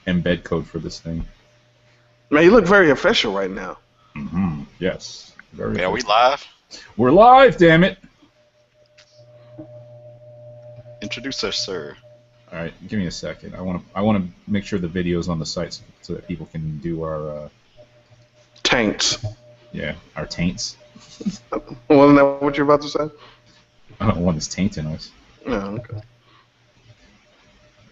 embed code for this thing. Man, you look very official right now. Yes. Very Are we official. live? We're live, damn it. Introduce us, sir. All right, give me a second. I want to make sure the video's on the site so that people can do our Taints. our taints. Wasn't that what you're about to say? I don't want this tainting us. No, okay.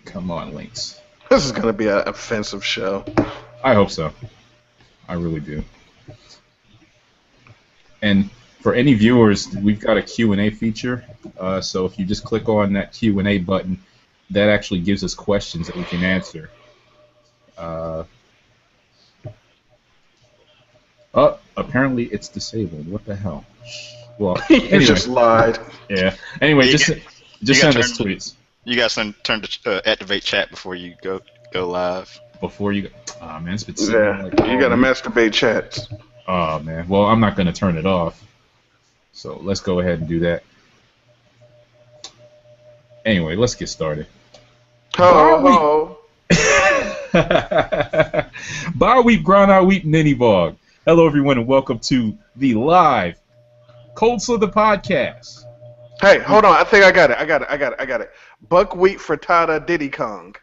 Come on, Links. This is going to be an offensive show. I hope so. I really do. And for any viewers, we've got a Q&A feature. So if you just click on that Q&A button, that actually gives us questions that we can answer. Apparently it's disabled. What the hell? Well, anyway. You just lied. Yeah. Anyway, just send us tweets. You guys turn to activate chat before you go live. Before you go. Oh, man, it's been You got to masturbate chats. Oh, man. Well, I'm not going to turn it off. So let's go ahead and do that. Anyway, let's get started. Ho, Bar weep, grind out weep, ninny bog. Hello, everyone, and welcome to the live Cold Slither Podcast. Hey, hold on. I think I got it. Buckwheat frittata Diddy Kong.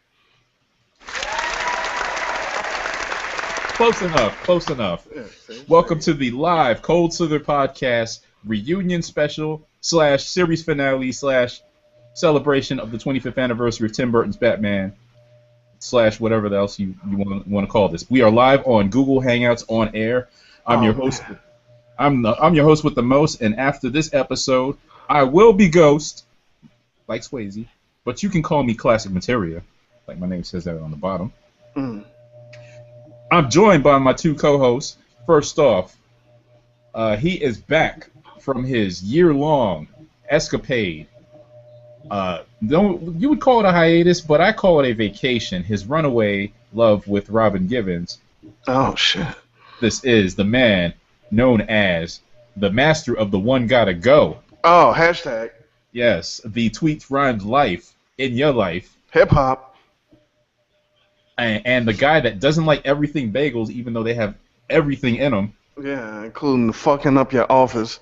Close enough. Yeah, welcome to the live Cold Slither Podcast reunion special / series finale / celebration of the 25th anniversary of Tim Burton's Batman / whatever else you want to call this. We are live on Google Hangouts on air. I'm your host. I'm your host with the most, and after this episode, I will be Ghost, like Swayze, but you can call me Classic Materia, like my name says that on the bottom. I'm joined by my two co-hosts. First off, he is back from his year-long escapade. You would call it a hiatus, but I call it a vacation. His runaway love with Robin Givens. Oh, shit. This is the man known as the master of the one gotta go. Oh, hashtag. Yes, the tweets rhymed life in your life. Hip-hop. And the guy that doesn't like everything bagels, even though they have everything in them. Yeah, including fucking up your office.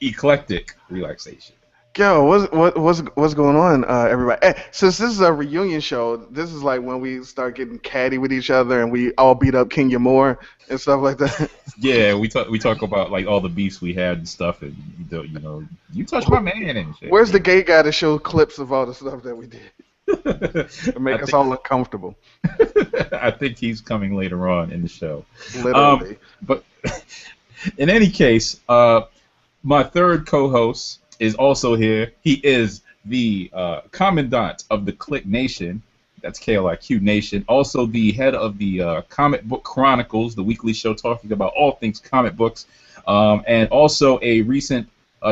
Eclectic relaxation. Yo, what's going on, everybody? Hey, since this is a reunion show, this is like when we start getting catty with each other and we all beat up Kenya Moore and stuff like that. Yeah, we talk about like all the beefs we had and stuff, and you touched my man and shit. Where's the gay guy to show clips of all the stuff that we did? To make us all uncomfortable. I think he's coming later on in the show. Literally. But in any case, my third co-host is also here. He is the commandant of the Click Nation. That's KLIQ Nation. Also the head of the Comic Book Chronicles, the weekly show talking about all things comic books, and also a recent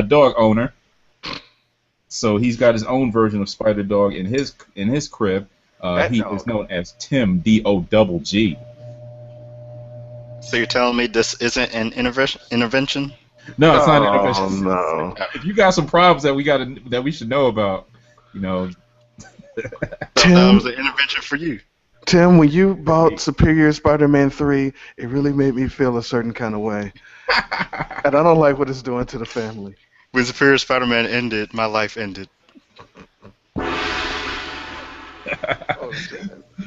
dog owner. So he's got his own version of Spider Dog in his crib. He is known as Tim Dogg. So you're telling me this isn't an intervention? No, it's not an intervention. Oh no! If you got some problems that we should know about, Tim, that was an intervention for you. Tim, when you bought Superior Spider-Man 3, it really made me feel a certain kind of way, and I don't like what it's doing to the family. When Superior Spider-Man ended, my life ended.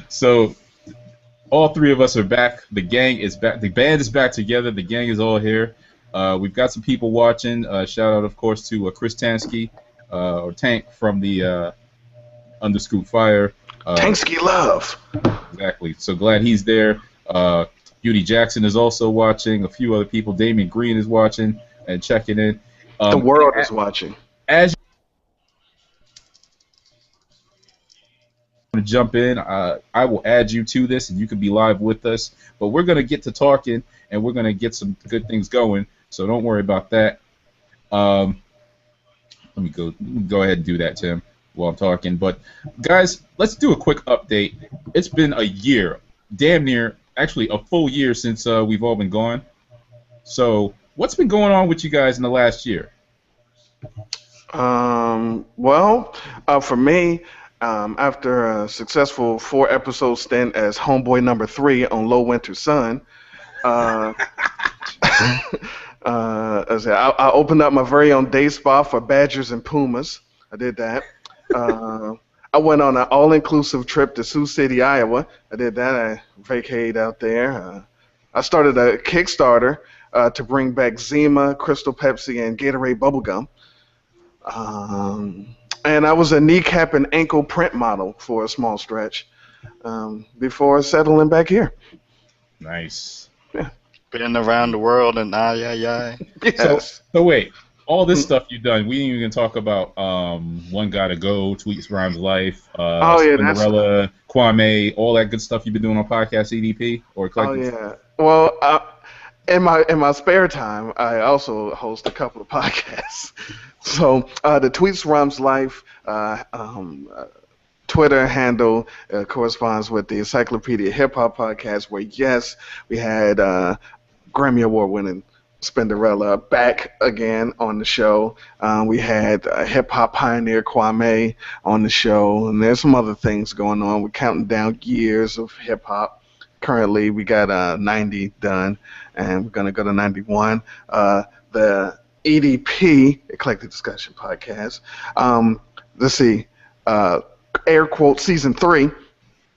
So, all three of us are back. The gang is back. The band is back together. The gang is all here. We've got some people watching. Shout out, of course, to Chris Tansky, or Tank from the Underscoop Fire. Tanksky Love. Exactly. So glad he's there. Beauty Jackson is also watching. A few other people. Damian Green is watching and checking in. The world is watching. As you jump in, I will add you to this, and you can be live with us. But we're going to get to talking, and we're going to get some good things going. So don't worry about that. Let me go ahead and do that, Tim, while I'm talking. But guys, let's do a quick update. It's been a year, damn near, actually a full year since we've all been gone. So what's been going on with you guys in the last year? Well, for me, After a successful 4-episode stint as Homeboy number 3 on Low Winter Sun, uh, I opened up my very own day spa for Badgers and Pumas. I did that. I went on an all-inclusive trip to Sioux City, Iowa. I did that. I vacated out there. I started a Kickstarter to bring back Zima, Crystal Pepsi, and Gatorade bubblegum. And I was a kneecap and ankle print model for a small stretch before settling back here. Nice. Yeah. Been around the world and yeah. Yes. So wait, all this stuff you've done, we didn't even talk about One Gotta Go, Tweets Rhymes Life, Cinderella, Kwame, all that good stuff you've been doing on podcast EDP or Eclectik. Oh yeah. Well, in my spare time, I also host a couple of podcasts. So the Tweets Rhymes Life Twitter handle corresponds with the Encyclopedia Hip Hop Podcast, where yes, we had Grammy Award winning Spinderella back again on the show. We had hip hop pioneer Kwame on the show, and there's some other things going on. We're counting down years of hip hop. Currently, we got 90 done, and we're gonna go to 91. The EDP Eclectic Discussion Podcast. Let's see, air quote season 3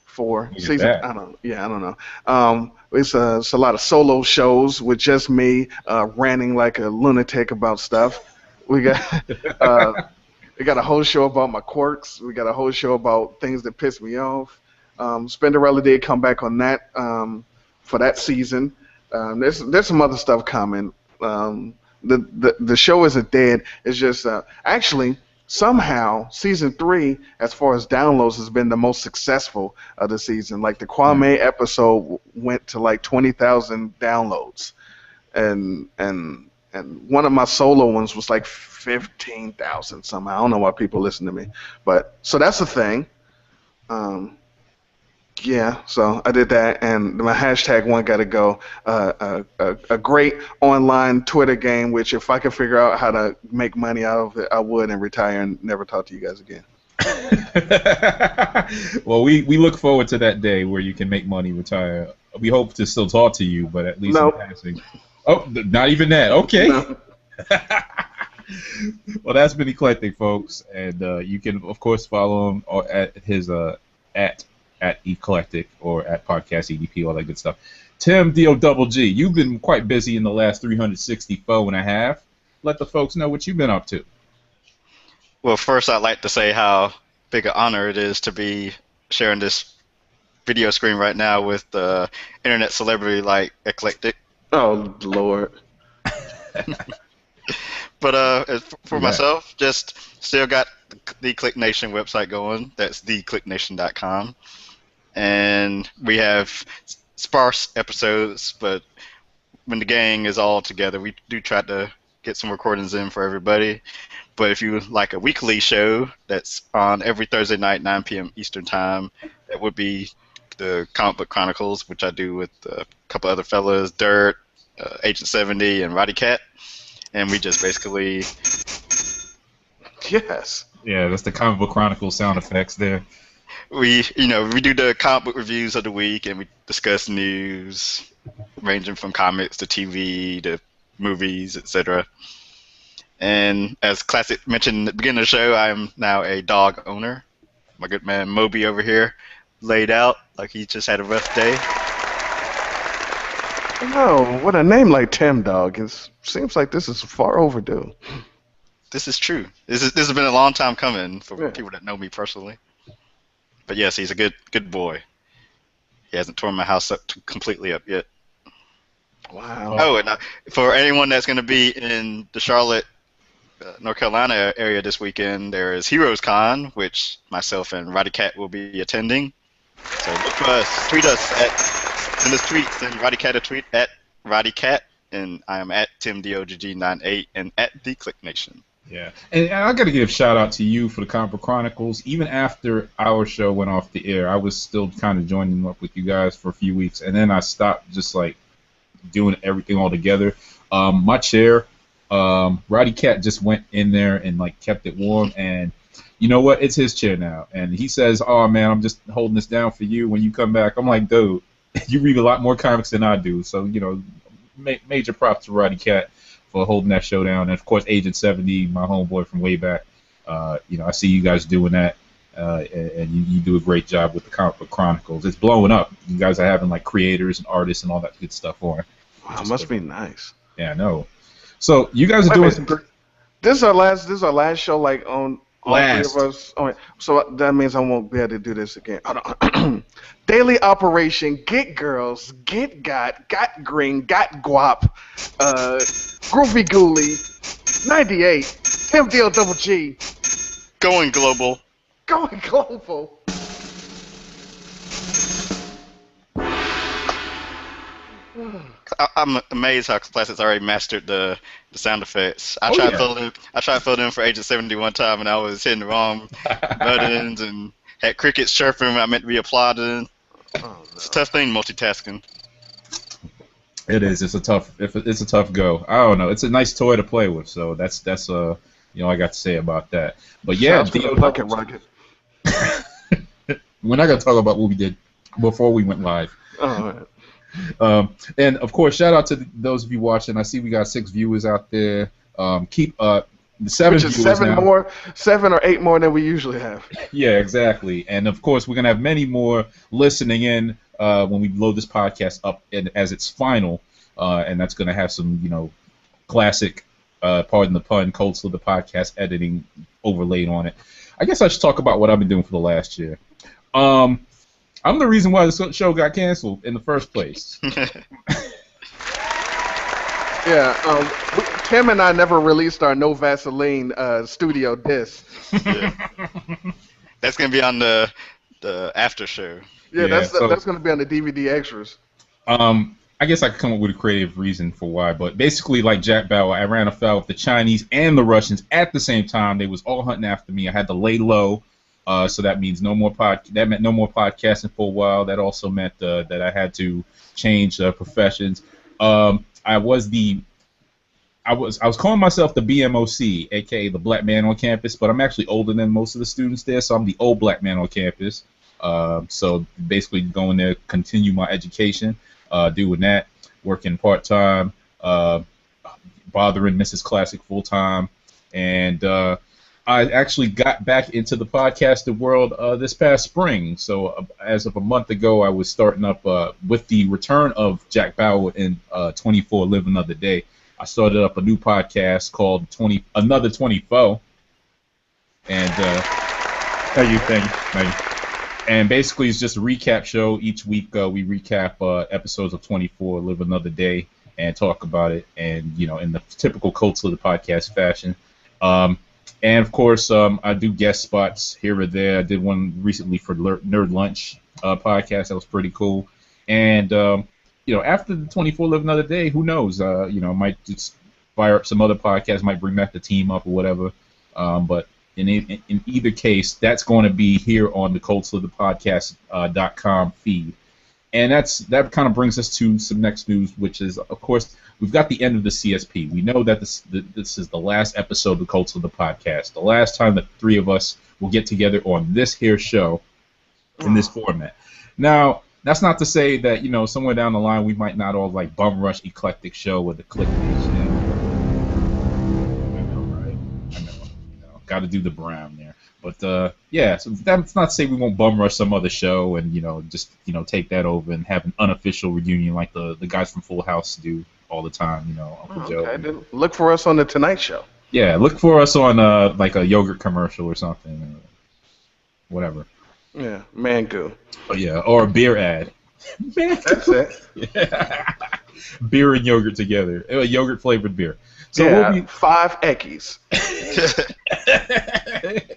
for season. I don't know. It's a lot of solo shows with just me ranting like a lunatic about stuff. We got a whole show about my quirks. We got a whole show about things that piss me off. Spinderella did come back on that for that season. There's some other stuff coming. The show isn't dead. It's just actually somehow season 3, as far as downloads, has been the most successful of the season. Like the Kwame episode went to like 20,000 downloads, and one of my solo ones was like 15,000 somehow. I don't know why people listen to me, but so that's the thing. Yeah, so I did that, and my hashtag One Gotta Go, a great online Twitter game, which if I could figure out how to make money out of it, I would, and retire and never talk to you guys again. Well, we look forward to that day where you can make money, retire. We hope to still talk to you, but at least in passing. Oh, not even that. Okay. No. Well, that's been Eclectik, folks, and you can, of course, follow him at his at Eclectik or at Podcast EDP, all that good stuff. Tim D-O-double-G, you've been quite busy in the last 364 and a half. Let the folks know what you've been up to. Well, first I'd like to say how big an honor it is to be sharing this video screen right now with internet celebrity like Eclectik. Oh, Lord. But for myself, just still got the Click Nation website going. That's theclicknation.com. And we have sparse episodes, but when the gang is all together, we do try to get some recordings in for everybody. But if you like a weekly show that's on every Thursday night, 9 p.m. Eastern Time, that would be the Comic Book Chronicles, which I do with a couple other fellas, Dirt, Agent 70, and Roddy Cat. And we just basically... Yes. Yeah, that's the Comic Book Chronicles sound effects there. We do the comic book reviews of the week, and we discuss news ranging from comics to TV to movies, etc. And as Classick mentioned at the beginning of the show, I am now a dog owner. My good man Moby over here, laid out like he just had a rough day. No, with a name like Tim Dogg, it seems like this is far overdue. This is true. This has been a long time coming for people that know me personally. But yes, he's a good boy. He hasn't torn my house completely up yet. Wow. Oh, and for anyone that's going to be in the Charlotte, North Carolina area this weekend, there is Heroes Con, which myself and Roddy Cat will be attending. So look for us. Tweet us send us tweets. Send Roddy Cat a tweet at Roddy Cat, and I am at TimDOGG98 and at The Click Nation. Yeah, and I got to give a shout out to you for the Comic Book Chronicles. Even after our show went off the air, I was still kind of joining up with you guys for a few weeks, and then I stopped just like doing everything all together. My chair, Roddy Cat just went in there and like kept it warm, and you know what? It's his chair now. And he says, oh, man, I'm just holding this down for you when you come back. I'm like, dude, you read a lot more comics than I do. So, you know, major props to Roddy Cat for holding that show down. And, of course, Agent 70, my homeboy from way back. You know, I see you guys doing that. And you do a great job with the Comic Book Chronicles. It's blowing up. You guys are having, like, creators and artists and all that good stuff on. Wow, must be nice. Yeah, I know. So, you guys are doing some... This is our last show, like, on... All three of us. Oh, so that means I won't be able to do this again. Daily operation: get girls, get got green, got guap, groovy gooly, 98, Tim Deal Double G, Going global. Going global. I'm amazed how Classic's already mastered the sound effects. I tried to fill in for Agent 70 one time, and I was hitting the wrong buttons and had crickets chirping when I meant to be applauding. Oh, no. It's a tough thing, multitasking. It is. It's a tough go. I don't know. It's a nice toy to play with. So that's you know, I got to say about that. But yeah, rugged. We're not gonna talk about what we did before we went live. All right. And of course, shout out to those of you watching. I see we got 6 viewers out there. Keep the 7 Which is viewers 7 or 8 more than we usually have. Yeah, exactly. And of course, we're gonna have many more listening in when we load this podcast up as its final, and that's gonna have some, you know, classic, pardon the pun, Cold Slither Podcast editing overlaid on it. I guess I should talk about what I've been doing for the last year. I'm the reason why the show got canceled in the first place. Yeah, Tim and I never released our No Vaseline studio disc. Yeah. That's gonna be on the after show. Yeah, that's gonna be on the DVD extras. I guess I could come up with a creative reason for why, but basically, like Jack Bauer, I ran afoul with the Chinese and the Russians at the same time. They was all hunting after me. I had to lay low. So that means that meant no more podcasting for a while. That also meant that I had to change professions. I was calling myself the BMOC, aka the Black Man on Campus, but I'm actually older than most of the students there, so I'm the old Black Man on campus. So basically going there, continue my education, doing that, working part time, bothering Mrs. Classick full time, and I actually got back into the podcasting world this past spring. So as of a month ago, I was starting up with the return of Jack Bauer in 24 Live Another Day. I started up a new podcast called Another 24. And thank you. And basically, it's just a recap show. Each week, we recap episodes of 24 Live Another Day and talk about it, and you know, in the typical Cold Slither podcast fashion. And of course, I do guest spots here or there. I did one recently for Nerd Lunch podcast. That was pretty cool. And you know, after the 24 Live Another Day, who knows? You know, I might just fire up some other podcasts. Might bring back the team up or whatever. But in either case, that's going to be here on the Cold Slither Podcast.com feed. And that kind of brings us to some next news, which is, of course, we've got the end of the CSP. We know that this is the last episode of the Cold Slither Podcast, the last time that the 3 of us will get together on this here show in this format. Now, that's not to say that, you know, somewhere down the line we might not all like bum rush Eclectic Show with the Click Nation. I know, right? I know. You know, got to do the Brown there. But yeah, so that's not to say we won't bum rush some other show and, you know, just, you know, take that over and have an unofficial reunion like the guys from Full House do all the time, you know, Uncle Joe. Okay, then look for us on the Tonight Show. Yeah, look for us on like a yogurt commercial or something, or whatever. Yeah, Mango. Oh, yeah, or a beer ad. That's it. Yeah. Beer and yogurt together, yogurt flavored beer. So yeah, we'll be 5 Eckies.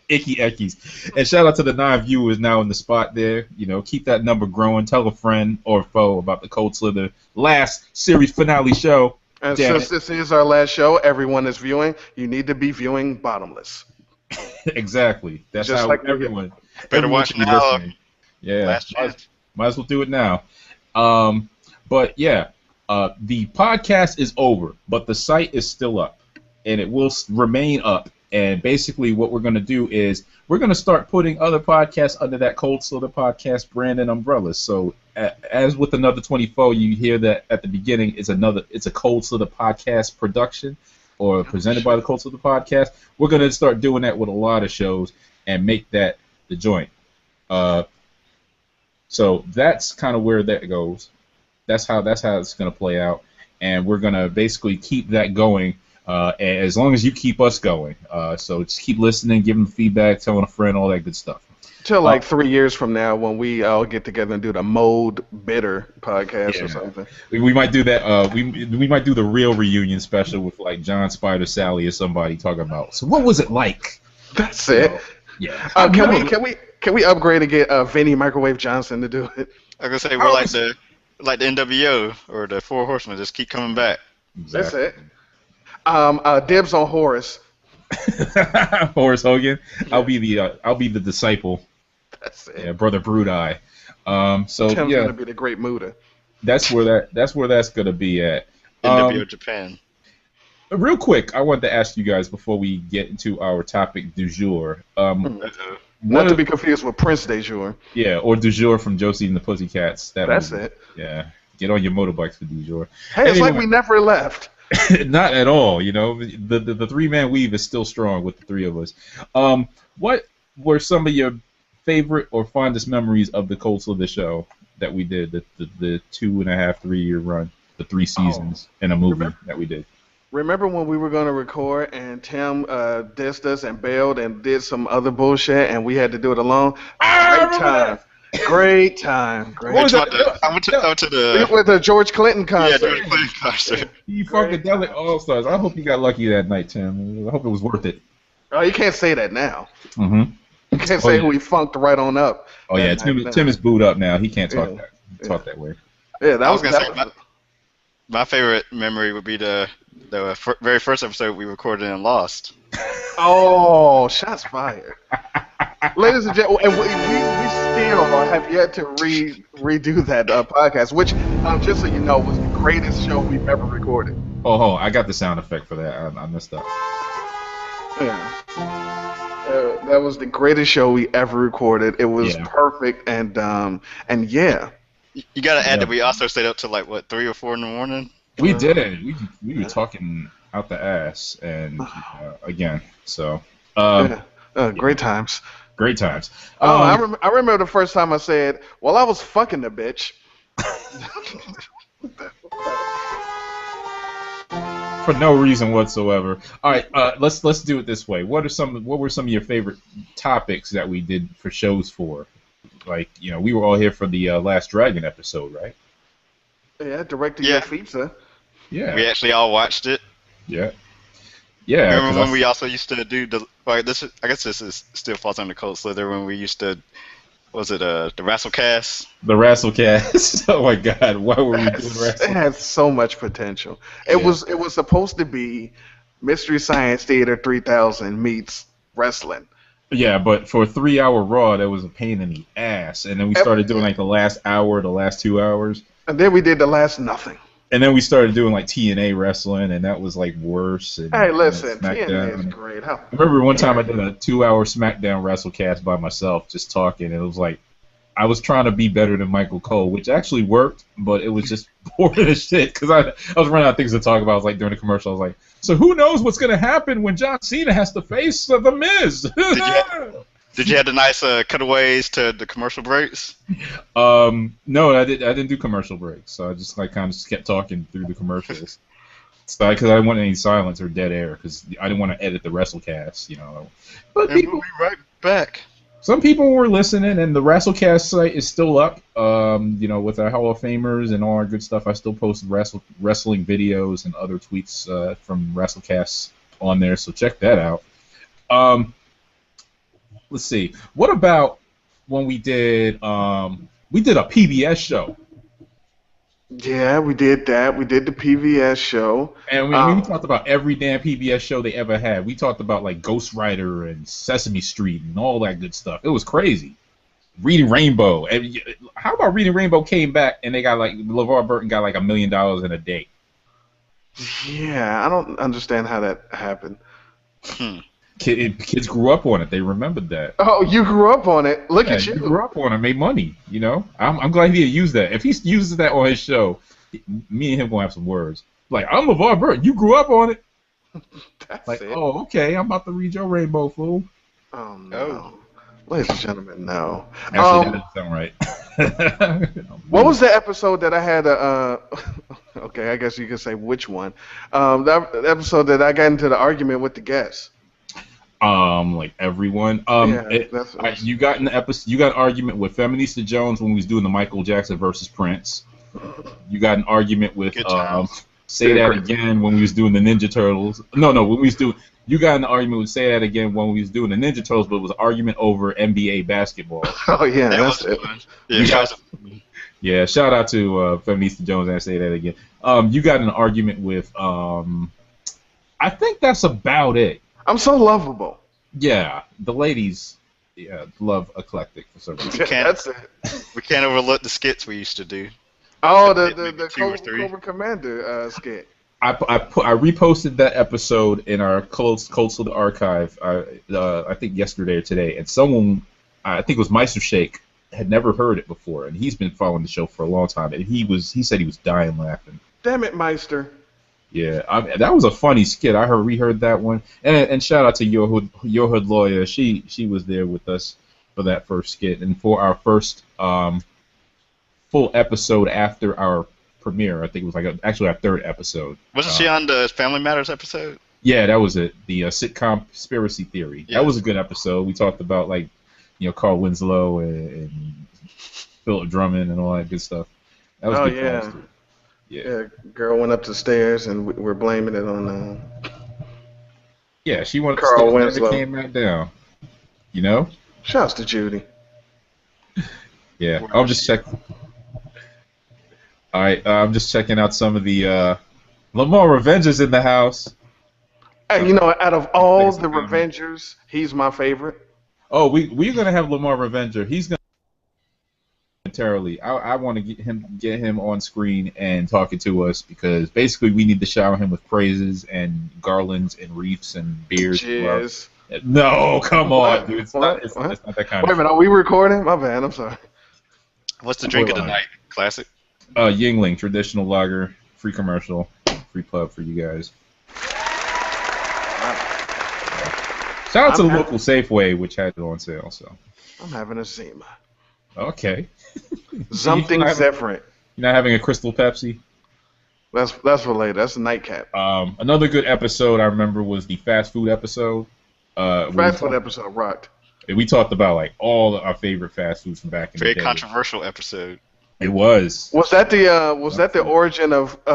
Icky Eckies. And shout out to the 9 viewers now in the spot there. You know, keep that number growing. Tell a friend or foe about the Cold Slither last series finale show. And since this is our last show, everyone is viewing. You need to be viewing Bottomless. Exactly. That's just how like everyone. Better watch now. Listening. Yeah. Last chance. Might as well do it now. But yeah. The podcast is over, but the site is still up, and it will remain up And basically what we're going to do is we're going to start putting other podcasts under that Cold Slither Podcast brand and umbrella. So as with Another 24, you hear that at the beginning it's a Cold Slither Podcast production or presented by the Cold Slither Podcast. We're going to start doing that with a lot of shows and make that the joint. So that's kind of where that goes. That's how it's going to play out. And we're going to basically keep that going as long as you keep us going. So just keep listening, giving feedback, telling a friend, all that good stuff. Till like 3 years from now when we all get together and do the Mode Bitter podcast or something. We might do that. We might do the real reunion special with like John, Spider, Sally, or somebody talking about. So what was it like? That's it. Yeah. Can we upgrade and get Vinny Microwave Johnson to do it? I was gonna say we're like the NWO or the Four Horsemen. Just keep coming back. Exactly. That's it. Dibs on Horace. Horace Hogan. I'll be the disciple. That's it. Yeah, Brother Brood-Eye. So Tim's gonna be the Great Muda. That's where that's gonna be at. NWO Japan. Real quick, I wanted to ask you guys before we get into our topic du jour. Not to be confused with Prince de jour. Yeah, or du jour from Josie and the Pussycats. That's it. Yeah, get on your motorbikes for du jour. Hey, it's like we never left. Not at all. You know, the three-man weave is still strong with the three of us. What were some of your favorite or fondest memories of the Cold Slither show that we did, the 2.5, 3 year run, the 3 seasons in a movie that we did? Remember when we were going to record and Tim dissed us and bailed and did some other bullshit and we had to do it alone? Great time. I went to the George Clinton concert. Yeah, George Clinton concert. You Funkadelic All-Stars. I hope you got lucky that night, Tim. I hope it was worth it. Oh, you can't say that now. Mm-hmm. You can't say who he funked right on up. Oh, yeah, Tim is booed up now. He can't talk that way. Yeah, I was going to say, my favorite memory would be the very first episode we recorded in Lost. Oh, shots fired. Ladies and gentlemen, and we still have yet to redo that podcast, which, just so you know, was the greatest show we've ever recorded. Oh, I got the sound effect for that. I messed up. Yeah. That was the greatest show we ever recorded. It was perfect, and yeah. You got to add that we also stayed up till 3 or 4 in the morning. We did. We were talking out the ass, and again, so. Great times. Great times. I remember the first time I said, "Well, I was fucking the bitch." For no reason whatsoever. All right, let's do it this way. What were some of your favorite topics that we did for shows for? Like, we were all here for the Last Dragon episode, right? Yeah, directed your pizza. Yeah. We actually all watched it. Yeah. Yeah. Remember when we also used to do I guess this is still falls under Cold Slither when we used to, was it the Wrestlecast? The Wrestlecast. Oh my God! Why were we doing wrestling? It had so much potential. It was supposed to be Mystery Science Theater 3000 meets wrestling. Yeah, but for a 3-hour Raw, that was a pain in the ass. And then we started doing the last hour, the last 2 hours. And then we did the last nothing. And then we started doing TNA wrestling, and that was worse. And, hey, listen, TNA is great. I remember one time I did a 2-hour SmackDown WrestleCast by myself, just talking. And it was I was trying to be better than Michael Cole, which actually worked, but it was just boring as shit because I was running out of things to talk about. I was during the commercial, I was so who knows what's going to happen when John Cena has to face The Miz? Did you have the nice cutaways to the commercial breaks? No, I didn't do commercial breaks. So I just kind of just kept talking through the commercials. Because I didn't want any silence or dead air. Because I didn't want to edit the WrestleCast, But we'll be right back. Some people were listening, and the WrestleCast site is still up. With our Hall of Famers and all our good stuff, I still post wrestling videos and other tweets from WrestleCast on there. So check that out. Let's see. What about when we did a PBS show? Yeah, we did that. We did the PBS show. And we talked about every damn PBS show they ever had. We talked about Ghost Rider and Sesame Street and all that good stuff. It was crazy. Reading Rainbow. And how about Reading Rainbow came back and they got LeVar Burton got $1 million in a day? Yeah, I don't understand how that happened. Kids grew up on it. They remembered that. Oh, you grew up on it. Look at you. You grew up on it. Made money. You know. I'm glad he didn't use that. If he uses that on his show, me and him gonna have some words. Like, I'm LeVar Burton. You grew up on it. That's like, it. oh, okay. I'm about to read your rainbow, fool. Oh no. Ladies and gentlemen, no. Actually, that doesn't sound right. What was the episode that I had okay, I guess you could say which one. The episode that I got into the argument with the guests. Like everyone. You got in the episode. You got an argument with Feminista Jones when we was doing the Michael Jackson versus Prince. You got an argument with Say That Again when we was doing the Ninja Turtles. No, when we was doing. You got in the argument with Say That Again when we was doing the Ninja Turtles, but it was an argument over NBA basketball. Oh yeah, that's it. Yeah, shout out to Feminista Jones and Say That Again. You got in an argument with. I think that's about it. I'm so lovable. Yeah, the ladies, love Eclectik for some reason. That's it. We can't overlook the skits we used to do. Oh, the Cobra Commander skit. I reposted that episode in our Cold Slither archive. I think yesterday or today, and someone, I think it was Meister Shake, had never heard it before, and he's been following the show for a long time, and he said he was dying laughing. Damn it, Meister. Yeah, that was a funny skit. We heard that one, and shout out to Your Hood Lawyer. She was there with us for that first skit, and for our first full episode after our premiere. I think it was actually our third episode. Wasn't she on the Family Matters episode? Yeah, that was it. The sitcom conspiracy theory. Yeah. That was a good episode. We talked about Carl Winslow and Philip Drummond and all that good stuff. That was good. Yeah, girl went up the stairs and we're blaming it on. Yeah, she went up the stairs and it came right down. You know. Shouts to Judy. Yeah, I'll just check. All right, I'm just checking out some of the Lamar Revengers in the house. Hey, out of all the Revengers, he's my favorite. Oh, we're gonna have Lamar Revenger. He's gonna momentarily. I want to get him on screen and talking to us because basically we need to shower him with praises and garlands and wreaths and beers. Cheers. No, come on, dude. It's not that kind of. Wait a minute, are we recording? My bad. I'm sorry. What's the drink of the night? Classic. Yingling, traditional lager, free commercial, free pub for you guys. Shout out to the local Safeway, which had it on sale. So I'm having a Zima. Okay. Something different. You're not having a Crystal Pepsi? That's for later. That's a nightcap. Another good episode I remember was the fast food episode. Fast food episode rocked. We talked about all our favorite fast foods from back in the day. Very controversial episode. It was. Was that the origin of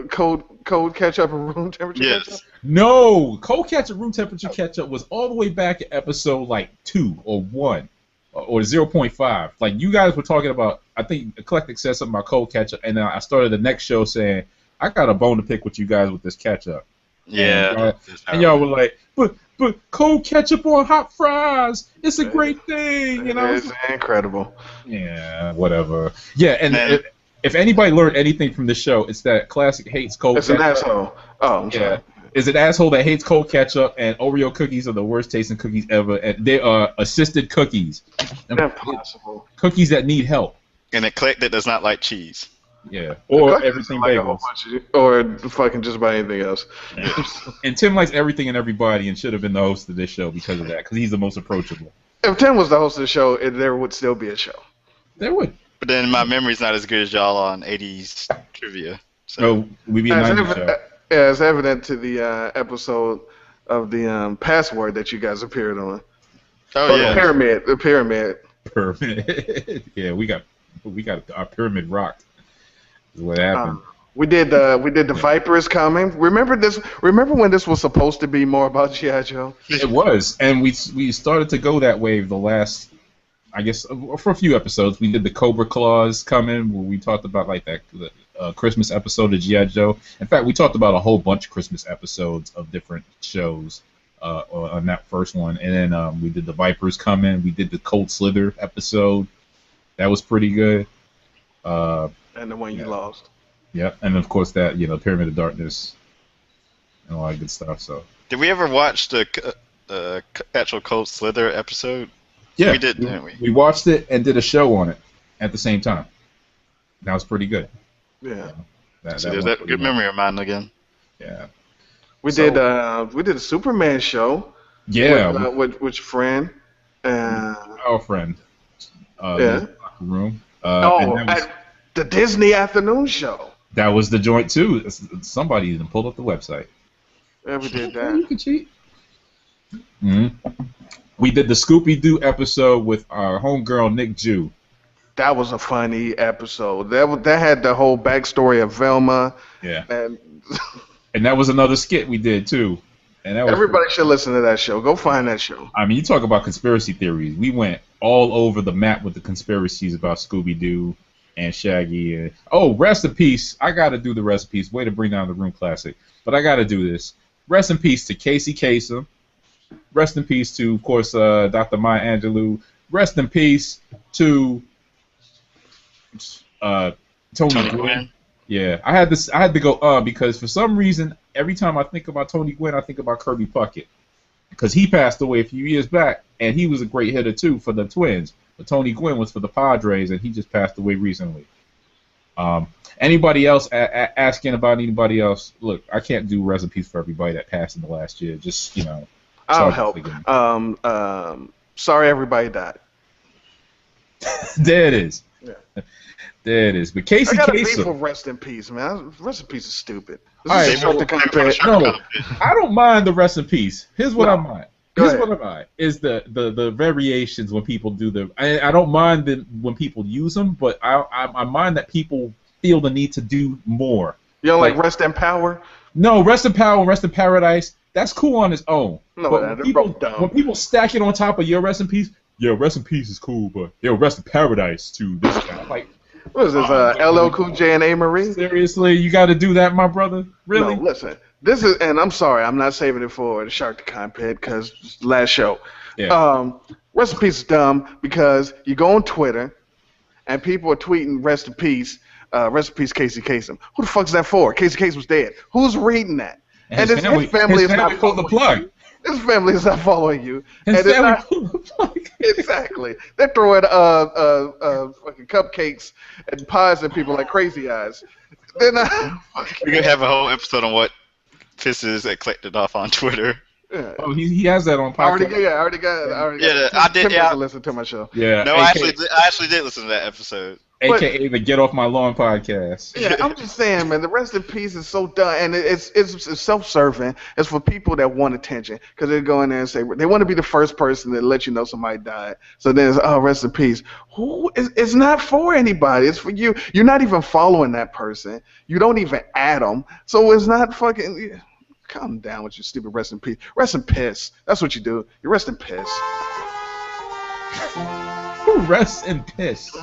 cold ketchup and room temperature ketchup? No, cold ketchup, room temperature ketchup was all the way back at episode 2 or 1 or 0.5. Like you guys were talking about. I think Eclectik said something about cold ketchup, and then I started the next show saying I got a bone to pick with you guys with this ketchup. Yeah. And y'all were like, but cold ketchup on hot fries, it's a great thing. It's incredible. Yeah, whatever. Yeah, and if anybody learned anything from this show, it's that Classick hates cold ketchup. It's an asshole. Oh, I'm sorry. Is an asshole that hates cold ketchup, and Oreo cookies are the worst tasting cookies ever, and they are assisted cookies. Impossible. Cookies that need help. And Eclectik that does not like cheese. Yeah, or everything bagels. Or fucking just about anything else. Yeah. And Tim likes everything and everybody and should have been the host of this show because of that, because he's the most approachable. If Tim was the host of the show, there would still be a show. There would. But then my memory's not as good as y'all on 80s trivia. So we'd be a 90s show. Yeah, it's evident to the episode of the Password that you guys appeared on. Oh, yeah. The pyramid. Pyramid. Yeah, we got our pyramid rocked. Is what happened. We did the Viper is Coming. Remember when this was supposed to be more about G.I. Joe? It was, and we started to go that way the last, I guess, for a few episodes. We did the Cobra Claws Coming, where we talked about the Christmas episode of G.I. Joe. In fact, we talked about a whole bunch of Christmas episodes of different shows on that first one. And then we did the Vipers Coming. We did the Cold Slither episode. That was pretty good. And the one you lost. Yeah, and of course that Pyramid of Darkness and all that good stuff. So. Did we ever watch the actual Cold Slither episode? Yeah, we did, didn't we? We watched it and did a show on it at the same time. That was pretty good. Yeah. There's that good memory of mine again. Yeah. We did a Superman show. Yeah. With your friend. Our friend. Yeah. Room. At the Disney afternoon show. That was the joint too. Somebody even pulled up the website. Yeah, we did that. You can cheat. Mm-hmm. We did the Scooby-Doo episode with our homegirl Nick Jew. That was a funny episode. That had the whole backstory of Velma. Yeah. And that was another skit we did too. And that was everybody should listen to that show. Go find that show. I mean, you talk about conspiracy theories. We went all over the map with the conspiracies about Scooby-Doo and Shaggy. And rest in peace. I got to do the rest in peace. Way to bring down the room classic. But I got to do this. Rest in peace to Casey Kasem. Rest in peace to, of course, Dr. Maya Angelou. Rest in peace to Tony Gwynn. Yeah, I had to go because for some reason every time I think about Tony Gwynn, I think about Kirby Puckett because he passed away a few years back and he was a great hitter too for the Twins. But Tony Gwynn was for the Padres and he just passed away recently. Anybody else asking about anybody else? Look, I can't do rest in peace for everybody that passed in the last year. Just I'll help. Sorry, everybody died. There it is. Yeah. There it is. But Casey I got a Kasem. beef for rest in peace, man. Rest in peace is stupid. All right, no, I don't mind the rest in peace. Here's what I mind. Is the variations when people do I don't mind when people use them, but I mind that people feel the need to do more. You don't like Rest in Power? No, Rest in Power and Rest in Paradise, that's cool on its own. No, but when people stack it on top of your Rest in Peace, Rest in Peace is cool, but Rest in Paradise to this guy. Like, what is this, LL Cool J and A. Marie? Seriously, you got to do that, my brother? Really? No, listen. This is, and I'm sorry, I'm not saving it for the Shark the Pit because last show. Yeah. Rest in Peace is dumb because you go on Twitter and people are tweeting Rest in Peace Casey Kasem. Who the fuck is that for? Casey Kasem's dead. Who's reading that? And his family is not following the plug. His family is not following you. His family pulled the plug. Exactly. They're throwing fucking cupcakes and pies at people like crazy eyes. They're not. We're gonna have a whole episode on what pisses Eclectik off on Twitter. Yeah. Oh, he has that on podcast. I already got it. I did. Tim doesn't listen to my show. Yeah. No, I actually did listen to that episode. AKA the Get Off My Lawn podcast. Yeah, I'm just saying, man, the Rest in Peace is so done, and it's self-serving. It's for people that want attention, because they go in there and say they want to be the first person that let you know somebody died. So then it's, Rest in Peace. It's not for anybody. It's for you. You're not even following that person. You don't even add them. So it's not fucking. Calm down with your stupid Rest in Peace. Rest in piss. That's what you do. You rest in piss. Who rests in piss?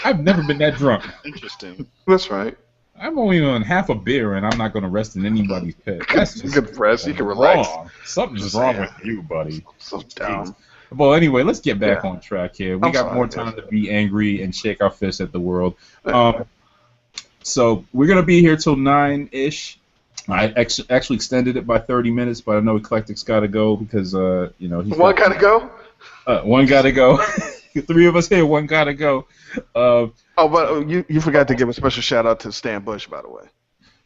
I've never been that drunk. Interesting. That's right. I'm only on half a beer, and I'm not going to rest in anybody's piss. That's just you can rest. You can relax. Something's wrong with you, buddy. So dumb. Well, anyway, let's get back on track here. We got more sorry, time to be angry and shake our fists at the world. So we're going to be here till 9-ish. I actually extended it by 30 minutes, but I know Eclectik's got to go because, he's one got to go? One got to go. Three of us here, one got to go. But you forgot to give a special shout out to Stan Bush, by the way.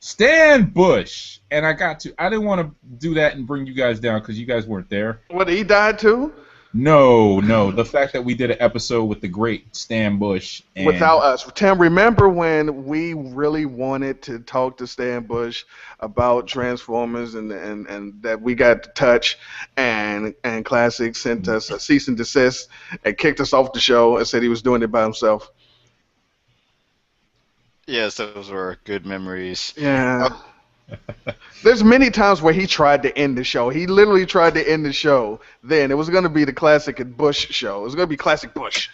Stan Bush. And I didn't want to do that and bring you guys down because you guys weren't there. What, he died too? No. The fact that we did an episode with the great Stan Bush. Without us. Tim, remember when we really wanted to talk to Stan Bush about Transformers and that we got to touch and Classick sent us a cease and desist and kicked us off the show and said he was doing it by himself? Yes, those were good memories. Yeah. There's many times where he tried to end the show. He literally tried to end the show. Then it was going to be the Classick and Bush show. It was going to be Classic Bush.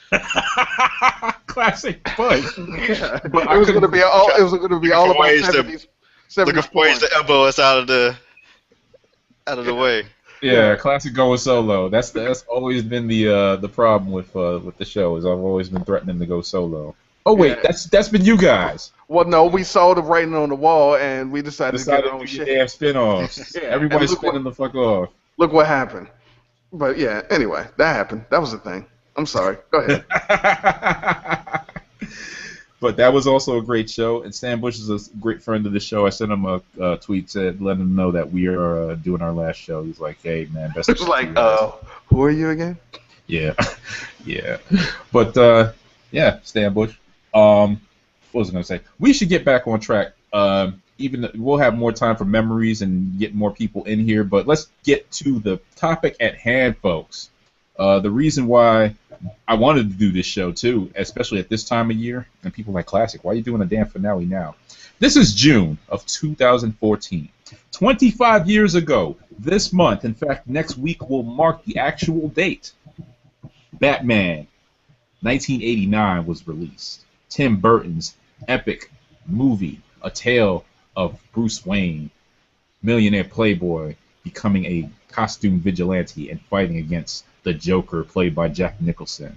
Classic Bush. Yeah. But it was going to be all. It was going to be all about 70s. Looking for ways to elbow us out of the way. Yeah, Classic going solo. That's always been the problem with the show. Is I've always been threatening to go solo. Oh wait, that's been you guys. Well, no, we saw the writing on the wall, and we decided to get our own do shit. Damn spin-offs. Everybody's spinning the fuck off. Look what happened. But yeah, anyway, that happened. That was the thing. I'm sorry. Go ahead. But that was also a great show, and Stan Bush is a great friend of the show. I sent him a tweet, said, let him know that we are doing our last show. He's like, hey, man, best of It's like, who are you again? Yeah, yeah. But, yeah, Stan Bush. What was I going to say? We should get back on track. Even we'll have more time for memories and get more people in here, but let's get to the topic at hand, folks. The reason why I wanted to do this show, too, especially at this time of year, and people like Classic, why are you doing a damn finale now? This is June of 2014. 25 years ago, this month, in fact, next week will mark the actual date. Batman 1989 was released. Tim Burton's epic movie, a tale of Bruce Wayne, millionaire playboy, becoming a costume vigilante and fighting against the Joker, played by Jack Nicholson.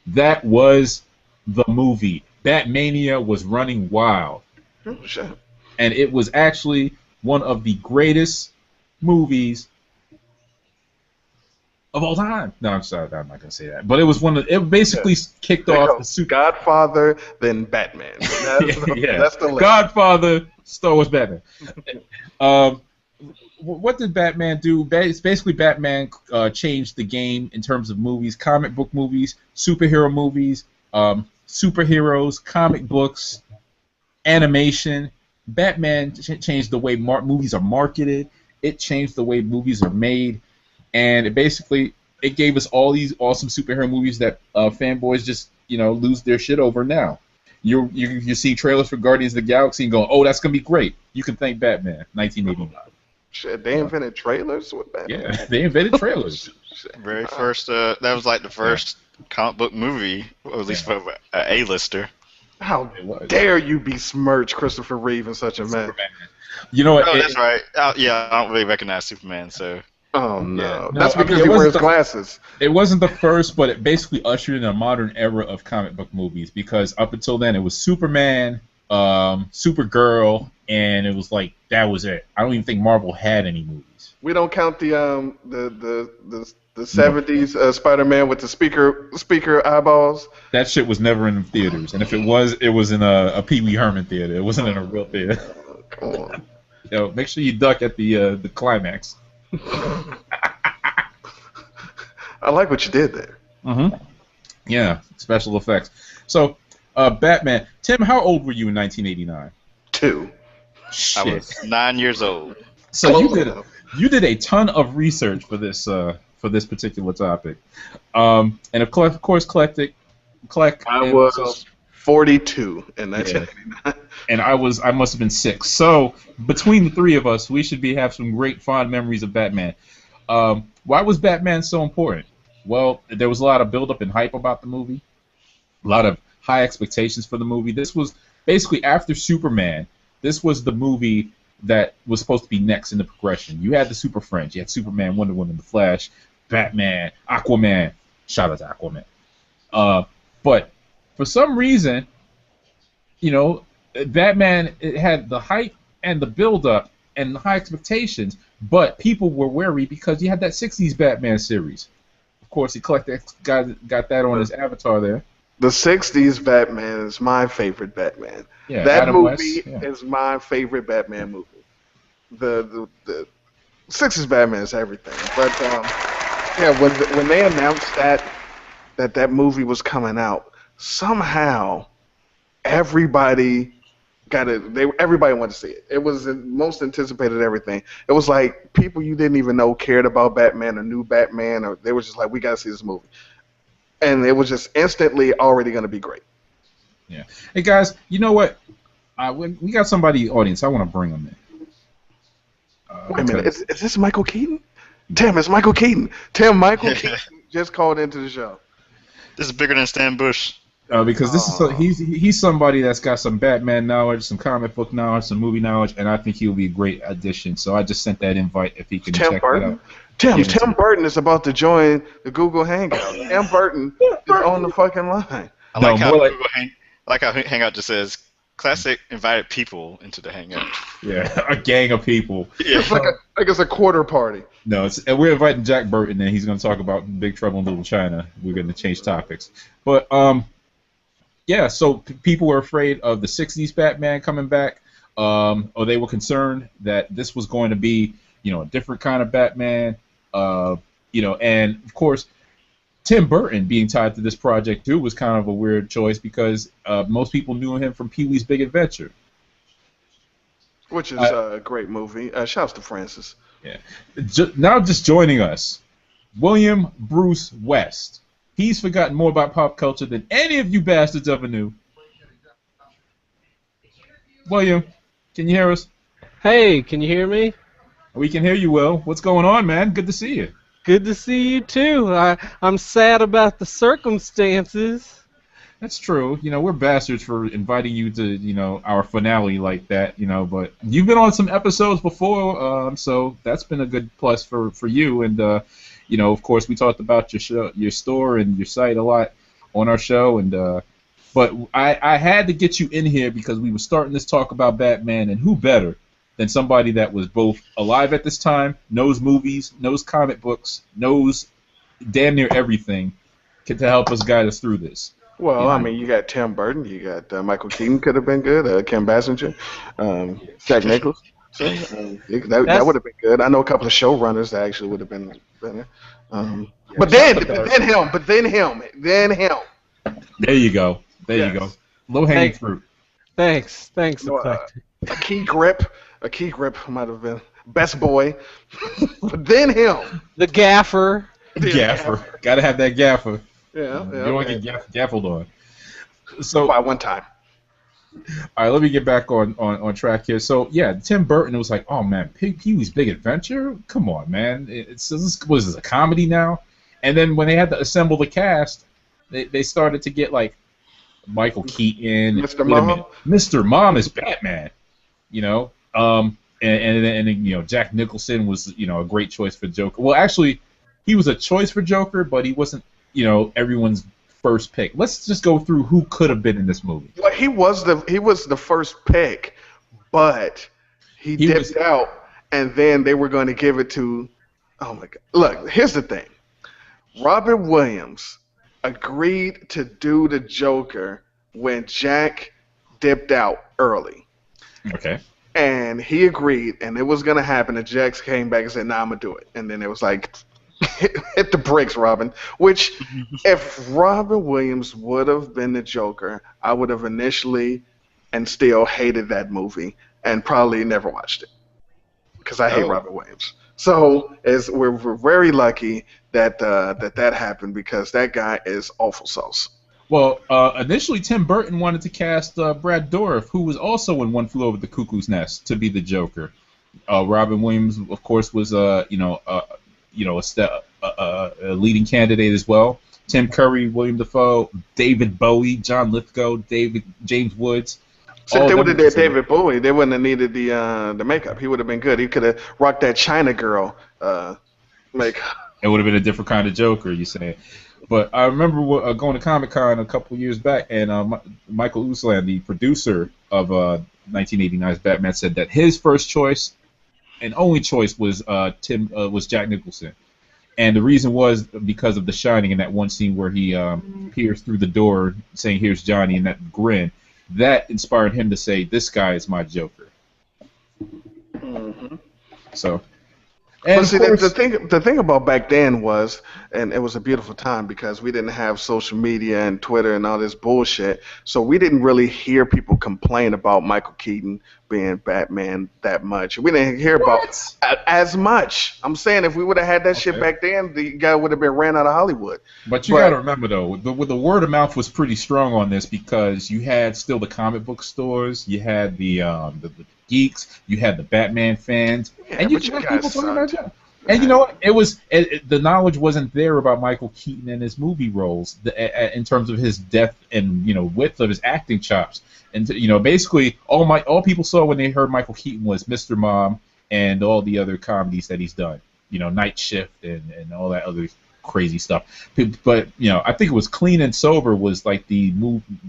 That was the movie. Batmania was running wild. Oh, shit. And it was actually one of the greatest movies of all time. No, I'm sorry, I'm not gonna say that. But it was it basically kicked off the super Godfather, then Batman. That's the list. Godfather, Star Wars, Batman. What did Batman do? It's basically Batman changed the game in terms of movies, comic book movies, superhero movies, superheroes, comic books, animation. Batman changed the way movies are marketed. It changed the way movies are made. And it gave us all these awesome superhero movies that fanboys just lose their shit over now. You see trailers for Guardians of the Galaxy and go, oh, that's gonna be great. You can thank Batman, 1989. Shit, they invented trailers with Batman. Yeah, they invented trailers. Very first. That was like the first comic book movie, or at least for an A-lister. How dare you besmirch Christopher Reeve in such a man? You know what? Oh, that's right. I don't really recognize Superman, so. Oh no, Yeah. that's because he wears glasses. It wasn't the first, but it basically ushered in a modern era of comic book movies, because up until then it was Superman, Supergirl, and it was like that was it. I don't even think Marvel had any movies. We don't count the 70s Spider-Man with the speaker eyeballs. That shit was never in theaters, and if it was in a Pee Wee Herman theater. It wasn't in a real theater. Oh, come on. Make sure you duck at the climax. I like what you did there. Mm-hmm. Yeah, special effects. So, Batman. Tim, how old were you in 1989? 2. Shit. I was 9 years old. So you did a ton of research for this particular topic, and of course, Eclectik. I was 42 in 1989. And I must have been 6. So between the three of us, we should have some great fond memories of Batman. Why was Batman so important? Well, there was a lot of build-up and hype about the movie, a lot of high expectations for the movie. This was basically after Superman. This was the movie that was supposed to be next in the progression. You had the Super Friends. You had Superman, Wonder Woman, The Flash, Batman, Aquaman. Shout out to Aquaman. But for some reason, Batman, it had the hype and the build-up and the high expectations, but people were wary because you had that 60s Batman series. Of course, Eclectik got that on his avatar there. The 60s Batman is my favorite Batman. Yeah, that Adam movie West, is my favorite Batman movie. The 60s Batman is everything. But when they announced that movie was coming out, somehow everybody everybody wanted to see it. It was the most anticipated everything. It was like people you didn't even know cared about Batman or knew Batman, or they were just like, we got to see this movie. And it was just instantly already going to be great. Yeah. Hey, guys, you know what? We got somebody in the audience. I want to bring them in. Wait a minute. Is this Michael Keaton? Tim, it's Michael Keaton. Michael Keaton just called into the show. This is bigger than Stan Bush. Because he's somebody that's got some Batman knowledge, some comic book knowledge, some movie knowledge, and I think he'll be a great addition. So I just sent that invite if he can check that out. Tim Burton is about to join the Google Hangout. Tim Burton is on the fucking line. I like how Hangout just says Classick invited people into the hangout. Yeah, a gang of people. Yeah. It's like it's a quarter party. No, and we're inviting Jack Burton, and he's going to talk about Big Trouble in Little China. We're going to change topics, but yeah. So people were afraid of the '60s Batman coming back, or they were concerned that this was going to be, a different kind of Batman, and of course, Tim Burton being tied to this project too was kind of a weird choice because most people knew him from Pee-wee's Big Adventure. Which is a great movie. Shouts to Francis. Yeah. Now just joining us, William Bruce West. He's forgotten more about pop culture than any of you bastards ever knew. William, can you hear us? Hey, can you hear me? We can hear you, Will. What's going on, man? Good to see you. Good to see you too. I'm sad about the circumstances. That's true. We're bastards for inviting you to, our finale like that, but you've been on some episodes before, so that's been a good plus for you. And, of course, we talked about your store and your site a lot on our show. And but I had to get you in here because we were starting this talk about Batman, and who better than somebody that was both alive at this time, knows movies, knows comic books, knows damn near everything to help us guide us through this. Well, I mean, you got Tim Burton, you got Michael Keaton could have been good, Kim Basinger, Jack Nicholson. So, that would have been good. I know a couple of showrunners that actually would have been better. But then him. There you go. You go. Low hanging fruit. Thanks. A key grip might have been best boy, but then him. The gaffer. Gaffer. Got to have that gaffer. Yeah. You don't want to get gaffled on. So by one time. All right, let me get back on track here. So yeah, Tim Burton was like, oh man, Pee-wee's Big Adventure? Come on, man. Was this a comedy now? And then when they had to assemble the cast, they started to get like Michael Keaton, Mr. Mom. Mr. Mom is Batman, and Jack Nicholson was a great choice for Joker. Well, actually, he was a choice for Joker, but he wasn't everyone's first pick. Let's just go through who could have been in this movie. Well, he was the first pick, but he dipped out, and then they were going to give it to. Oh my God! Look, here's the thing. Robin Williams agreed to do the Joker when Jack dipped out early. Okay. And he agreed, and it was going to happen, and Jack came back and said, nah, I'm going to do it. And then it was like, hit the brakes, Robin. Which, if Robin Williams would have been the Joker, I would have initially and still hated that movie and probably never watched it. Because I hate Robin Williams. So we're very lucky that that happened because that guy is awful sauce. Well, initially Tim Burton wanted to cast Brad Dourif, who was also in One Flew Over the Cuckoo's Nest, to be the Joker. Robin Williams, of course, was a leading candidate as well. Tim Curry, William Dafoe, David Bowie, John Lithgow, James Woods. So if they would have did David Bowie, they wouldn't have needed the makeup. He would have been good. He could have rocked that China girl makeup. It would have been a different kind of Joker, you saying. But I remember going to Comic-Con a couple of years back, and Michael Uslan, the producer of 1989's Batman, said that his first choice and only choice was Jack Nicholson. And the reason was because of The Shining and that one scene where he peers through the door saying, "Here's Johnny," and that grin. That inspired him to say, "This guy is my Joker." Mm-hmm. So, and see, the thing about back then was, and it was a beautiful time because we didn't have social media and Twitter and all this bullshit, so we didn't really hear people complain about Michael Keaton being Batman that much. We didn't hear about as much. I'm saying if we would have had that shit back then, the guy would have been ran out of Hollywood. But you got to remember though, the word of mouth was pretty strong on this because you had still the comic book stores, you had the geeks, you had the Batman fans, and you had people talking about that. And you know what? The knowledge wasn't there about Michael Keaton and his movie roles in terms of his depth and width of his acting chops. And basically all people saw when they heard Michael Keaton was Mr. Mom and all the other comedies that he's done. Night Shift and all that other crazy stuff. But I think it was Clean and Sober was like the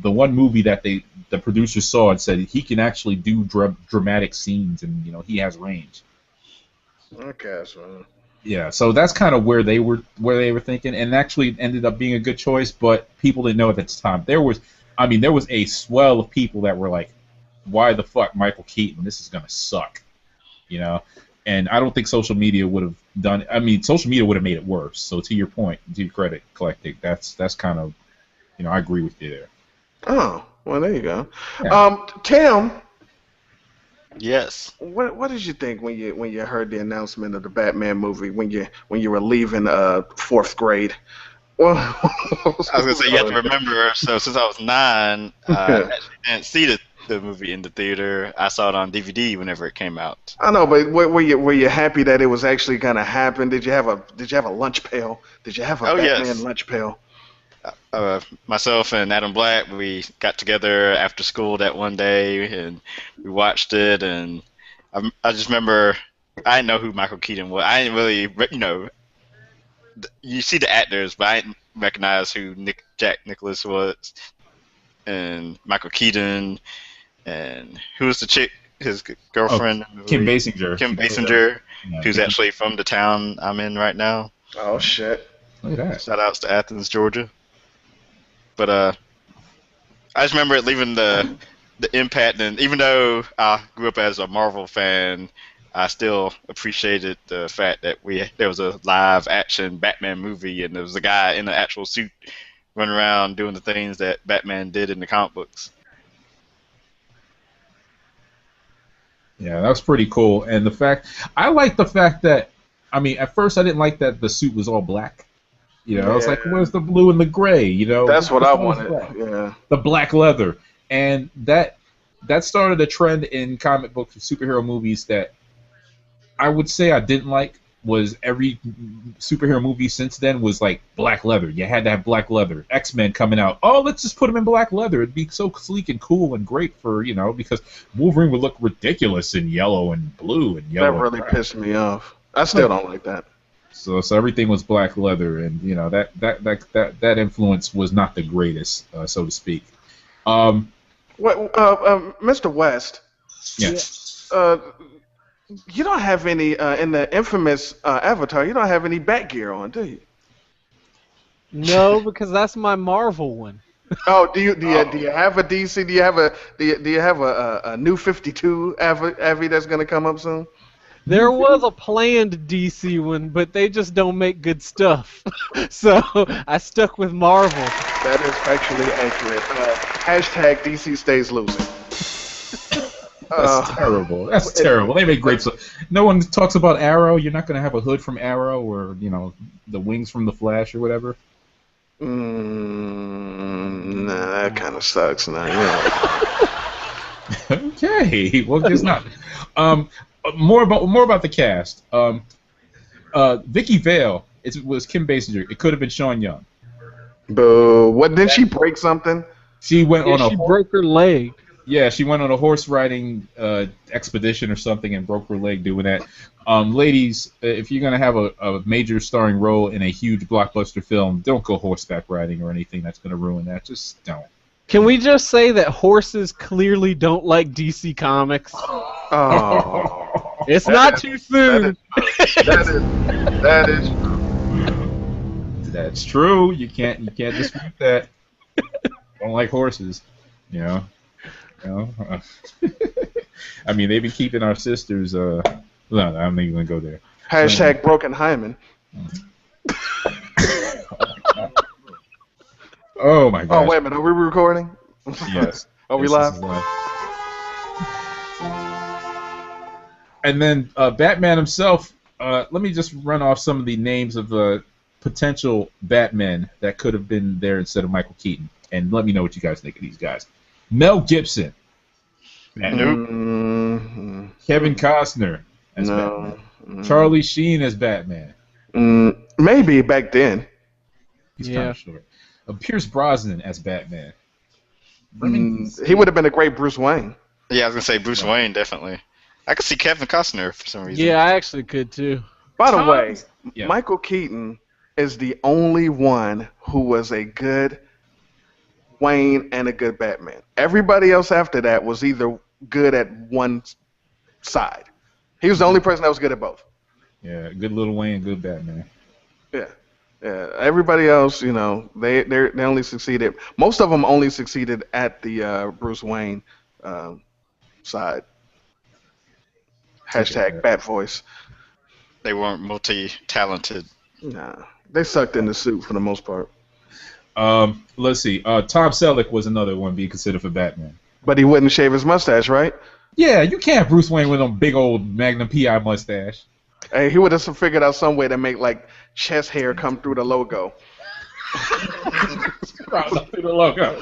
one movie that they the producer saw and said he can actually do dramatic scenes, and he has range. Okay, so. Yeah, so that's kind of where they were thinking, and actually ended up being a good choice. But people didn't know at the time. There was a swell of people that were like, "Why the fuck, Michael Keaton? This is gonna suck," And I don't think social media would have done. I mean, social media would have made it worse. So to your point, to your credit, Eclectik, that's kind of, I agree with you there. Oh, well, there you go. Yeah. Tim. Yes. What did you think when you heard the announcement of the Batman movie when you were leaving fourth grade? Well, I was gonna say you have to remember. So since I was 9, I actually didn't see the movie in the theater. I saw it on DVD whenever it came out. I know, but were you happy that it was actually gonna happen? Did you have a lunch pail? Did you have a Batman lunch pail? Myself and Adam Black, we got together after school that one day and we watched it, and I just remember I didn't know who Michael Keaton was. I didn't really, you see the actors, but I didn't recognize who Jack Nicklaus was, and Michael Keaton, and who was the chick, his girlfriend? Kim Basinger. Kim Basinger, who's actually from the town I'm in right now. Oh shit! Look at that. Shout outs to Athens, Georgia. But I just remember it leaving the impact, and even though I grew up as a Marvel fan, I still appreciated the fact that there was a live action Batman movie, and there was a guy in an actual suit running around doing the things that Batman did in the comic books. Yeah, that was pretty cool, and I like the fact that, I mean, at first I didn't like that the suit was all black. I was like, where's the blue and the gray? That's what I wanted. Yeah. The black leather, and that started a trend in comic books and superhero movies that I would say I didn't like. Was every superhero movie since then was like black leather. You had to have black leather. X-Men coming out. Oh, let's just put him in black leather. It'd be so sleek and cool and great for because Wolverine would look ridiculous in yellow and blue and yellow. That really pissed me off. I still don't like that. So everything was black leather, and that influence was not the greatest, so to speak. Mr. West. Yes. You don't have any in the infamous Avatar. You don't have any Bat gear on, do you? No, because that's my Marvel one. Oh, do you have a DC? Do you have a new 52 Avi that's gonna come up soon? There was a planned DC one, but they just don't make good stuff. So I stuck with Marvel. That is factually accurate. Hashtag DC stays losing. That's terrible. That's terrible. They make great stuff. No one talks about Arrow. You're not going to have a hood from Arrow or, the wings from the Flash or whatever? Nah, that kind of sucks. Nah, Okay. Well, there's not. More about the cast. Vicky Vale was Kim Basinger. It could have been Sean Young. Boo! What, did she break something? She went on she broke her leg. Yeah, she went on a horse riding expedition or something and broke her leg doing that. Ladies, if you're gonna have a major starring role in a huge blockbuster film, don't go horseback riding or anything that's gonna ruin that. Just don't. Can we just say that horses clearly don't like DC Comics? Oh, it's not too soon. That is true. That's true. You can't dispute that. Don't like horses, I mean, they've been keeping our sisters. No, I'm not even gonna go there. Hashtag broken hymen. Oh my god. Oh wait a minute, are we recording? Yes. Are we live? And then Batman himself. Let me just run off some of the names of the potential Batmen that could have been there instead of Michael Keaton, and let me know what you guys think of these guys. Mel Gibson. Mm-hmm. Kevin Costner as Batman. Mm-hmm. Charlie Sheen as Batman. Maybe back then. He's kind of short. Pierce Brosnan as Batman. He would have been a great Bruce Wayne. Yeah, I was gonna say Bruce Wayne, definitely. I could see Kevin Costner for some reason. Yeah, I actually could too. By the way, Michael Keaton is the only one who was a good Wayne, and a good Batman. Everybody else after that was either good at one side. He was the only person that was good at both. Yeah, good Little Wayne, good Batman. Yeah. Yeah. Everybody else, you know, they only succeeded. Most of them only succeeded at the Bruce Wayne side. Hashtag Bat Voice. They weren't multi-talented. Nah, they sucked in the suit for the most part. Let's see. Tom Selleck was another one being considered for Batman. But he wouldn't shave his mustache, right? Yeah, you can't have Bruce Wayne with a big old Magnum PI mustache. Hey, he would have figured out some way to make like chest hair come through the logo. Through the logo.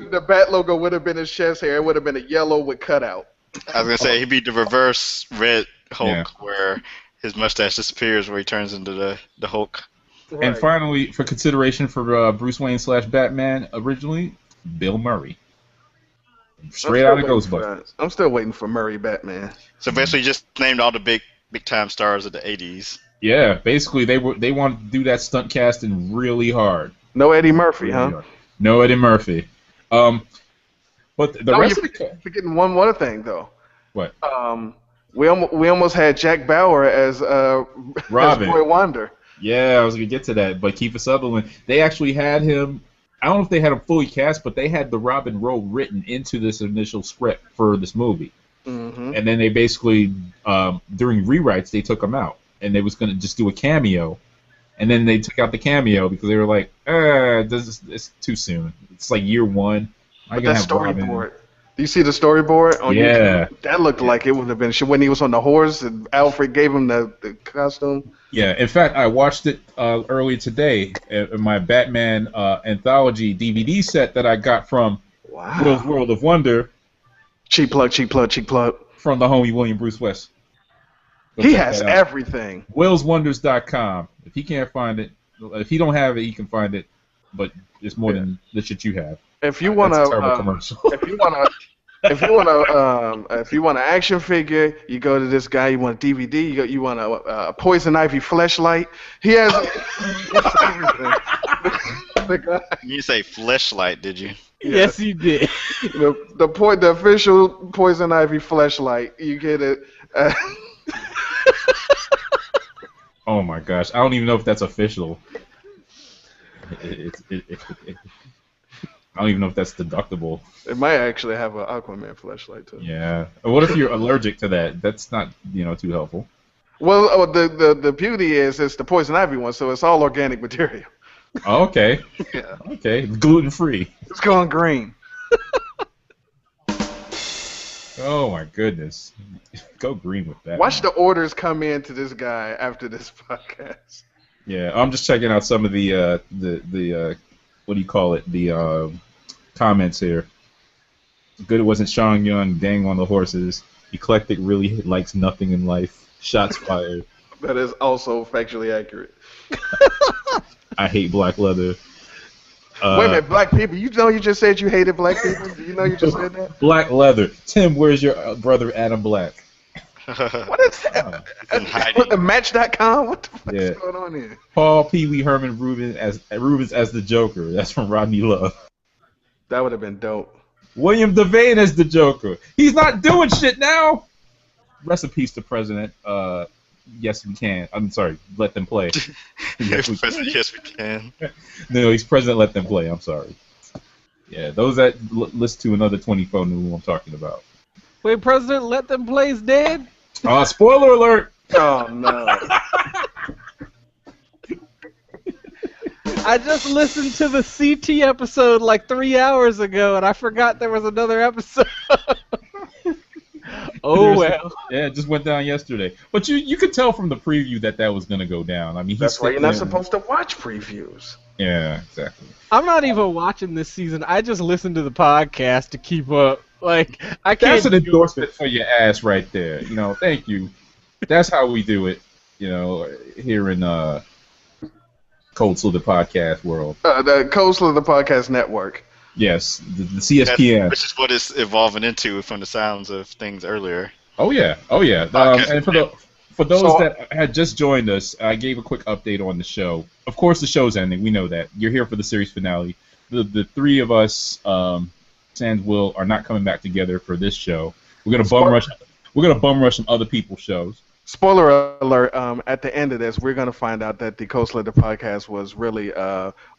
The Bat logo would have been his chest hair. It would have been a yellow with cutout. I was gonna say he'd be the reverse Red Hulk, where his mustache disappears, where he turns into the Hulk. Right. And finally, for consideration for Bruce Wayne / Batman, originally Bill Murray, straight out of Ghostbusters. I'm still waiting for Murray Batman. So basically, just named all the big time stars of the '80s. Yeah, basically they wanted to do that stunt casting really hard. No Eddie Murphy, huh? No Eddie Murphy. But the rest of the forgetting one more thing though. What? We almost had Jack Bauer as Robin. As Boy Wonder. Yeah, I was gonna get to that, but Kiefer Sutherland, they actually had him. I don't know if they had him fully cast, but they had the Robin role written into this initial script for this movie. Mm-hmm. And then they basically, during rewrites, they took him out, and they was gonna just do a cameo, and then they took out the cameo because they were like, it's too soon. It's like year one. But that storyboard. Do you see the storyboard on YouTube? That looked like it would have been when he was on the horse and Alfred gave him the costume. Yeah, in fact, I watched it earlier today in my Batman anthology DVD set that I got from Will's World of Wonder. Cheap plug. From the homie William Bruce West. He has everything. WillsWonders.com. If he can't find it, if he don't have it, he can find it. But it's more than the shit you have. If you want an action figure, you go to this guy. You want a DVD. You want a Poison Ivy fleshlight. He has everything. You say fleshlight, did you? Yes, you did. The official Poison Ivy fleshlight. You get it. Oh my gosh, I don't even know if that's official. I don't even know if that's deductible. It might actually have an Aquaman fleshlight too. Yeah. What if you're allergic to that? That's not, too helpful. Well, the beauty is it's the Poison Ivy one, so it's all organic material. Oh, okay. Yeah. Okay. Gluten free. It's going green. Oh my goodness. Go green with that. Watch the orders come in to this guy after this podcast. Yeah, I'm just checking out some of the what do you call it? The comments here. Good it wasn't Sean Young, dang on the horses. Eclectic really likes nothing in life. Shots fired. That is also factually accurate. I hate black leather. Wait a minute, black people. You know you just said you hated black people? Do you know you just said that? Black leather. Tim, where's your brother Adam Black? What is that? Match.com? What the fuck is going on here? Paul Pee Wee Herman Rubens as the Joker. That's from Rodney Love. That would have been dope. William Devane as the Joker. He's not doing shit now. Rest in peace to President. Yes, we can. I'm sorry. Let them play. Yes, we can. No, he's President. Let them play. I'm sorry. Yeah, those that listen to another 24 know who I'm talking about. Wait, President Let Them Play's dead? Spoiler alert! Oh, no. I just listened to the CT episode like 3 hours ago, and I forgot there was another episode. Well. Yeah, it just went down yesterday. But you could tell from the preview that was going to go down. I mean, that's why you're not supposed to watch previews. Yeah, exactly. I'm not even watching this season. I just listen to the podcast to keep up. Like, I can't. That's an endorsement for your ass right there. Thank you. That's how we do it. Here in Cold Slither Podcast world. The Cold Slither Podcast Network. Yes, the CSPN. Which is what it's evolving into from the sounds of things earlier. Oh yeah. And for those that had just joined us, I gave a quick update on the show. Of course, the show's ending. We know that. You're here for the series finale. the three of us, sans Will, are not coming back together for this show. We're gonna bum rush. We're gonna bum rush some other people's shows. Spoiler alert! At the end of this, we're gonna find out that the Cold Slither podcast was really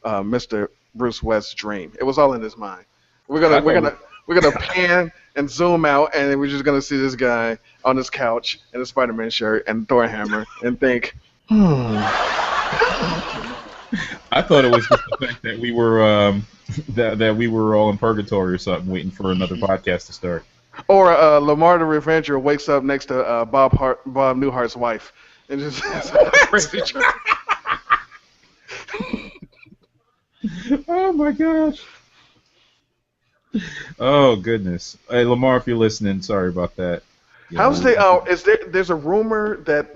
Mr. Bruce West's dream. It was all in his mind. We're gonna pan and zoom out, and then we're just gonna see this guy on his couch in a Spider-Man shirt and Thor hammer, and think, I thought it was just the fact that we were that we were all in purgatory or something, waiting for another podcast to start. Or Lamar the Revenger wakes up next to Bob Newhart's wife, and just crazy. Oh my gosh. Oh goodness. Hey Lamar, if you're listening, sorry about that. Yeah. How's there's a rumor that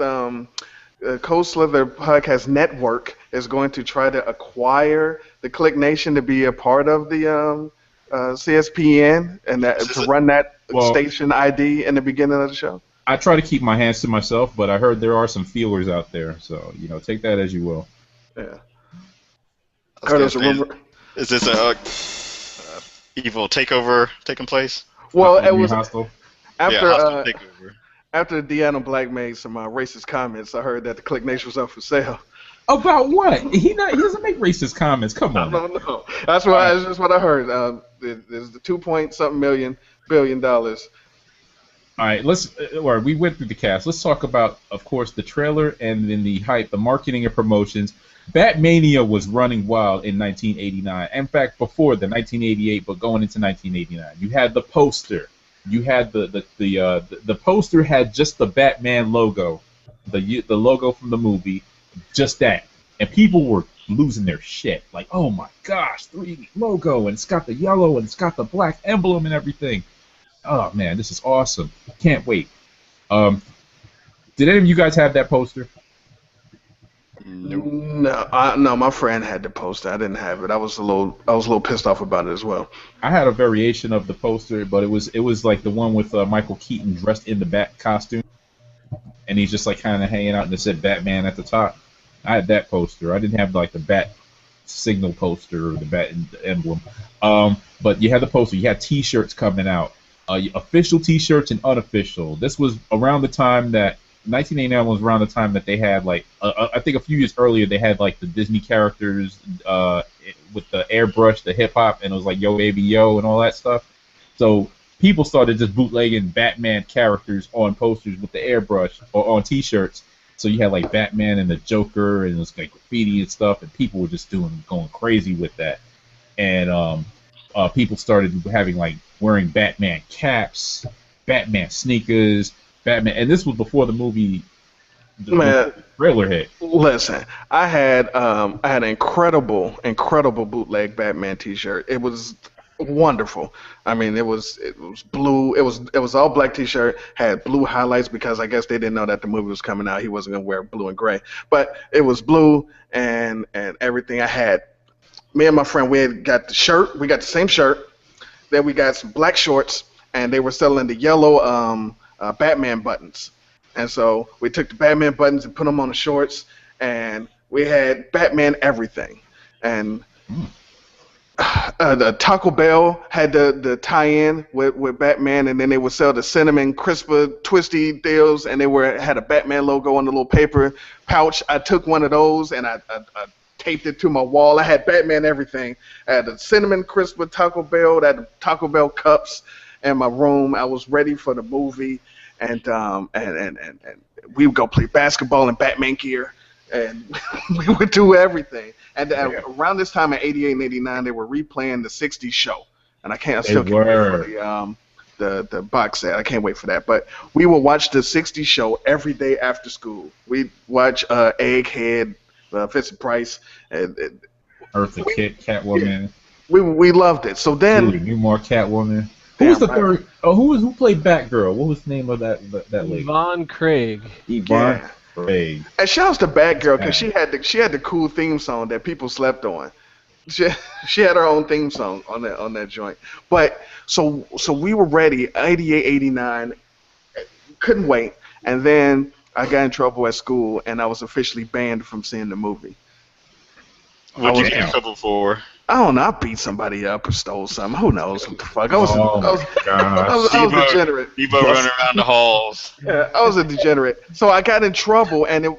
Cold Slither Podcast Network is going to try to acquire the Click Nation to be a part of the CSPN and to run that station ID in the beginning of the show? I try to keep my hands to myself, but I heard there are some feelers out there, so take that as you will. Yeah. Is this a evil takeover taking place? Well, it was hostile. after after Deanna Black made some racist comments. I heard that the Click Nation was up for sale. About what? He doesn't make racist comments. Come on. No. That's what I heard. There's the $2.something billion. All right, we went through the cast. Let's talk about, of course, the trailer and then the hype, the marketing and promotions. Batmania was running wild in 1989. In fact, before the 1988, but going into 1989, you had the poster. You had the poster had just the Batman logo, the logo from the movie, just that, and people were losing their shit. Like, oh my gosh, 3D logo, and it's got the yellow, and it's got the black emblem and everything. Oh man, this is awesome! Can't wait. Did any of you guys have that poster? No, my friend had the poster. I didn't have it. I was a little pissed off about it as well. I had a variation of the poster, but it was like the one with Michael Keaton dressed in the Bat costume, and he's just like kind of hanging out, and it said Batman at the top. I had that poster. I didn't have like the Bat signal poster or the Bat emblem. But you had the poster. You had T-shirts coming out, official T-shirts and unofficial. This was around the time that 1989 was around the time that they had like I think a few years earlier they had like the Disney characters with the airbrush, the hip hop, and it was like Yo Baby Yo and all that stuff. So people started just bootlegging Batman characters on posters with the airbrush or on T-shirts. So you had like Batman and the Joker, and it was like graffiti and stuff, and people were just going crazy with that. And people started having like wearing Batman caps, Batman sneakers. Batman, and this was before the movie, trailer hit. Listen, I had an incredible bootleg Batman T-shirt. It was wonderful. I mean, it was blue. It was all black T-shirt, had blue highlights because I guess they didn't know that the movie was coming out. He wasn't gonna wear blue and gray, but it was blue and everything. I had me and my friend. We had got the shirt. We got the same shirt. Then we got some black shorts, and they were selling the yellow Batman buttons. And so we took the Batman buttons and put them on the shorts, and we had Batman everything. And the Taco Bell had the tie-in with Batman, and then they would sell the cinnamon crisper twisty deals, and they had a Batman logo on the little paper pouch. I took one of those and I taped it to my wall. I had Batman everything. I had the cinnamon crisper Taco Bell, I had the Taco Bell cups in my room. I was ready for the movie, and we would go play basketball in Batman gear, and we would do everything. And around this time in '88 and '89, they were replaying the '60s show, and I still can't wait for the box set. I can't wait for that. But we would watch the '60s show every day after school. We'd watch Egghead, Vincent Price, and Eartha Kitt, Catwoman. Yeah, we loved it. So then Julie Newmar, Catwoman. Who was the third? Oh, who played Batgirl? What was the name of that lady? Yvonne Craig. Yvonne Craig. And shouts to Batgirl because she had the cool theme song that people slept on. She had her own theme song on that joint. But so we were ready. '88, '89, couldn't wait. And then I got in trouble at school, and I was officially banned from seeing the movie. What'd you get in trouble for? I don't know. I beat somebody up or stole something. Who knows what the fuck? I was degenerate. Debo running around the halls. Yeah, I was a degenerate. So I got in trouble, and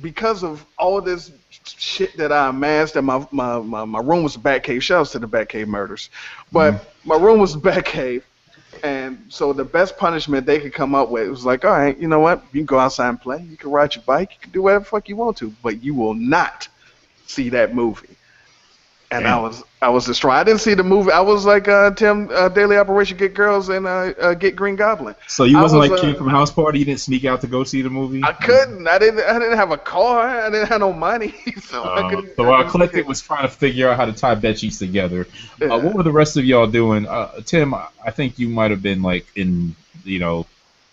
because of all this shit that I amassed, and my room was a Batcave. Shouts to the Batcave murders, but my room was a Batcave, and so the best punishment they could come up with was like, all right, you know what? You can go outside and play. You can ride your bike. You can do whatever the fuck you want to, but you will not see that movie. And I was destroyed. I didn't see the movie. I was like Tim, Daily Operation Get Girls and Get Green Goblin. So you wasn't like Kid from House Party? You didn't sneak out to go see the movie? I couldn't. I didn't have a car. I didn't have no money. So I couldn't. So while Eclectik was trying to figure out how to tie bed sheets together, what were the rest of y'all doing? Tim, I think you might have been like in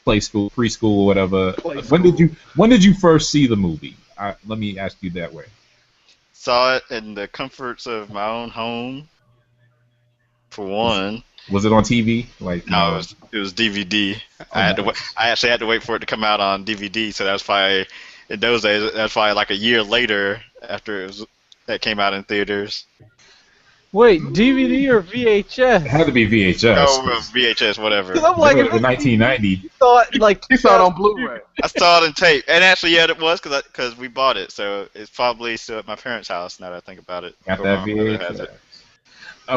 play school, preschool, or whatever. When did you first see the movie? Let me ask you that way. Saw it in the comforts of my own home. For one. Was it on TV? No, it was DVD. I actually had to wait for it to come out on DVD, so that was probably in those days. That's probably like a year later after that came out in theaters. Wait, DVD or VHS? It had to be VHS. No, VHS, whatever. I'm like, in 1990. You saw it on Blu-ray. I saw it on tape, and actually, yeah, it was because we bought it, so it's probably still at my parents' house. Now that I think about it, got that VHS.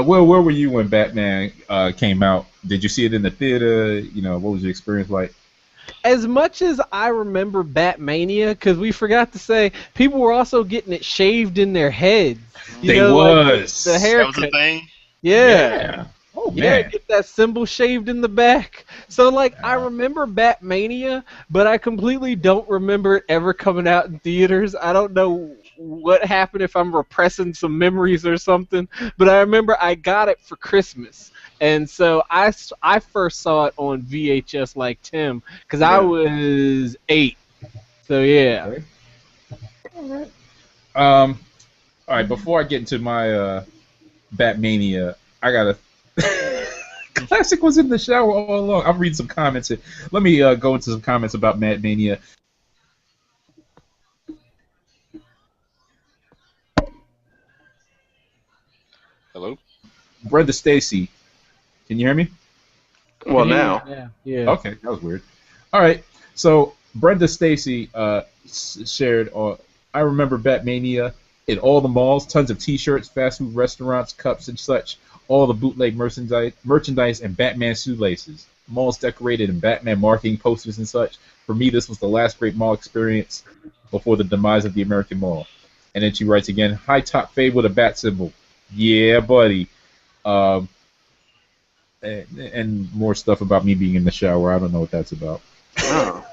Where were you when Batman came out? Did you see it in the theater? What was your experience like? As much as I remember Batmania, because we forgot to say, people were also getting it shaved in their heads. The haircut. That was the thing? Yeah. Oh, Yeah, man. get that symbol shaved in the back. So, I remember Batmania, but I completely don't remember it ever coming out in theaters. I don't know what happened, if I'm repressing some memories or something, but I remember I got it for Christmas. And so I first saw it on VHS like Tim, because I was 8. So, yeah. Okay. All right, before I get into my Batmania, I got to... Classick was in the shower all along. I'm reading some comments here. Let me go into some comments about Batmania. Hello? Brenda Stacy. Can you hear me? Well, now. Yeah. Okay, that was weird. All right, so Brenda Stacy shared, I remember Batmania in all the malls, tons of T-shirts, fast food restaurants, cups and such, all the bootleg merchandise and Batman shoelaces. Malls decorated in Batman marketing posters and such. For me, this was the last great mall experience before the demise of the American Mall. And then she writes again, high top fade with a bat symbol. Yeah, buddy. And more stuff about me being in the shower. I don't know what that's about. Oh.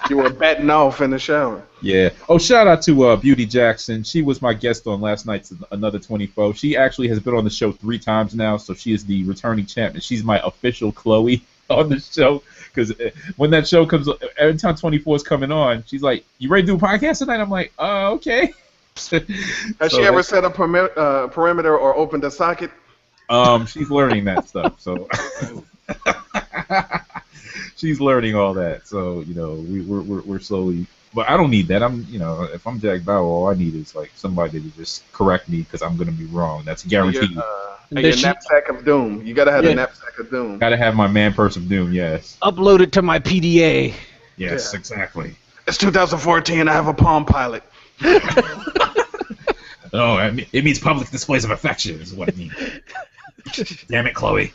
You were batting off in the shower. Yeah. Oh, shout out to Beauty Jackson. She was my guest on last night's Another 24. She actually has been on the show 3 times now, so she is the returning champion. She's my official Chloe on the show, because when that show comes, every time 24 is coming on, she's like, "You ready to do a podcast tonight?" I'm like, okay." Has she ever set a perimeter or opened a socket? She's learning that stuff, so she's learning all that. So we're slowly. But I don't need that. If I'm Jack Bauer, all I need is somebody to just correct me because I'm gonna be wrong. That's guaranteed. Your knapsack of doom. You gotta have the knapsack of doom. Gotta have my man purse of doom. Yes. Upload it to my PDA. Yes, exactly. It's 2014. I have a Palm Pilot. Oh, it means public displays of affection is what it means. Damn it, Chloe.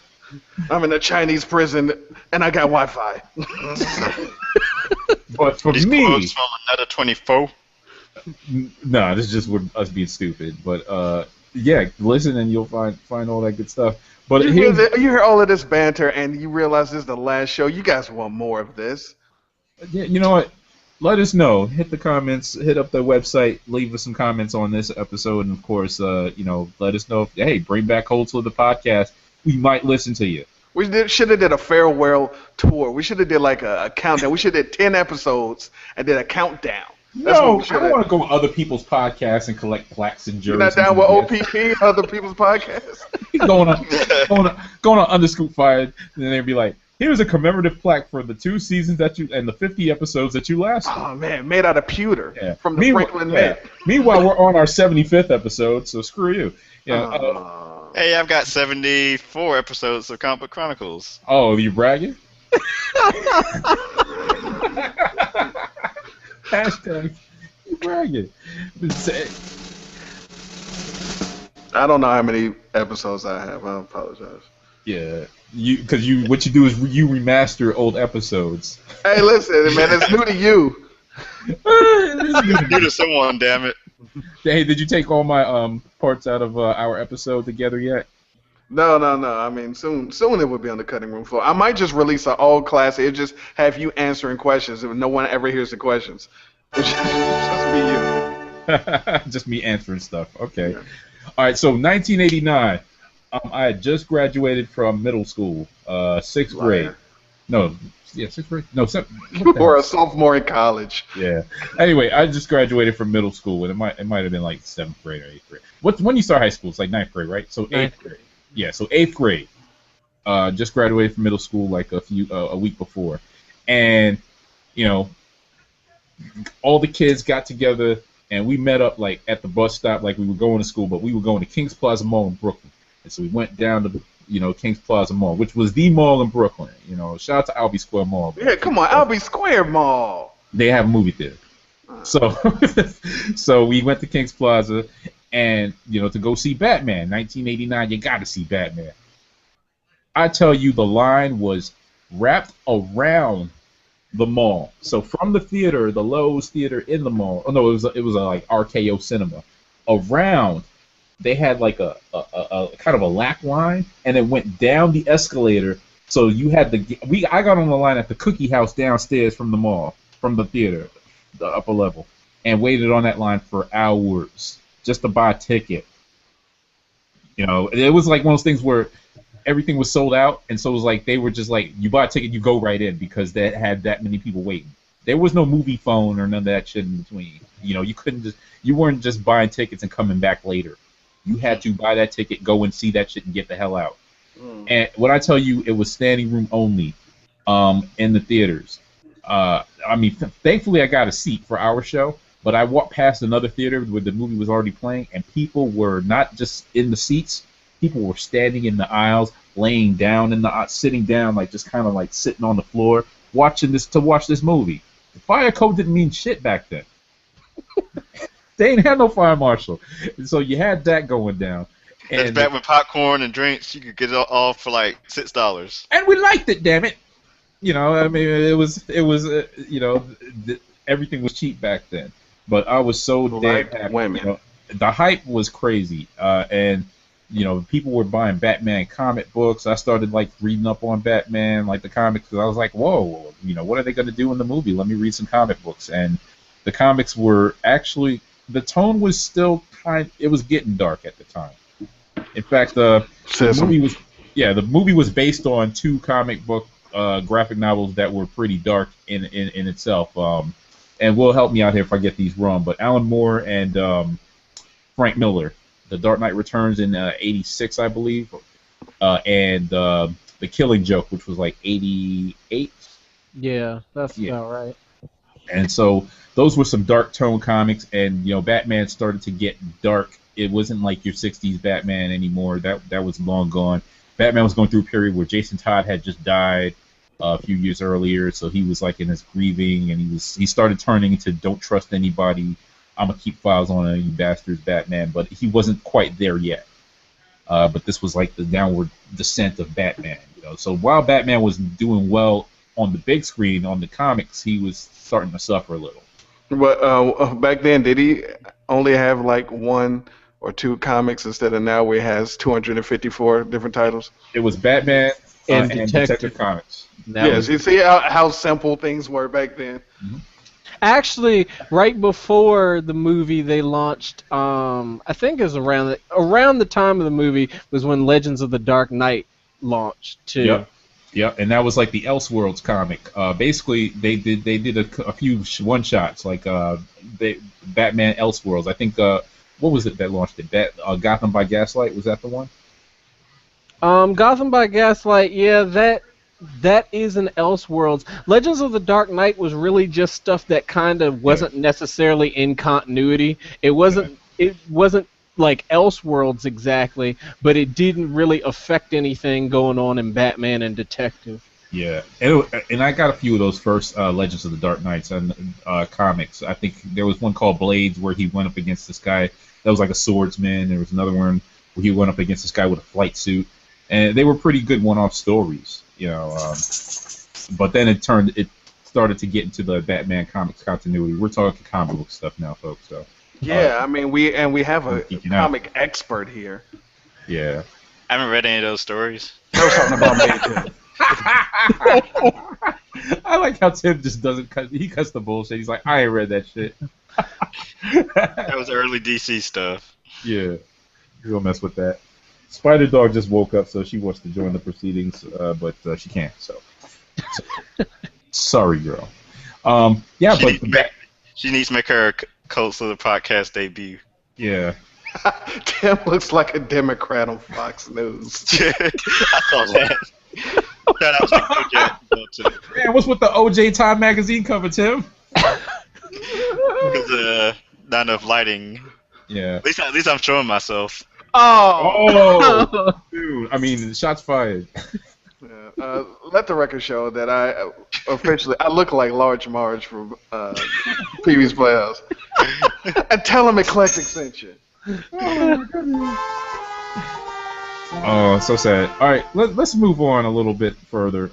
I'm in a Chinese prison and I got Wi-Fi. But for These me, quotes from Another 24. no, this is just us being stupid. But yeah, listen and you'll find all that good stuff. But you hear all of this banter and you realize this is the last show. You guys want more of this? Yeah, you know what? Let us know. Hit the comments. Hit up the website. Leave us some comments on this episode, and of course, let us know. Hey, bring back Cold Slither Podcast. We might listen to you. We should have did a farewell tour. We should have did a countdown. We should have did 10 episodes and did a countdown. No, I don't want to go on other people's podcasts and collect plaques and jerseys. You're not down with OPP, other people's podcasts? going on Underscoop Fire, and then they'd be like, Here's a commemorative plaque for the 2 seasons that you and the 50 episodes that you lasted. Oh man, made out of pewter from the Meanwhile, Franklin Mint. Meanwhile, we're on our 75th episode, so screw you. Hey, I've got 74 episodes of Comic Book Chronicles. Oh, you bragging? Hashtag you bragging. I don't know how many episodes I have. I apologize. Yeah, because what you do is you remaster old episodes. Hey, listen, man, it's new to you. New to someone, damn it. Hey, did you take all my parts out of our episode together yet? No. I mean, soon it will be on the cutting room floor. I might just release an old classic. It just have you answering questions if no one ever hears the questions. It's just be you. Just me answering stuff. Okay. Yeah. All right. So 1989. I had just graduated from middle school, 6th grade. No, yeah, 6th grade. No, 7th. Or a sophomore in college. Yeah. Anyway, I just graduated from middle school, and it might have been like 7th grade or 8th grade. When you start high school? It's like 9th grade, right? So 8th grade. Yeah. So 8th grade. Just graduated from middle school like a week before, and all the kids got together and we met up like at the bus stop, like we were going to school, but we were going to Kings Plaza Mall in Brooklyn. And so we went down to Kings Plaza Mall, which was the mall in Brooklyn. Shout out to Albee Square Mall. Yeah, come on, Albee Square Mall. They have a movie theater. So we went to Kings Plaza, and to go see Batman. 1989, you got to see Batman. I tell you, the line was wrapped around the mall. So from the theater, the Lowe's theater in the mall. Oh no, it was a like RKO Cinema. Around, they had like a kind of a lap line, and it went down the escalator. So you had I got on the line at the Cookie House downstairs from the mall, from the theater, the upper level, and waited on that line for hours just to buy a ticket. It was like one of those things where everything was sold out, and so it was like they were just like, you buy a ticket, you go right in, because they had that many people waiting. There was no movie phone or none of that shit in between. You weren't just buying tickets and coming back later. You had to buy that ticket, go and see that shit, and get the hell out. And when I tell you, it was standing room only in the theaters. Thankfully I got a seat for our show, but I walked past another theater where the movie was already playing, and people were not just in the seats. People were standing in the aisles, laying down sitting down, like just kind of like sitting on the floor, watch this movie. The fire code didn't mean shit back then. They ain't had no fire marshal, and so you had that going down. And that's back with popcorn and drinks. You could get it all for like $6. And we liked it, damn it. It was everything was cheap back then. But I was so damn happy. Women. The hype was crazy, and people were buying Batman comic books. I started like reading up on Batman, like the comics, because I was like, whoa, what are they going to do in the movie? Let me read some comic books. And the comics were actually, the tone was still it was getting dark at the time. In fact, the movie was based on 2 comic book graphic novels that were pretty dark in itself. And will help me out here if I get these wrong, but Alan Moore and Frank Miller, The Dark Knight Returns in '86, I believe, and The Killing Joke, which was like '88. Yeah, that's about right. And so those were some dark tone comics, and Batman started to get dark. It wasn't like your '60s Batman anymore. That was long gone. Batman was going through a period where Jason Todd had just died a few years earlier, so he was like in his grieving, and he started turning into don't trust anybody. I'm gonna keep files on you bastards, Batman. But he wasn't quite there yet. But this was like the downward descent of Batman. So while Batman was doing well on the big screen, on the comics, he was starting to suffer a little. But back then, did he only have like 1 or 2 comics instead of now where he has 254 different titles? It was Batman and Detective Comics. Yes, you see how simple things were back then. Mm-hmm. Actually, right before the movie, they launched. I think it was around the time of the movie was when Legends of the Dark Knight launched too. Yep, and that was like the Elseworlds comic. Basically, they did a few one shots like Batman Elseworlds. I think what was it that launched it? Gotham by Gaslight, was that the one? Gotham by Gaslight. Yeah, that That is an Elseworlds. Legends of the Dark Knight was really just stuff that kind of wasn't necessarily in continuity. It wasn't. It wasn't like Elseworlds exactly, but it didn't really affect anything going on in Batman and Detective. Yeah, and I got a few of those first Legends of the Dark Knights and comics. I think there was one called Blades where he went up against this guy that was like a swordsman. There was another one where he went up against this guy with a flight suit, and they were pretty good one-off stories, you know. But then it started to get into the Batman comics continuity. We're talking comic book stuff now, folks. So yeah, I mean we have a comic expert here. Yeah, I haven't read any of those stories. That was something about me too. I like how Tim just doesn't cut. He cuts the bullshit. He's like, I ain't read that shit. That was early DC stuff. Yeah, you don't mess with that. Spider Dog just woke up, so she wants to join the proceedings, but she can't. So sorry, girl. Yeah, She needs to make her Cold Slither Podcast debut. Yeah. Tim looks like a Democrat on Fox News. I saw that. Shout out to OJ. Man, what's with the OJ Time magazine cover, Tim? Because not enough lighting. Yeah. At least I'm showing myself. Oh, dude. I mean, shots fired. Yeah, let the record show that I look like Large Marge from PB's Playhouse. And tell him Eclectik sent you. Oh, so sad. All right, let's move on a little bit further.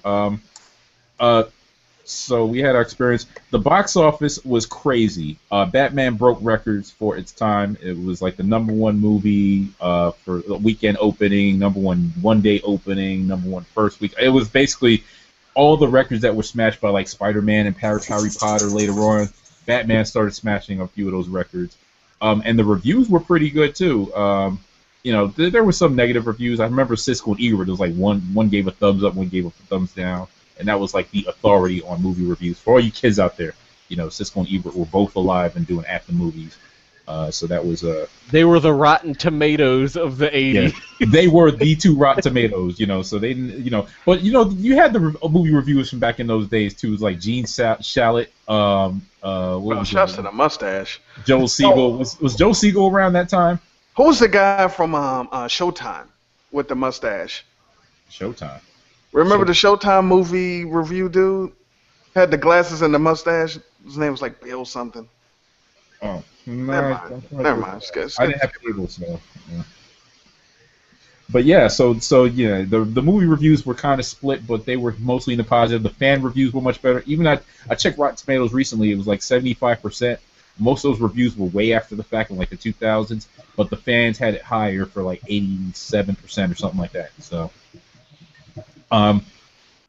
So we had our experience. The box office was crazy. Batman broke records for its time. It was like the #1 movie for the weekend opening, #1 one-day opening, #1 first week. It was basically all the records that were smashed by like Spider-Man and Harry Potter later on. Batman started smashing a few of those records. And the reviews were pretty good too. You know, there were some negative reviews. I remember Siskel and Ebert. It was like one gave a thumbs up, one gave a thumbs down, and that was like the authority on movie reviews for all you kids out there. You know, Siskel and Ebert were both alive and doing at the movies. So that was They were the Rotten Tomatoes of the '80s. Yeah, they were the two Rotten Tomatoes. You know, so they didn't. You know, but you know, you had the movie reviewers from back in those days too. It was like Gene Shalit. Shouts to the mustache. Joe Siegel. Was Joe Siegel around that time? Who's the guy from Showtime with the mustache? Showtime. Remember the Showtime movie review dude? Had the glasses and the mustache. His name was like Bill something. Oh, Never mind. I didn't have cable, so. Yeah. But yeah, so yeah, the movie reviews were kind of split, but they were mostly in the positive. The fan reviews were much better. Even I checked Rotten Tomatoes recently; it was like 75%. Most of those reviews were way after the fact in like the 2000s, but the fans had it higher for like 87% or something like that. So, and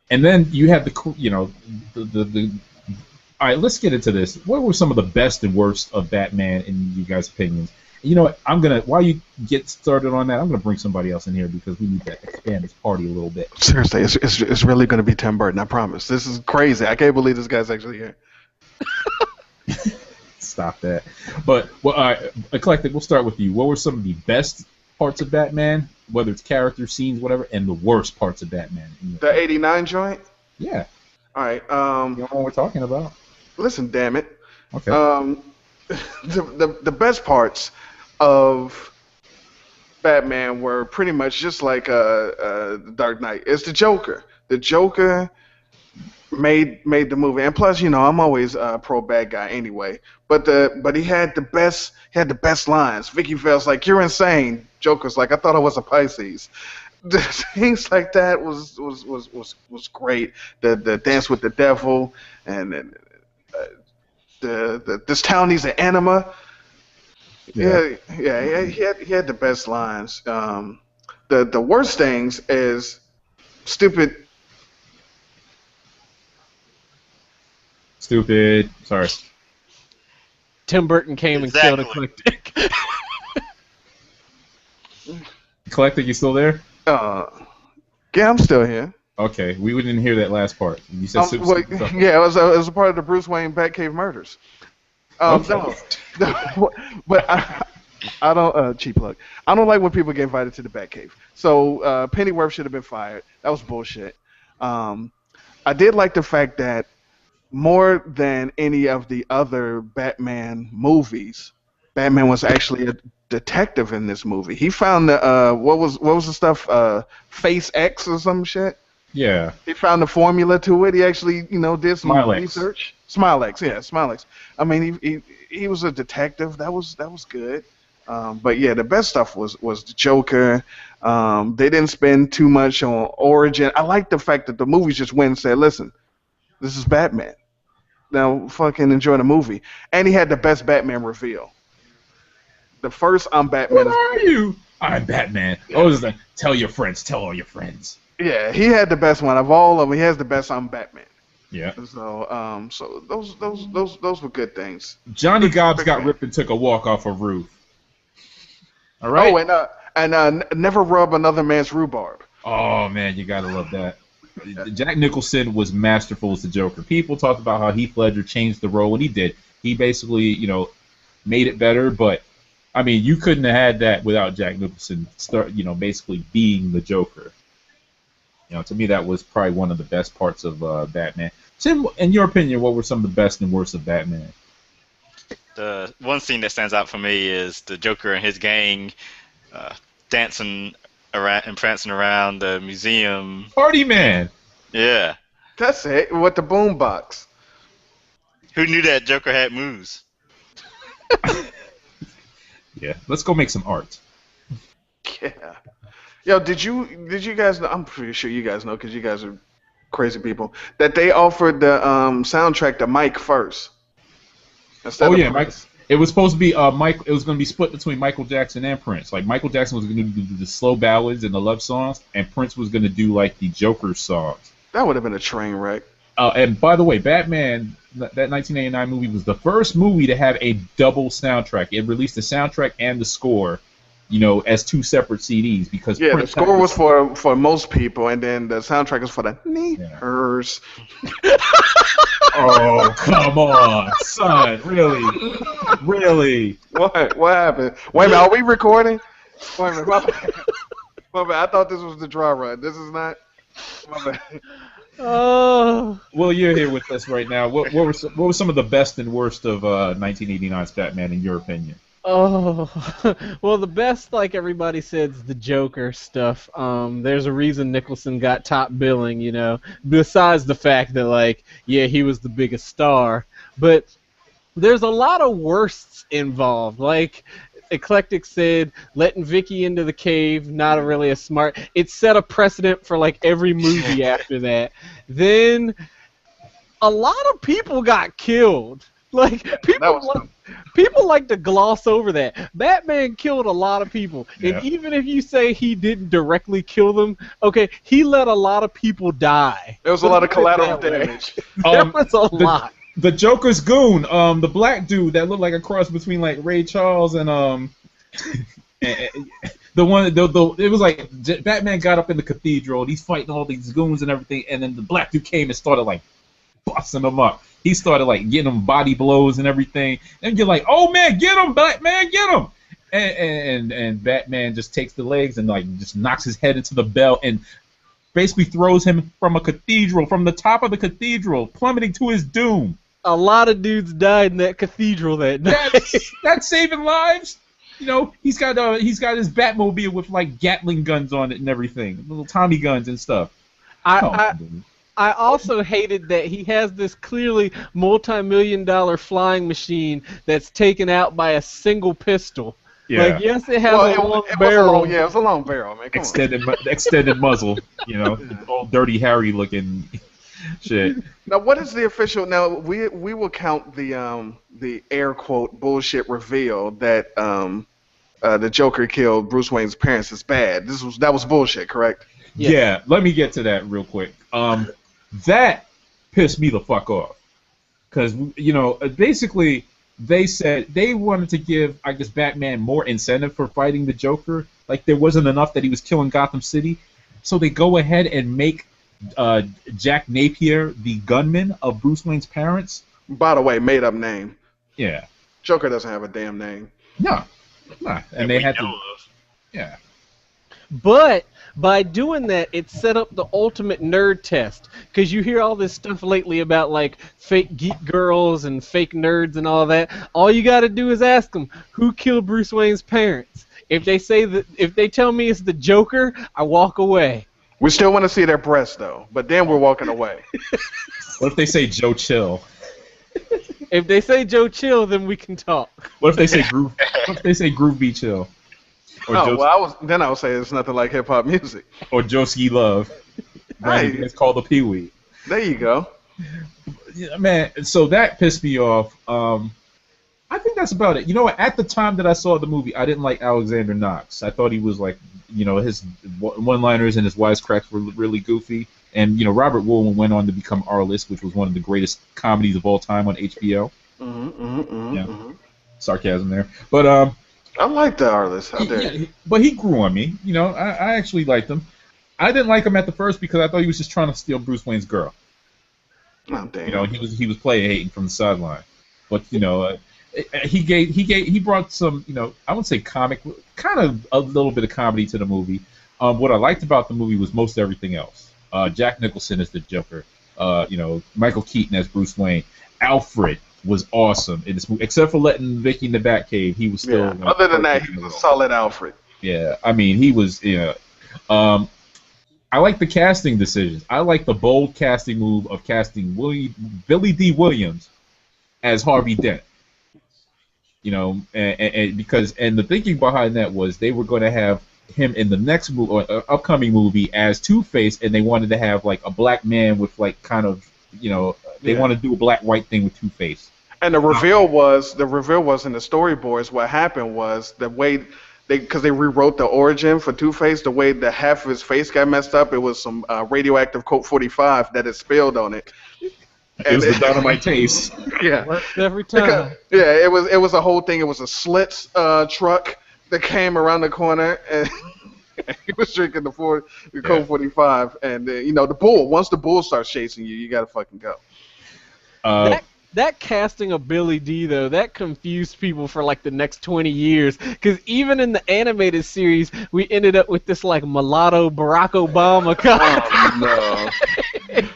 then you had the all right, let's get into this. What were some of the best and worst of Batman in you guys' opinions? You know what? While you get started on that, I'm gonna bring somebody else in here because we need to expand this party a little bit. Seriously, it's really gonna be Tim Burton. I promise. This is crazy. I can't believe this guy's actually here. Stop that. But well, all right, Eclectik, we'll start with you. What were some of the best parts of Batman, whether it's characters, scenes, whatever, and the worst parts of Batman? The '89 joint. Yeah. All right. You know what we're talking about? Listen, damn it. Okay. The best parts of Batman were pretty much just like The Dark Knight. It's the Joker. The Joker made the movie, and plus, you know, I'm always pro bad guy anyway. But he had the best lines. Vicky Vale's like, "You're insane." Joker's like, "I thought I was a Pisces." Things like that was great. The dance with the devil and this town needs an enema. Yeah, he had the best lines. The worst things is stupid. Sorry. Tim Burton came and killed Eclectik. Eclectik, you still there? Yeah, I'm still here. Okay, we didn't hear that last part. You said yeah, it was a part of the Bruce Wayne Batcave murders. Okay. No, but I don't cheap plug. I don't like when people get invited to the Batcave. So Pennyworth should have been fired. That was bullshit. I did like the fact that more than any of the other Batman movies, Batman was actually a detective in this movie. He found the what was the stuff, Face X or some shit. Yeah. He found the formula to it. He actually, did some Smilex. research. Smilex, yeah, Smilex. I mean, he was a detective. That was good. But yeah, the best stuff was the Joker. They didn't spend too much on origin. I like the fact that the movie just went and said, "Listen, this is Batman. Now fucking enjoy the movie." And he had the best Batman reveal. The first "I'm Batman." What are you? I'm Batman. Yeah. Oh, it's like, tell your friends. Tell all your friends. Yeah, he had the best one of all of them. He has the best "I'm Batman." Yeah. So those were good things. Johnny Gobbs got ripped and took a walk off a roof. All right. Oh, and never rub another man's rhubarb. Oh man, you gotta love that. Jack Nicholson was masterful as the Joker. People talked about how Heath Ledger changed the role, and he did. He basically, made it better. But I mean, you couldn't have had that without Jack Nicholson basically being the Joker. To me, that was probably one of the best parts of Batman. Tim, in your opinion, what were some of the best and worst of Batman? The one scene that stands out for me is the Joker and his gang dancing around and prancing around the museum. Party Man. Yeah. That's it. With the boombox. Who knew that Joker had moves? Yeah. Let's go make some art. Yeah. Yo, did you guys know? I'm pretty sure you guys know because you guys are crazy people. That they offered the soundtrack to Mike first. Oh yeah, Mike. It was supposed to be Mike. It was going to be split between Michael Jackson and Prince. Like Michael Jackson was going to do the slow ballads and the love songs, and Prince was going to do like the Joker songs. That would have been a train wreck. And by the way, Batman, that 1989 movie was the first movie to have a double soundtrack. It released the soundtrack and the score, as two separate CDs because the score was for most people, and then the soundtrack is for the hers. Oh, come on, son. Really? What happened? Wait a minute, are we recording? Wait a minute, my bad. I thought this was the dry run. This is not. My bad. Oh. Well, you're here with us right now. What were some of the best and worst of 1989's Batman in your opinion? Oh, well, the best, like everybody said, is the Joker stuff. There's a reason Nicholson got top billing, besides the fact that, he was the biggest star. But there's a lot of worsts involved. Like Eclectik said, letting Vicky into the cave, not really a smart. It set a precedent for, every movie after that. Then a lot of people got killed. People like to gloss over that. Batman killed a lot of people. Yeah. And even if you say he didn't directly kill them, okay, he let a lot of people die. There was a lot of collateral damage. There was a lot. The Joker's goon, the black dude that looked like a cross between Ray Charles and the one it was like Batman got up in the cathedral and he's fighting all these goons and everything, and then the black dude came and started busting them up. He started getting them body blows and everything, and you're like, "Oh man, get him, Batman, get him!" And Batman just takes the legs and just knocks his head into the bell and basically throws him from the top of the cathedral, plummeting to his doom. A lot of dudes died in that cathedral that night. That's saving lives. He's got his Batmobile with Gatling guns on it and everything, little Tommy guns and stuff. I also hated that he has this clearly multi-million-dollar flying machine that's taken out by a single pistol. Yeah. Yes, it has a long barrel. It was a long barrel, man. Come Extended muzzle, all Dirty Harry looking shit. Now, what is the official? Now, we will count the air quote bullshit reveal that the Joker killed Bruce Wayne's parents as bad. That was bullshit, correct? Yes. Yeah. Let me get to that real quick. That pissed me the fuck off, because basically they said they wanted to give, I guess, Batman more incentive for fighting the Joker. There wasn't enough that he was killing Gotham City, so they go ahead and make Jack Napier the gunman of Bruce Wayne's parents. By the way, made up name. Yeah. Joker doesn't have a damn name. No. And they had to. Yeah. But By doing that, it set up the ultimate nerd test. Because you hear all this stuff lately about like fake geek girls and fake nerds and all that. All you got to do is ask them, who killed Bruce Wayne's parents? If they tell me it's the Joker, I walk away. We still want to see their breasts though, but then we're walking away. What if they say Joe Chill? If they say Joe Chill, then we can talk. What if they say Groove? What if they say Groove Be Chill? Or Oh, well, I would say it's nothing like hip hop music. Or Joski Love. Right, Hey. it's called the Pee Wee. There you go. Yeah, man, so that pissed me off. I think that's about it. You know what? At the time that I saw the movie, I didn't like Alexander Knox. I thought he was like, his one-liners and his wisecracks were really goofy. And, Robert Wool went on to become Arliss, which was one of the greatest comedies of all time on HBO. Sarcasm there. But, I like the artist out there. but he grew on me. I actually liked him. I didn't like him at the first because I thought he was just trying to steal Bruce Wayne's girl. Oh, damn. He was player hating from the sideline. But, he brought some, I wouldn't say comic, kind of a little bit of comedy to the movie. What I liked about the movie was most everything else. Jack Nicholson as the Joker. Michael Keaton as Bruce Wayne. Alfred was awesome in this movie, except for letting Vicky in the Batcave. He was still. Yeah. Other than that, he was a solid Alfred. Yeah, I mean, he was. I like the casting decisions. I like the bold casting move of casting Billy D. Williams as Harvey Dent. And the thinking behind that was they were going to have him in the next movie or upcoming movie as Two-Face, and they wanted to have like a black man with like kind of they want to do a black-white thing with Two-Face. And the reveal was in the storyboards. What happened was the way because they rewrote the origin for Two-Face, the way the half of his face got messed up, it was some radioactive Colt 45 that had spilled on it. It was the dynamite taste. Yeah. Worked every time. Yeah, it was a whole thing. It was a Slits truck that came around the corner, and he was drinking the Colt 45. And the bull. Once the bull starts chasing you, you gotta fucking go. That casting of Billy D, though, that confused people for like the next 20 years. Because even in the animated series, we ended up with this like mulatto Barack Obama cop. Oh, no.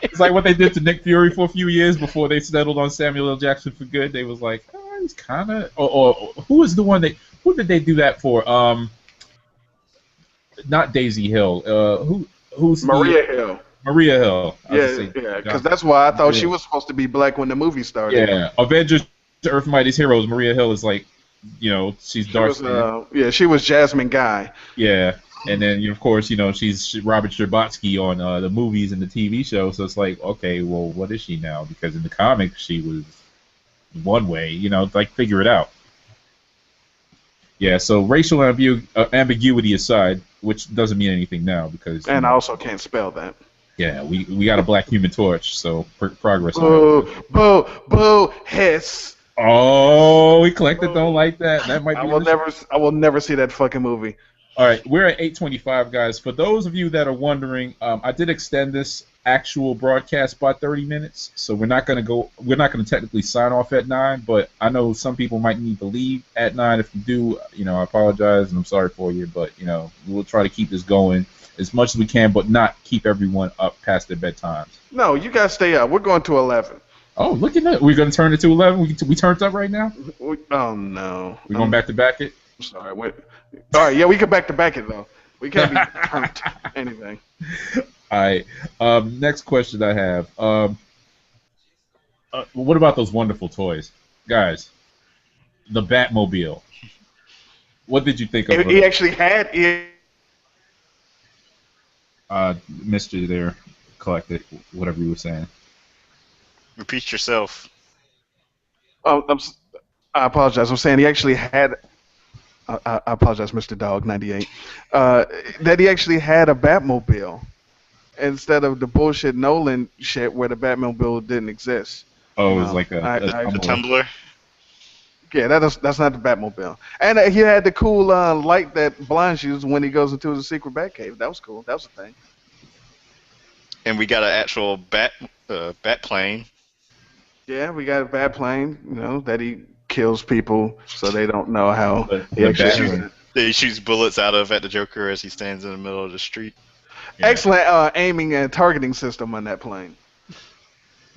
It's like what they did to Nick Fury for a few years before they settled on Samuel L. Jackson for good. They was like, oh, he's kind of. Or who was the one who did they do that for? Not Daisy Hill. Who's Maria Hill. Maria Hill. Yeah, because that's why I thought she was supposed to be black when the movie started. Yeah, Avengers to Earth Mightiest Heroes. Maria Hill is like, she's dark. She was Jasmine Guy. Yeah, and then of course, she's Robert Scherbatsky on the movies and the TV show. So it's like, okay, well, what is she now? Because in the comics, she was one way. Like figure it out. Yeah, so racial ambiguity aside, which doesn't mean anything now because. And I also can't spell that. Yeah, we got a black Human Torch, so progress. Boo, hiss. Oh, Eclectik don't like that. That might be. I will never see that fucking movie. All right, we're at 8:25, guys. For those of you that are wondering, I did extend this actual broadcast by 30 minutes, so we're not going to technically sign off at 9, but I know some people might need to leave at 9. If you do, I apologize and I'm sorry for you, but we'll try to keep this going as much as we can, but not keep everyone up past their bedtimes. No, you guys stay up. We're going to 11. Oh, look at that. We're going to turn it to 11? We turned up right now? Oh, no. We're going back to back it? I'm sorry. Wait. All right, yeah, we can back to back it, though. We can't be turned anything. All right. Next question I have. What about those wonderful toys? Guys, the Batmobile. What did you think of it? He actually had missed you there, Eclectik, whatever you were saying. Repeat yourself. I apologize. I'm saying he actually had. I apologize, Mr. Dog 98. That he actually had a Batmobile instead of the bullshit Nolan shit where the Batmobile didn't exist. Oh, it was like a tumbler. Yeah, that's not the Batmobile. And he had the cool light that blinds you when he goes into the secret Batcave. That was cool. That was a thing. And we got an actual bat plane. Yeah, we got a bat plane. That he kills people so they don't know how the that he shoots bullets out of at the Joker as he stands in the middle of the street. Yeah. Excellent aiming and targeting system on that plane.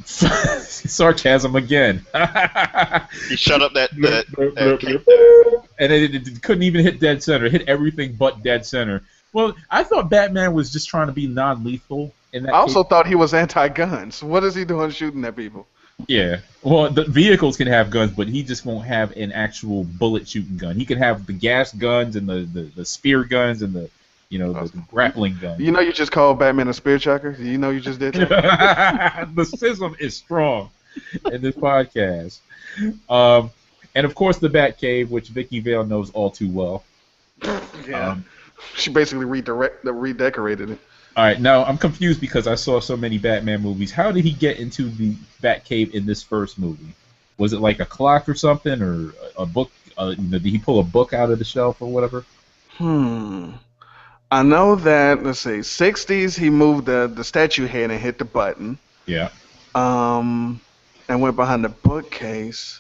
Sarcasm again. He shut up that and it couldn't even hit dead center. It hit everything but dead center. Well, I thought Batman was just trying to be non-lethal in that I also case. thought he was anti-guns. What is he doing shooting at people? Yeah. Well, the vehicles can have guns, but he just won't have an actual bullet shooting gun. He can have the gas guns and the spear guns and the grappling gun. You know you just called Batman a spear chucker? You know you just did that? The schism is strong in this podcast. And of course the Batcave, which Vicky Vale knows all too well. Yeah. She basically redecorated it. All right, now I'm confused because I saw so many Batman movies. How did he get into the Batcave in this first movie? Was it like a clock or something, or a book? Did he pull a book out of the shelf or whatever? I know that, let's see, 60s he moved the statue head and hit the button. Yeah. And went behind the bookcase.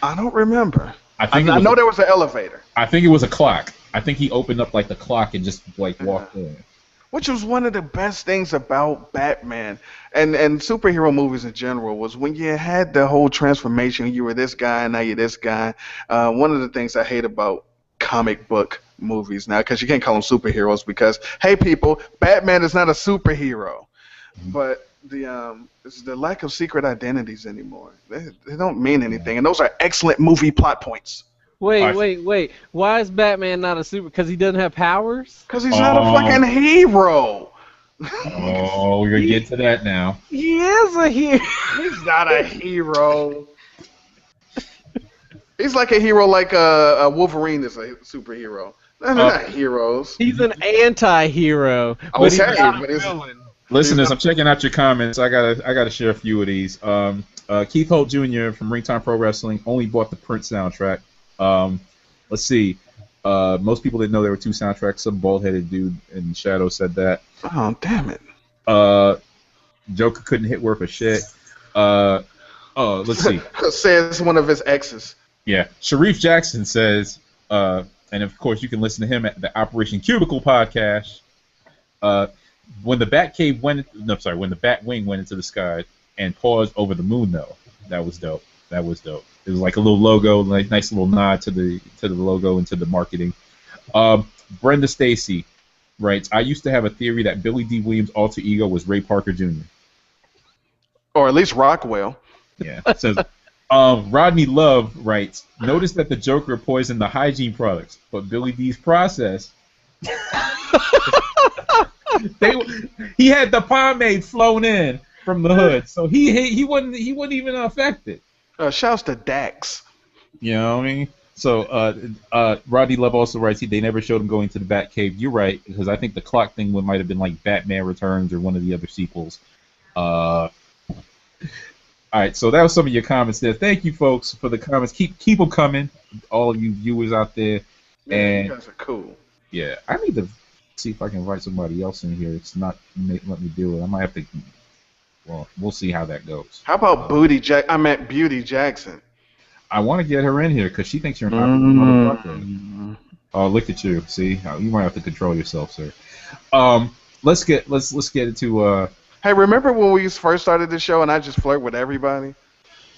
I don't remember. I know there was an elevator. I think it was a clock. I think he opened up like the clock and just like walked in. Which was one of the best things about Batman and superhero movies in general was when you had the whole transformation. You were this guy, and now you're this guy. One of the things I hate about comic book movies now, because you can't call them superheroes because, hey people, Batman is not a superhero. But it's the lack of secret identities anymore. They don't mean anything, and those are excellent movie plot points. Wait. Why is Batman not a super? Because he doesn't have powers? Because he's not a fucking hero. Oh, we're going to get to that now. He is a hero. He's not a hero. He's like a hero like a Wolverine is a superhero. They're not heroes. He's an anti-hero. But he's not a villain. Listeners, I'm checking out your comments. I gotta share a few of these. Keith Holt Jr. from Ringtime Pro Wrestling only bought the Prince soundtrack. Let's see. Most people didn't know there were two soundtracks. Some bald-headed dude in Shadow said that. Oh, damn it. Joker couldn't hit worth a shit. Let's see. Says one of his exes. Yeah. Sharif Jackson says, and of course you can listen to him at the Operation Cubicle podcast. When the Batwing went into the sky and paused over the moon, though, that was dope. It was like a little logo, like nice little nod to the logo and to the marketing. Brenda Stacy writes, I used to have a theory that Billy D. Williams' alter ego was Ray Parker Jr. Or at least Rockwell. Yeah. It says, Rodney Love writes, notice that the Joker poisoned the hygiene products, but Billy D's process. He had the pomade flown in from the hood, so he wasn't even affected. Shouts to Dax. You know what I mean? So Rodney Love also writes they never showed him going to the Batcave. You're right, because I think the clock thing might have been like Batman Returns or one of the other sequels. All right, so that was some of your comments there. Thank you, folks, for the comments. Keep them coming, all of you viewers out there. Yeah, and you guys are cool. Yeah, I need to see if I can invite somebody else in here. It's not let me do it. I might have to. Well, we'll see how that goes. How about Beauty Jackson? I want to get her in here because she thinks you're an motherfucker. Oh, look at you! See, you might have to control yourself, sir. Let's get into. Hey, remember when we first started this show and I just flirt with everybody?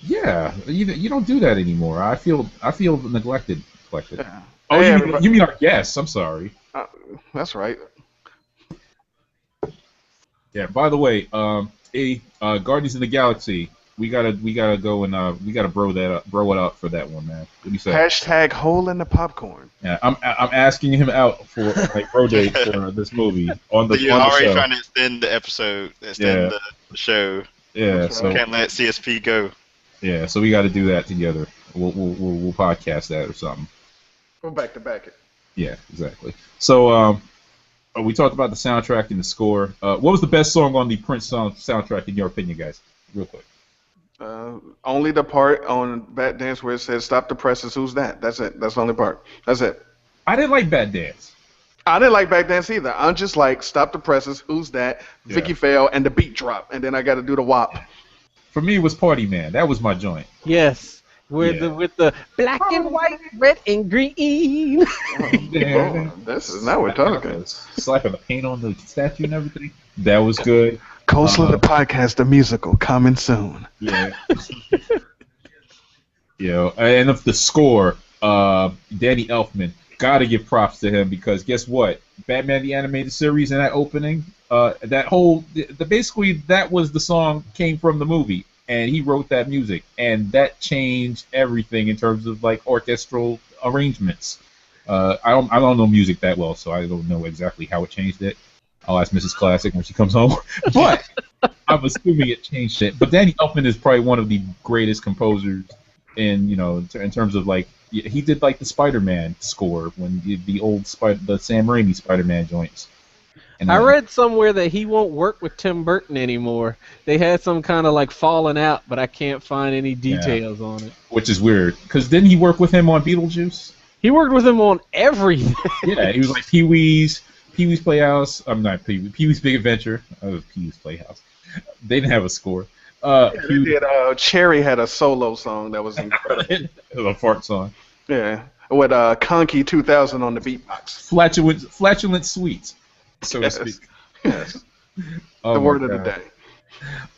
Yeah, you don't do that anymore. I feel neglected. Yeah. Oh, hey, you mean our guests? I'm sorry. That's right. Yeah. By the way, Guardians of the Galaxy. We gotta go and we gotta bro it up for that one, man. What do you say? Hashtag hole in the popcorn. Yeah, I'm asking him out for like bro date for this movie on the. You're on the already show. trying to extend the episode, the show. Yeah, so can't let CSP go. Yeah, so we got to do that together. We'll podcast that or something. We'll back to back it. Yeah, exactly. So we talked about the soundtrack and the score. What was the best song on the Prince soundtrack in your opinion, guys? Real quick. Only the part on Bat Dance where it says "Stop the presses." Who's that? That's it. That's the only part. That's it. I didn't like Bat Dance. I didn't like Back Dance either. I'm just like, "Stop the presses." Who's that? Yeah. Vicky Fail and the beat drop, and then I got to do the WAP. For me, it was Party Man. That was my joint. Yes. with Yeah. the black and white, red and green. Oh, this is now we're talking. Slapping the paint on the statue and everything. That was good. Cold Slither Podcast, the musical, coming soon. Yeah. And of the score, Danny Elfman, gotta give props to him because guess what? Batman the Animated Series and that opening, that whole, basically that was the song came from the movie, and he wrote that music, and that changed everything in terms of like orchestral arrangements. I don't know music that well, so I don't know exactly how it changed it. I'll ask Mrs. Classick when she comes home, but I'm assuming it changed it. But Danny Elfman is probably one of the greatest composers in terms of like he did like the Spider-Man score when the old the Sam Raimi Spider-Man joints. And I read somewhere that he won't work with Tim Burton anymore. They had some kind of like falling out, but I can't find any details on it. Which is weird, because didn't he work with him on Beetlejuice? He worked with him on everything. Yeah, he was like Pee-wee's Playhouse. I'm not Pee-wee's Big Adventure. Oh, it was Pee-wee's Playhouse. They didn't have a score. They did. Cherry had a solo song that was incredible. It was a fart song. Yeah, with Conky 2000 on the beatbox. Flatulent sweets, so to speak. Yes. Oh the word of God. the day.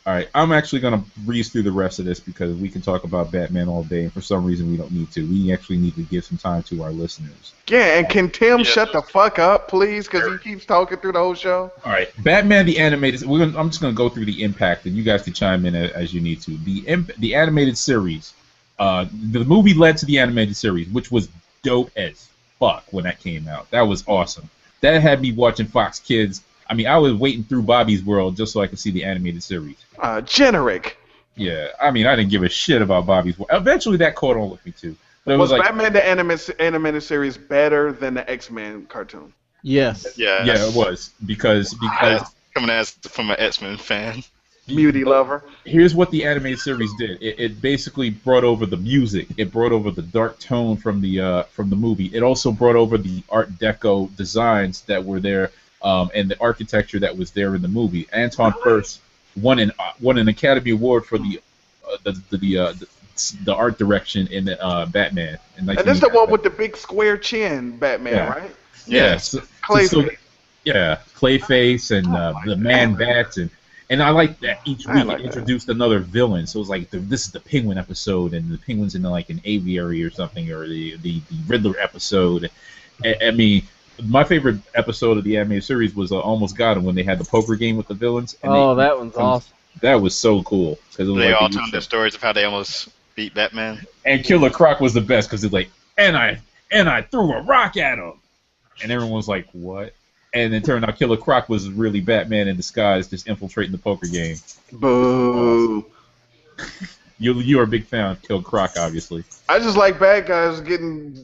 All right, I'm actually going to breeze through the rest of this because we can talk about Batman all day, and for some reason we don't need to. We actually need to give some time to our listeners. Yeah, and can Tim shut the fuck up, please? Because he keeps talking through the whole show. All right, Batman the Animated. I'm just going to go through the impact, and you guys can chime in as you need to. The animated series, the movie led to the animated series, which was dope as fuck when that came out. That was awesome. That had me watching Fox Kids. I mean, I was waiting through Bobby's World just so I could see the animated series. Generic. Yeah, I mean, I didn't give a shit about Bobby's World. Eventually, that caught on with me too. But it was like, Batman the animated series better than the X-Men cartoon? Yes. Yeah, it was because coming as from an X-Men fan. Beauty lover. Here's what the animated series did. It basically brought over the music. It brought over the dark tone from the movie. It also brought over the Art Deco designs that were there. And the architecture that was there in the movie. Anton Furst won an Academy Award for the art direction in Batman. And this is the one with the big square chin, Batman, right? Yes. Clayface. Clayface and the Man Bats and I like that each week it introduced another villain. So it was like this is the Penguin episode, and the Penguin's in like an aviary or something, or the Riddler episode. I mean. My favorite episode of the animated series was Almost Got Him when they had the poker game with the villains. And that one's awesome. That was so cool. They all told their stories of how they almost beat Batman. And Killer Croc was the best because it's like, and I threw a rock at him. And everyone was like, what? And it turned out Killer Croc was really Batman in disguise just infiltrating the poker game. Boo. You're a big fan of Killer Croc, obviously. I just like bad guys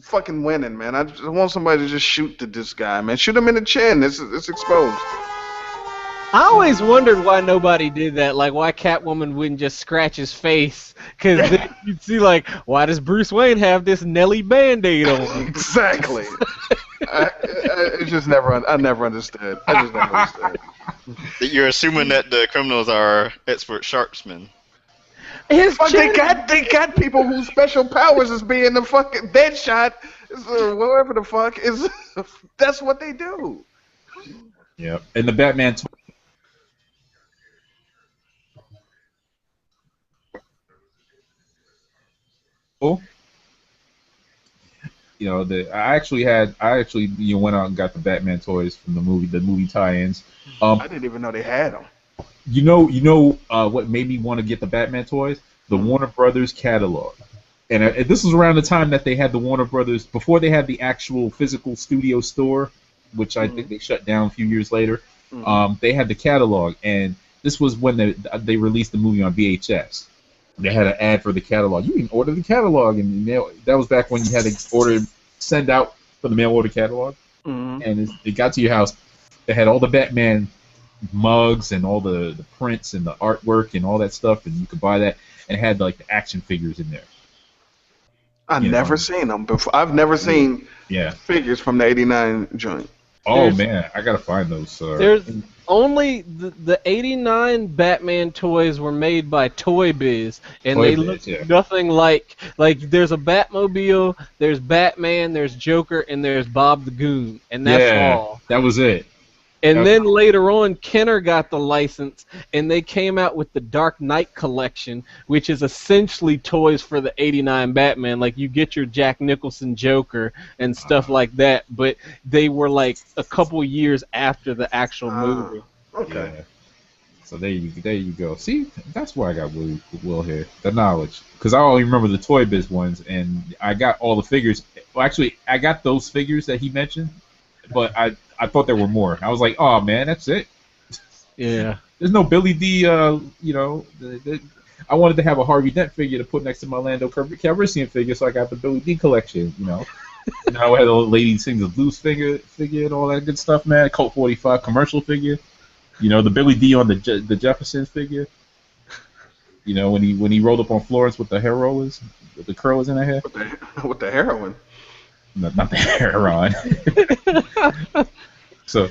fucking winning, man. I just want somebody to just shoot this guy, man. Shoot him in the chin. It's exposed. I always wondered why nobody did that. Like, why Catwoman wouldn't just scratch his face? Because then you'd see, like, why does Bruce Wayne have this Nelly Band-Aid on? Exactly. I never understood. I just never understood. You're assuming that the criminals are expert sharpsmen. They got people whose special powers is being the fucking Deadshot, whatever the fuck is. That's what they do. Yeah, and the Batman. I actually went out and got the Batman toys from the movie tie-ins. I didn't even know they had them. You know what made me want to get the Batman toys? The Warner Brothers catalog. And this was around the time that they had the Warner Brothers, before they had the actual physical studio store, which I think they shut down a few years later. They had the catalog, and this was when they released the movie on VHS. They had an ad for the catalog. You can order the catalog, and that was back when you had to send out for the mail order catalog. And it got to your house. It had all the Batman mugs and all the prints and the artwork and all that stuff, and you could buy that, and it had like the action figures in there. I've never seen them before. I've never seen Yeah. figures from the '89 joint. Oh man, I gotta find those. There's only the '89 Batman toys were made by Toy Biz, and Toy they Biz, look yeah. nothing like there's a Batmobile, there's Batman, there's Joker, and there's Bob the Goon, and that's all. That was it. And then later on, Kenner got the license, and they came out with the Dark Knight collection, which is essentially toys for the '89 Batman. Like, you get your Jack Nicholson Joker and stuff like that, but they were like a couple years after the actual movie. Okay. Yeah. So there you go. See, that's why I got Will here, the knowledge, because I only remember the Toy Biz ones, and I got all the figures. Well, actually, I got those figures that he mentioned, but I thought there were more. I was like, oh man, that's it. Yeah. There's no Billy D. I wanted to have a Harvey Dent figure to put next to my Lando Calrissian figure, so I got the Billy D. collection. Now I had a Lady Sings the Blues figure and all that good stuff, man. Colt 45 commercial figure. The Billy D. on the Jeffersons figure. When he rolled up on Florence with the hair rollers, with the curlers in her hair. With the heroin. No, not the heroin. So,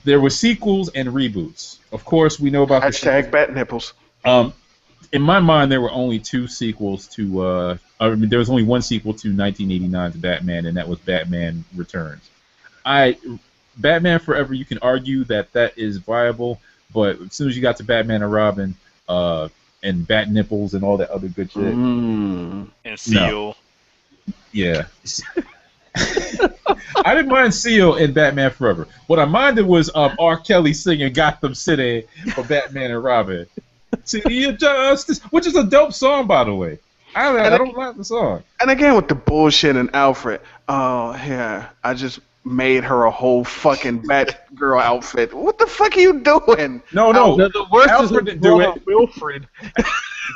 there were sequels and reboots. Of course, we know about # bat nipples. In my mind, there were only two sequels to. There was only one sequel to 1989's Batman, and that was Batman Returns. Batman Forever, you can argue that is viable, but as soon as you got to Batman and Robin, and Bat Nipples and all that other good shit, and Seal. No. Yeah. I didn't mind Seal in Batman Forever. What I minded was R. Kelly singing Gotham City for Batman and Robin. City of Justice, which is a dope song, by the way. I don't like the song. And again, with the bullshit and Alfred, I just made her a whole fucking Batgirl outfit. What the fuck are you doing? No. The worst Alfred is didn't do it. Wilfred.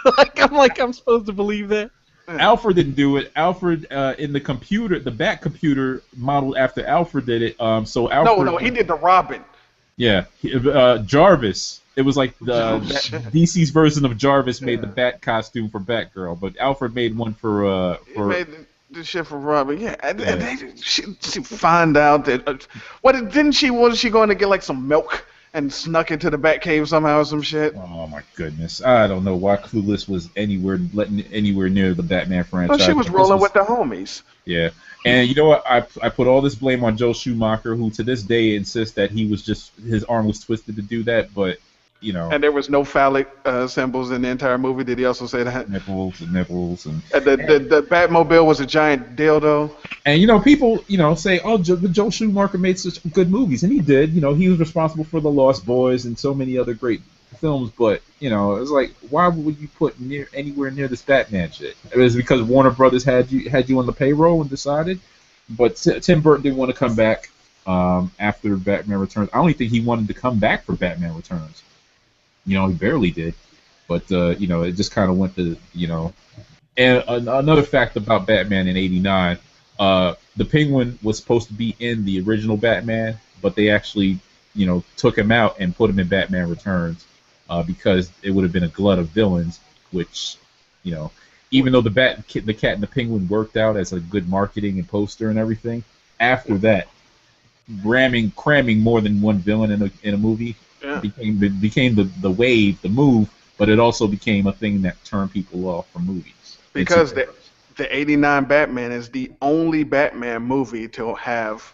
I'm supposed to believe that. Alfred didn't do it. Alfred in the computer, the Bat computer modeled after Alfred did it. So Alfred. No, he did the Robin. Yeah, Jarvis. It was like DC's version of Jarvis made the Bat costume for Batgirl, but Alfred made one for. He made the shit for Robin. Yeah, and she found out that. Was she going to get like some milk and snuck into the Batcave somehow or some shit? Oh my goodness! I don't know why Clueless was anywhere near the Batman franchise. Well, she was rolling with the homies. Yeah, and you know what? I put all this blame on Joe Schumacher, who to this day insists that his arm was twisted to do that, but. And there was no phallic symbols in the entire movie. Did he also say that? Nipples, and the Batmobile was a giant dildo. And people say, "Oh, Joe Schumacher made such good movies," and he did. He was responsible for The Lost Boys and so many other great films. But it was like, why would you put anywhere near this Batman shit? It was because Warner Brothers had you on the payroll and decided. But Tim Burton didn't want to come back after Batman Returns. I don't think he wanted to come back for Batman Returns. He barely did, but it just kind of went to And another fact about Batman in '89, the Penguin was supposed to be in the original Batman, but they actually took him out and put him in Batman Returns because it would have been a glut of villains. Which even though the Cat and the Penguin worked out as a good marketing and poster and everything, after that, cramming more than one villain in a movie. Yeah. became the wave, the move, but it also became a thing that turned people off from movies. Because the '89 Batman is the only Batman movie to have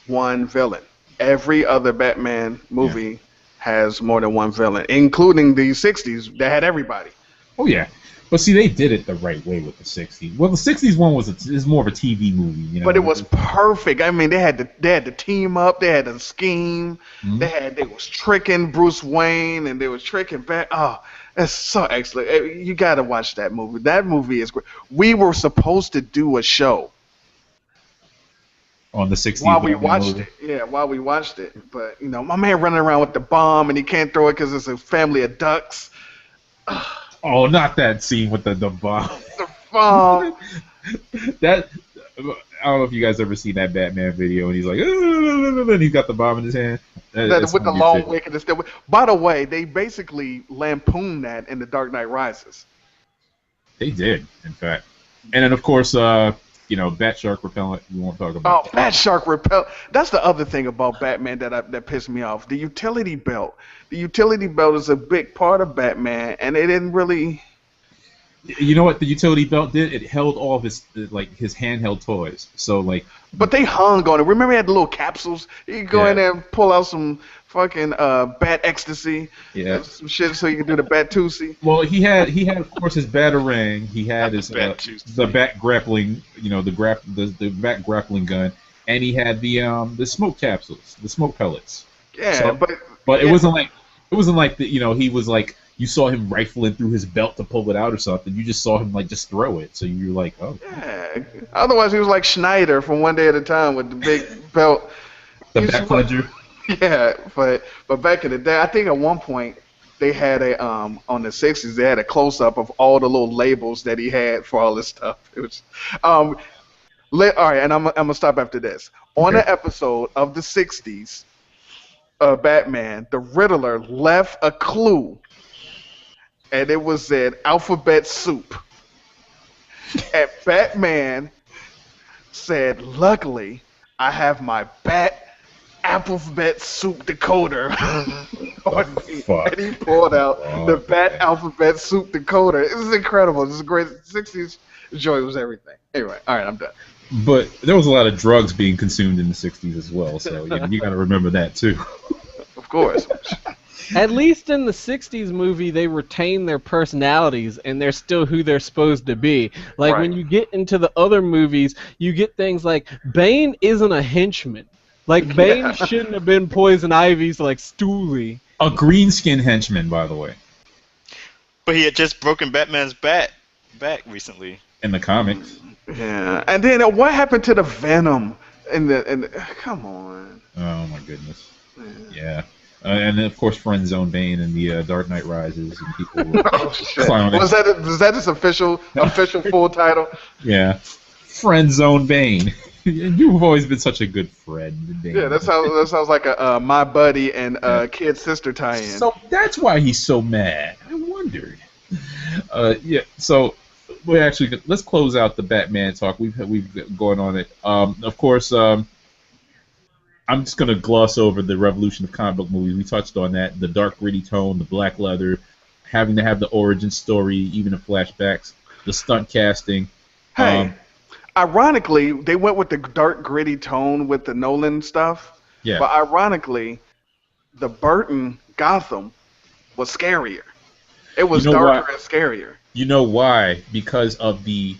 one villain. Every other Batman movie has more than one villain, including the '60s that had everybody. Oh yeah. But see, they did it the right way with the '60s. Well, the '60s one is more of a TV movie, But it was perfect. I mean, they had to team up. They had to scheme. Mm-hmm. They was tricking Bruce Wayne, and they was tricking Bat. Oh, that's so excellent. You got to watch that movie. That movie is great. We were supposed to do a show on the '60s while we watched it. Yeah, while we watched it. But my man running around with the bomb, and he can't throw it because it's a family of ducks. Oh, not that scene with the bomb. The bomb. I don't know if you guys ever seen that Batman video, and he's like, and he's got the bomb in his hand. With the long wick and the. By the way, they basically lampooned that in The Dark Knight Rises. They did, in fact. And then, of course, bat shark repellent. We won't talk about. Oh, bat shark repellent. That's the other thing about Batman that pissed me off. The utility belt. The utility belt is a big part of Batman, and they didn't really. You know what the utility belt did? It held all of his his handheld toys. So like. But they hung on it. Remember, he had the little capsules. You could go in there and pull out some fucking bat ecstasy. Yeah. Some shit so you could do the bat tootsie. Well, he had of course his batarang. He had his the bat grappling. The bat grappling gun, and he had the smoke capsules, the smoke pellets. Yeah, so, but it wasn't like that. He was like. You saw him rifling through his belt to pull it out or something. You just saw him just throw it. So you were like, oh. Yeah. Otherwise, he was like Schneider from One Day at a Time with the big belt. The bat plunger. Yeah, but back in the day, I think at one point they had on the 60s they had a close up of all the little labels that he had for all this stuff. It was all right, and I'm gonna stop after this. On an episode of the 60s, Batman, the Riddler left a clue. And it was an alphabet soup. And Batman said, luckily, I have my bat alphabet soup decoder. And he pulled out the bat alphabet soup decoder. It was incredible. This is great. 60s joy was everything. Anyway, all right, I'm done. But there was a lot of drugs being consumed in the 60s as well. So you got to remember that, too. Of course. At least in the 60s movie, they retain their personalities, and they're still who they're supposed to be. Like, when you get into the other movies, you get things like, Bane isn't a henchman. Like, Bane shouldn't have been Poison Ivy's, Stoolie. A green-skin henchman, by the way. But he had just broken Batman's back recently. In the comics. Yeah. And then what happened to the Venom? Come on. Oh, my goodness. Yeah. And then, of course, Friend Zone Bane and the Dark Knight Rises and people. Was that his official full title? Yeah, Friend Zone Bane. You've always been such a good friend, Bane. Yeah, that sounds like a my buddy and kid sister tie-in. So that's why he's so mad. I wondered. Yeah. So let's close out the Batman talk. We've gone on it. Of course. I'm just going to gloss over the revolution of comic book movies. We touched on that. The dark, gritty tone, the black leather, having to have the origin story, even the flashbacks, the stunt casting. Hey, ironically, they went with the dark, gritty tone with the Nolan stuff. Yeah. But ironically, the Burton Gotham was scarier. It was darker and scarier. You know why? Because the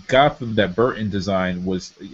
Gotham that Burton designed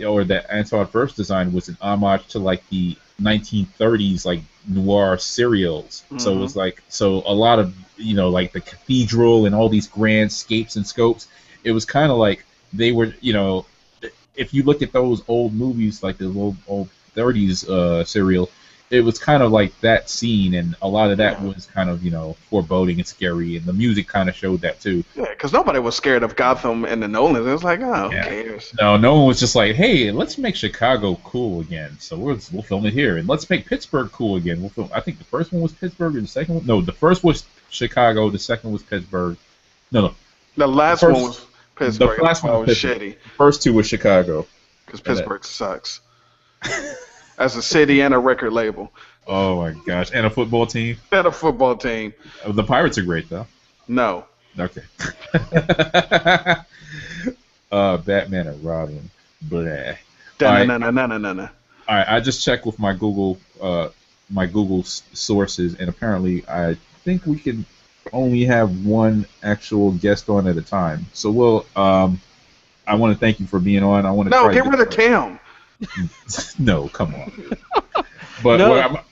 or that Anton Furst designed was an homage to the 1930s noir serials. Mm-hmm. So it was a lot of the cathedral and all these grand scapes and scopes. It was kind of like they were if you look at those old movies like the old 30s serial. It was kind of like that scene, and a lot of that was kind of, foreboding and scary, and the music kind of showed that too. Yeah, because nobody was scared of Gotham and the Nolans. It was like, who cares? No one was just like, hey, let's make Chicago cool again, so we'll film it here, and let's make Pittsburgh cool again. We'll film. I think the first one was Pittsburgh, and the second one, no, the first was Chicago, the second was Pittsburgh. No. The last one was Pittsburgh. The last one was shitty. The first two was Chicago. Because Pittsburgh sucks. As a city and a record label. Oh my gosh. And a football team? And a football team. The Pirates are great, though. No. Okay. Batman and Robin. Blah. No. All right, I just checked with my Google sources, and apparently I think we can only have one actual guest on at a time. So I want to thank you for being on. I want to get rid of Tim. No, come on. But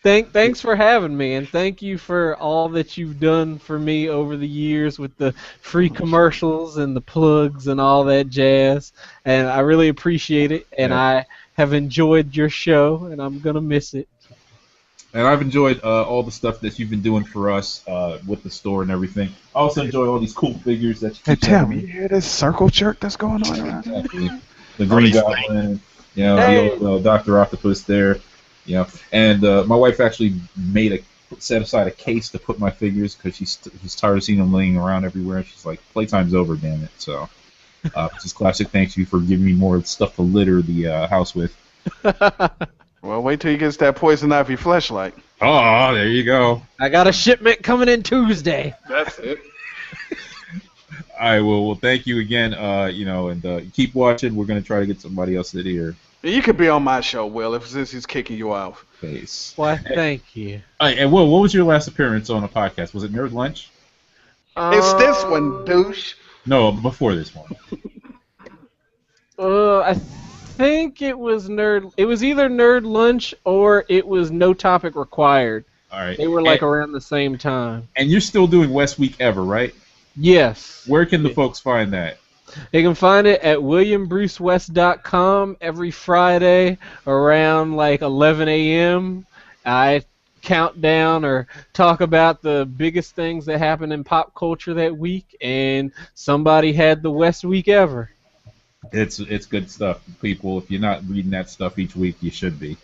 thanks for having me, and thank you for all that you've done for me over the years with the free commercials and the plugs and all that jazz. And I really appreciate it, and I have enjoyed your show, and I'm gonna miss it. And I've enjoyed all the stuff that you've been doing for us with the store and everything. I also enjoy all these cool figures that you keep Tim, you hear this circle jerk that's going on around here? Exactly. The Green Goblin. The old Dr. Octopus there, and my wife actually set aside a case to put my figures because she's tired of seeing them laying around everywhere. She's like, playtime's over, damn it. So, Just Classick, thanks you for giving me more stuff to litter the house with. Well, wait till he gets that poison ivy fleshlight. Oh, there you go. I got a shipment coming in Tuesday. That's it. All right, well, thank you again. And keep watching. We're gonna try to get somebody else in here. You could be on my show, Will, since he's kicking you off. Face. Why, thank you. All right, and Will, what was your last appearance on a podcast? Was it Nerd Lunch? It's this one, douche. No, before this one. I think it was Nerd. It was either Nerd Lunch or it was No Topic Required. All right. They were like around the same time. And you're still doing West Week Ever, right? Yes. Where can the folks find that? They can find it at williambrucewest.com every Friday around like 11 a.m. I count down or talk about the biggest things that happened in pop culture that week, and somebody had the West Week Ever. It's good stuff, people. If you're not reading that stuff each week, you should be.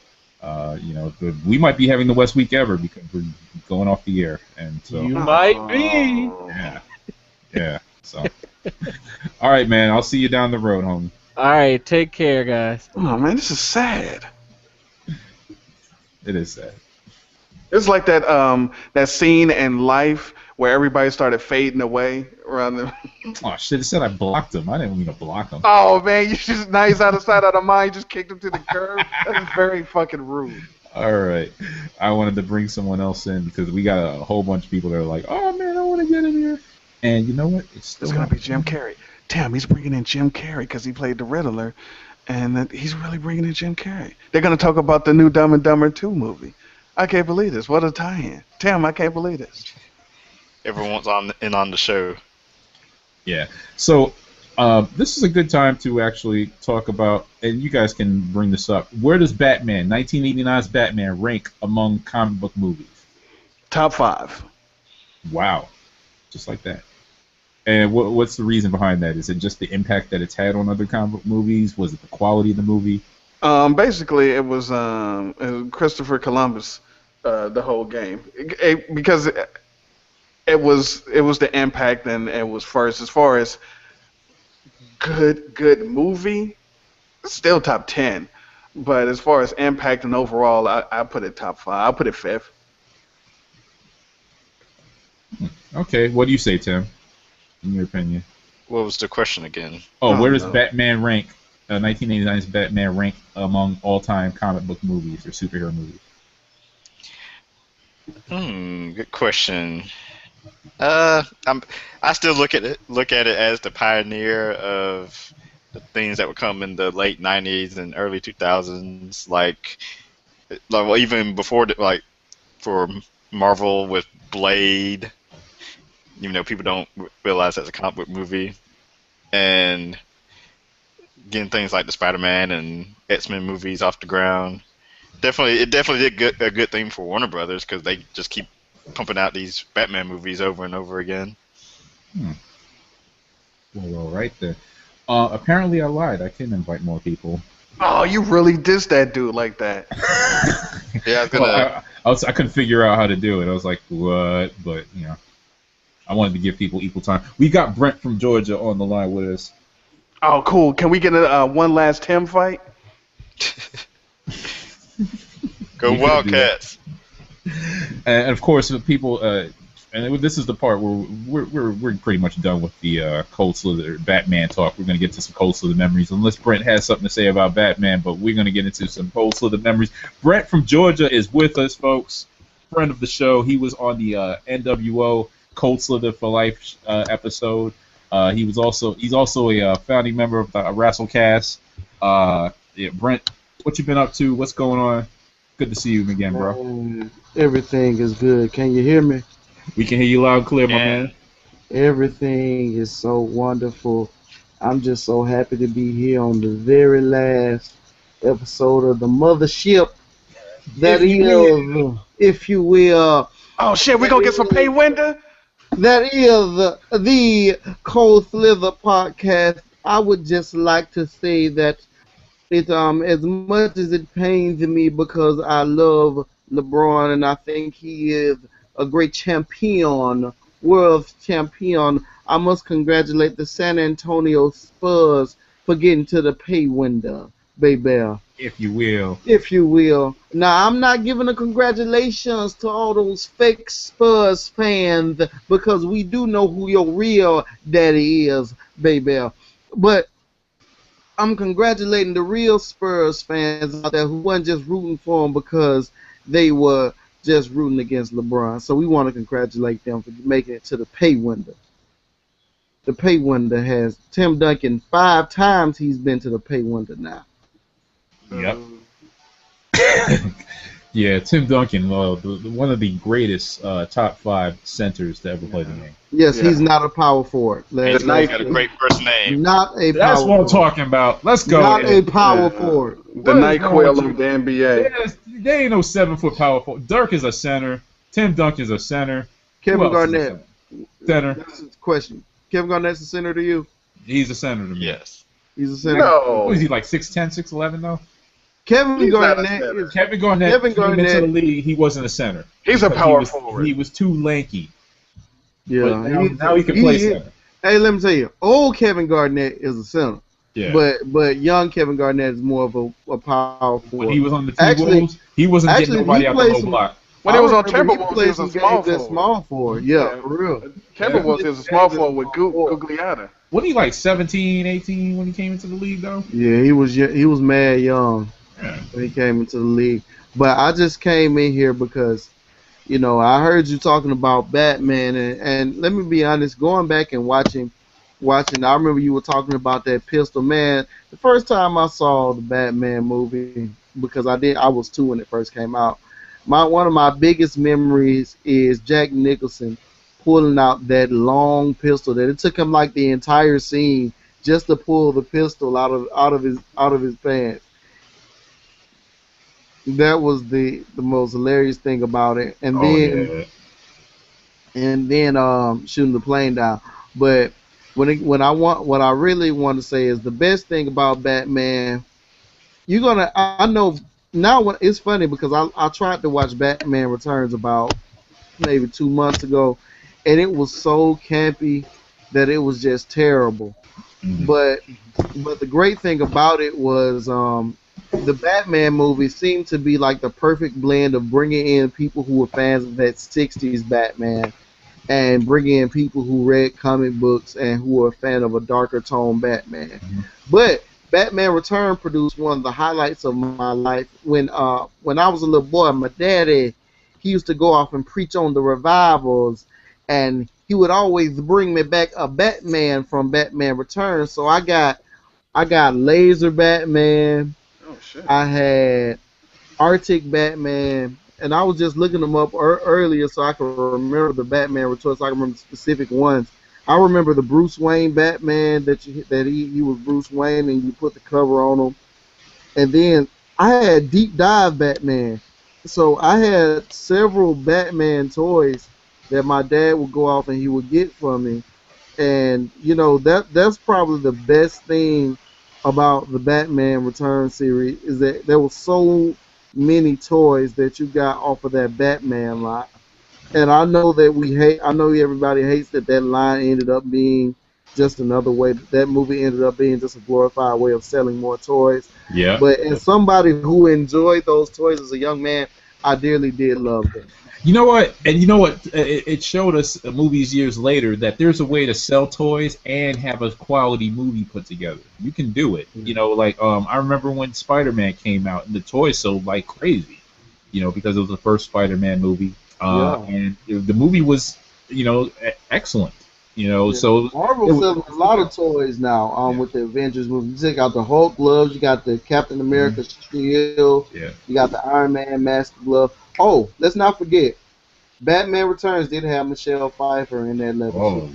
We might be having the West Week Ever because we're going off the air, and so You might be. yeah. So, all right, man. I'll see you down the road, homie. All right, take care, guys. Oh, man, this is sad. It is sad. It's like that scene in Life where everybody started fading away around the. Oh shit! It said I blocked him. I didn't mean to block him. Oh man, you just now he's out of sight, out of mind. You just kicked him to the curb. That is very fucking rude. All right, I wanted to bring someone else in because we got a whole bunch of people that are like, "Oh man, I want to get in here." And you know what? It's gonna be Jim Carrey. Damn, he's bringing in Jim Carrey because he played the Riddler, and he's really bringing in Jim Carrey. They're gonna talk about the new Dumb and Dumber 2 movie. I can't believe this. What a tie-in. Damn, I can't believe this. Everyone's on the show. Yeah. So this is a good time to actually talk about, and you guys can bring this up. Where does Batman, 1989's Batman, rank among comic book movies? Top 5. Wow. Just like that. And what's the reason behind that? Is it just the impact that it's had on other comic book movies? Was it the quality of the movie? Basically, it was Christopher Columbus, the whole game, because it was the impact, and it was first as far as good movie, still top 10, but as far as impact and overall, I put it top 5. I'll put it 5th. Okay, what do you say, Tim? In your opinion? What was the question again? Where does Batman rank? 1989's Batman rank among all-time comic book movies or superhero movies? Good question. I still look at it as the pioneer of the things that would come in the late '90s and early 2000s, like even before, like for Marvel with Blade. Even though people don't realize that's a comic book movie, and getting things like the Spider-Man and X-Men movies off the ground. It definitely did a good thing for Warner Brothers because they just keep pumping out these Batman movies over and over again. Well, all right then. Apparently I lied. I can invite more people. Oh, you really dissed that dude like that. Yeah, I couldn't figure out how to do it. I was like, what? But I wanted to give people equal time. We got Brent from Georgia on the line with us. Oh, cool. Can we get one last Tim fight? Go Wildcats! And of course, the people. And this is the part where we're pretty much done with the Cold Slither Batman talk. We're gonna get to some Cold Slither memories, unless Brent has something to say about Batman. But we're gonna get into some Cold Slither memories. Brent from Georgia is with us, folks. Friend of the show. He was on the NWO Cold Slither for Life episode. He's also a founding member of the Wrestlecast. Brent, what you been up to? What's going on? Good to see you again, bro. Everything is good. Can you hear me? We can hear you loud and clear, my man. Everything is so wonderful. I'm just so happy to be here on the very last episode of the mothership. That is, if you will. Oh shit, we gonna get some pay window? That is the Cold Slither Podcast. I would just like to say that it as much as it pains me because I love LeBron and I think he is a great champion, world champion, I must congratulate the San Antonio Spurs for getting to the pay window, baby, if you will. if you will. Now, I'm not giving a congratulations to all those fake Spurs fans because we do know who your real daddy is, baby. But I'm congratulating the real Spurs fans out there who wasn't just rooting for them because they were just rooting against LeBron. So we want to congratulate them for making it to the pay window. The pay window has Tim Duncan 5 times he's been to the pay window now. Yep. Yeah, Tim Duncan, one of the greatest top 5 centers to ever play the game. Yes, Yeah. he's not a power forward. He's got a great first name. Not a power That's what I'm forward. talking about. Let's go. Not a power Yeah. forward. The What is NyQuil wrong with of the NBA. There ain't no 7-foot power forward. Dirk is a center. Tim Duncan's a center. Kevin Who else is a Garnett. Center. That's the question. Kevin Garnett's a center to you? He's a center to me. Yes. He's a center. What is No. he, like 6'10", 6'11", though? Kevin He's not a Garnett center. is Kevin Garnett Kevin came into Garnett- the league. He wasn't a center. He's a But power he forward. He was too lanky. yeah. But now he can play center. Hey, let me tell you, old Kevin Garnett is a center, Yeah. but young Kevin Garnett is more of a power forward. When he was on the Actually- T-Wolves, he wasn't getting actually, nobody he out the played low some- block. When he was on remember Timberwolves, he played was a some small games at forward. small forward. Yeah, for real. Timberwolves is a small forward with Gugliotta. Wasn't he like 17, 18 when he came into the league, though? Yeah, he was mad young Yeah. when he came into the league. But I just came in here because, I heard you talking about Batman, and let me be honest, going back and watching, I remember you were talking about that pistol. Man, the first time I saw the Batman movie, because I was 2 when it first came out. One of my biggest memories is Jack Nicholson pulling out that long pistol that it took him like the entire scene just to pull the pistol out of his pants. That was the most hilarious thing about it. And then shooting the plane down. But what I really want to say is the best thing about Batman. I know now. It's funny because I tried to watch Batman Returns about maybe 2 months ago, and it was so campy that it was just terrible. Mhm. But the great thing about it was the Batman movie seemed to be like the perfect blend of bringing in people who were fans of that 60s Batman and bringing in people who read comic books and who were a fan of a darker tone Batman. Mhm. But Batman Return produced one of the highlights of my life when I was a little boy. My daddy, he used to go off and preach on the revivals, and he would always bring me back a Batman from Batman Returns. So I got Laser Batman. Oh shit. I had Arctic Batman, and I was just looking them up earlier so I could remember the Batman Returns. So I can remember specific ones. I remember the Bruce Wayne Batman that he was Bruce Wayne and you put the cover on him. And then I had Deep Dive Batman. So I had several Batman toys that my dad would go off and he would get from me. And that's probably the best thing about the Batman Return series is that there were so many toys that you got off of that Batman line. And I know everybody hates that line ended up being just another way. That movie ended up being just a glorified way of selling more toys. Yeah. But as somebody who enjoyed those toys as a young man, I dearly did love them. You know what? And you know what? It showed us movies years later that there's a way to sell toys and have a quality movie put together. You can do it. I remember when Spider-Man came out and the toys sold like crazy. Because it was the first Spider-Man movie. And the movie was, excellent. So Marvel selling a lot of toys now with the Avengers movie. You got the Hulk gloves, you got the Captain America shield, you got the Iron Man mask glove. Oh, let's not forget, Batman Returns did have Michelle Pfeiffer in that level. Oh,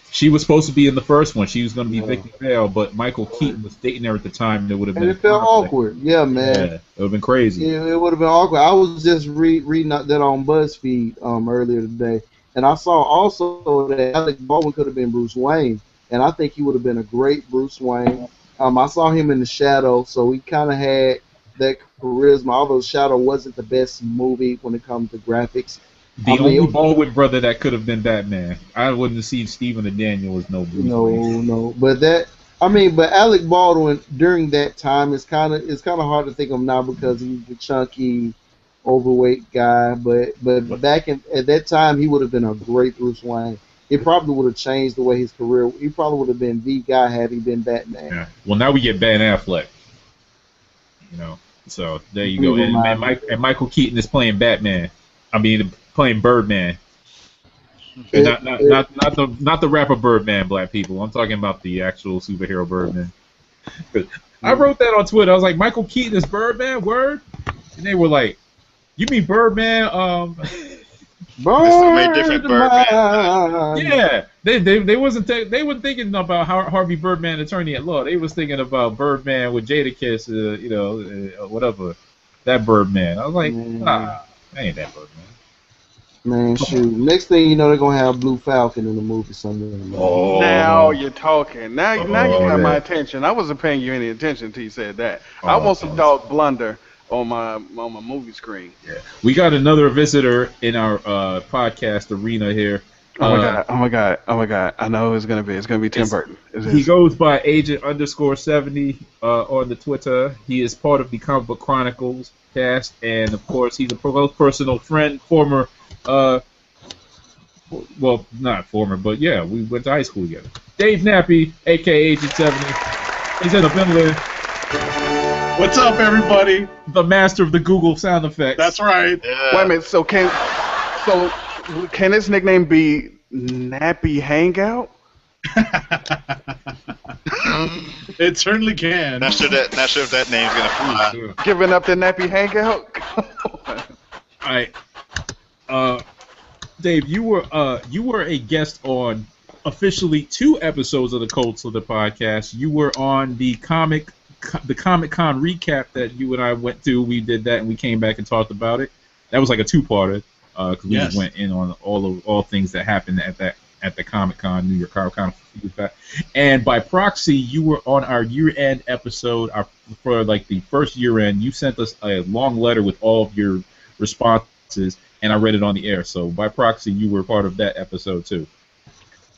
she was supposed to be in the first one. She was going to be Vicky Vale, but Michael Keaton was dating her at the time. And it would have been. And it felt awkward. Yeah, man. Yeah, it would have been crazy. Yeah, it would have been awkward. I was just reading that on BuzzFeed earlier today, and I saw also that Alec Baldwin could have been Bruce Wayne, and I think he would have been a great Bruce Wayne. I saw him in The Shadow, so he kind of had that charisma. Although Shadow wasn't the best movie when it comes to graphics, The only Baldwin brother that could have been Batman. I wouldn't have seen Stephen and Daniel as no Bruce Wayne. No. But Alec Baldwin during that time it's kind of hard to think of him now because he's the chunky, overweight guy. But back at that time he would have been a great Bruce Wayne. It probably would have changed the way his career. He probably would have been the guy had he been Batman. Yeah. Well, now we get Ben Affleck. You know, so there you go. And Michael Keaton is playing Batman. I mean, playing Birdman. And not the rapper Birdman, black people. I'm talking about the actual superhero Birdman. I wrote that on Twitter. I was like, Michael Keaton is Birdman, word? And they were like, you mean Birdman? Made different Birdman. Yeah, they wasn't thinking about Harvey Birdman, attorney at law. They was thinking about Birdman with Jadakiss, whatever, that Birdman. I was like, that ain't that Birdman. Man, shoot. Next thing you know, they're gonna have Blue Falcon in the movie somewhere. Oh. Now you're talking. Now you got my attention. I wasn't paying you any attention until you said that. I want some Dog Blunder on my movie screen. Yeah. We got another visitor in our podcast arena here. Oh my god! I know who it's gonna be. It's gonna be Tim Burton. He goes by Agent_70 on the Twitter. He is part of the Comic Book Chronicles cast, and of course, he's a close personal friend, former. Well, not former, but yeah, we went to high school together. Dave Nappy, aka Agent 70. He's in the building. What's up, everybody? The master of the Google sound effects. That's right. Yeah. Wait a minute. So can his nickname be Nappy Hangout? It certainly can. Not sure if that name's gonna fly. Giving up the Nappy Hangout? Come on. All right. Dave, you were a guest on officially 2 episodes of the Cold Slither podcast. You were on the Comic Con recap that you and I went to. We did that and we came back and talked about it. That was like a 2-parter because we just went in on all things that happened at the Comic Con, New York Comic Con. And by proxy, you were on our year-end episode for like the first year-end. You sent us a long letter with all of your responses. And I read it on the air, so by proxy, you were part of that episode too.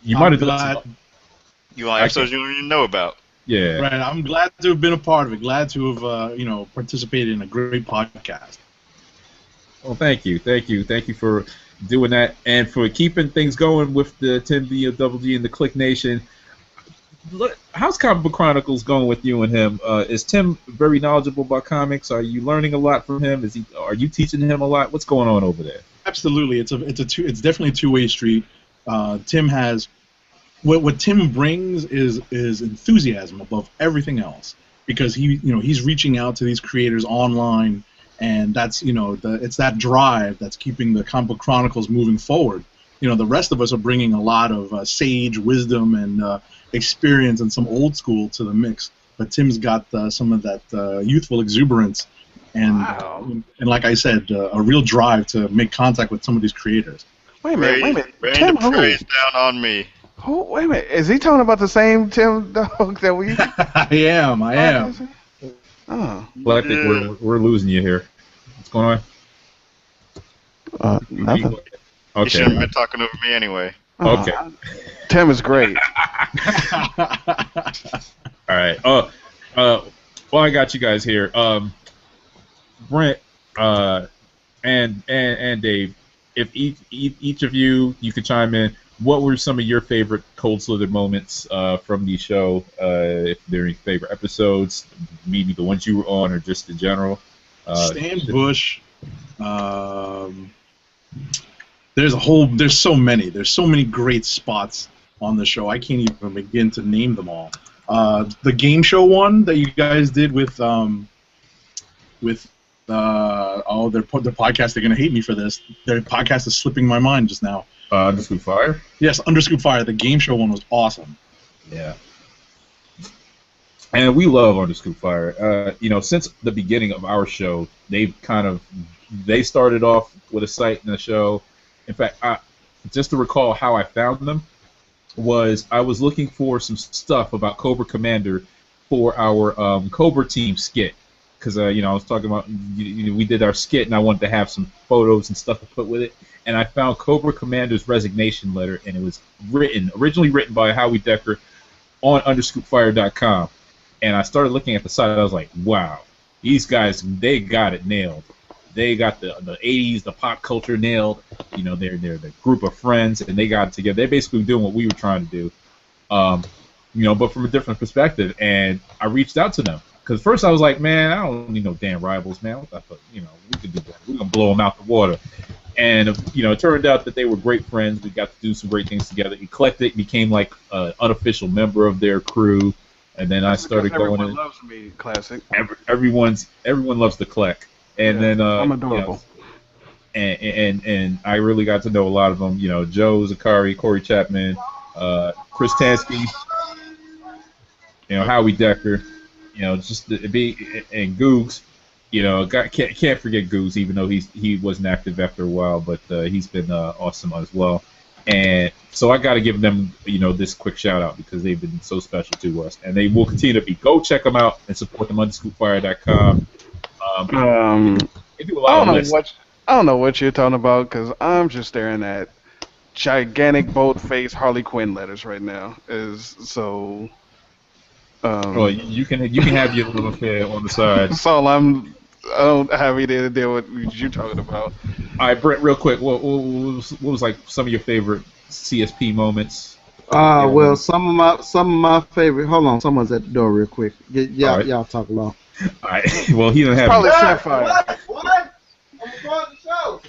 You might have done. You on episodes you don't even know about. Yeah. Right. I'm glad to have been a part of it. Glad to have participated in a great podcast. Well, thank you for doing that and for keeping things going with the Tim Dogg and the Click Nation. How's Comic Book Chronicles going with you and him? Is Tim very knowledgeable about comics? Are you learning a lot from him? Are you teaching him a lot? What's going on over there? Absolutely, it's definitely a two-way street. Tim has what Tim brings is enthusiasm above everything else because he's reaching out to these creators online, and that's it's that drive that's keeping the Comic Book Chronicles moving forward. The rest of us are bringing a lot of sage wisdom and experience and some old school to the mix, but Tim's got some of that youthful exuberance and and like I said, a real drive to make contact with some of these creators. Wait a minute. Tim, the praise down on me. Oh, wait a minute. Is he talking about the same Tim Dogg that we? I am. Oh. Well, I think we're losing you here. What's going on? Nothing. Okay. You shouldn't have been talking over me anyway. Okay. Tim is great. All right. Well, I got you guys here. Brent, and Dave, if each of you could chime in, what were some of your favorite Cold Slither moments from the show? If there are any favorite episodes, maybe the ones you were on, or just in general. Stan Bush. There's so many. There's so many great spots on the show. I can't even begin to name them all. The game show one that you guys did with their podcast. They're gonna hate me for this. Their podcast is slipping my mind just now. Underscoop Fire? Yes, Underscoop Fire. The game show one was awesome. Yeah. And we love Underscoop Fire. Since the beginning of our show, they started off with a site and a show. In fact, just to recall how I found them, was I was looking for some stuff about Cobra Commander for our Cobra Team skit. because I was talking about we did our skit, and I wanted to have some photos and stuff to put with it. And I found Cobra Commander's resignation letter, and it was originally written by Howie Decker on underscoopfire.com. And I started looking at the site, and I was like, wow, these guys, they got it nailed. They got the 80s, the pop culture nailed. They're the group of friends, and they got it together. They're basically doing what we were trying to do, but from a different perspective. And I reached out to them. Because first I was like, man, I don't need no damn rivals, man. I thought, we could do that. We're going to blow them out the water. And, it turned out that they were great friends. We got to do some great things together. Eclectik became like an unofficial member of their crew. And then I started going in. Everyone loves me, Classick. Everyone loves the Clec. And then I'm adorable. And I really got to know a lot of them. Joe Zakari, Corey Chapman, Chris Tansky, Howie Decker, just to be and Googs. Can't forget Googs, even though he wasn't active after a while, but he's been awesome as well. And so I got to give them, this quick shout out because they've been so special to us, and they will continue to be. Go check them out and support them on scoopfire.com. They do a lot of lists. I don't know what you're talking about because I'm just staring at gigantic bold-faced Harley Quinn letters right now. Well, you can have your little affair on the side. That's all I don't have any idea what you're talking about. All right, Brent, real quick, what was like some of your favorite CSP moments? Well, some of my favorite. Hold on, someone's at the door, real quick. Y'all talk along. All right. Well, he doesn't have. Probably Sapphire. What? I'm part of the show.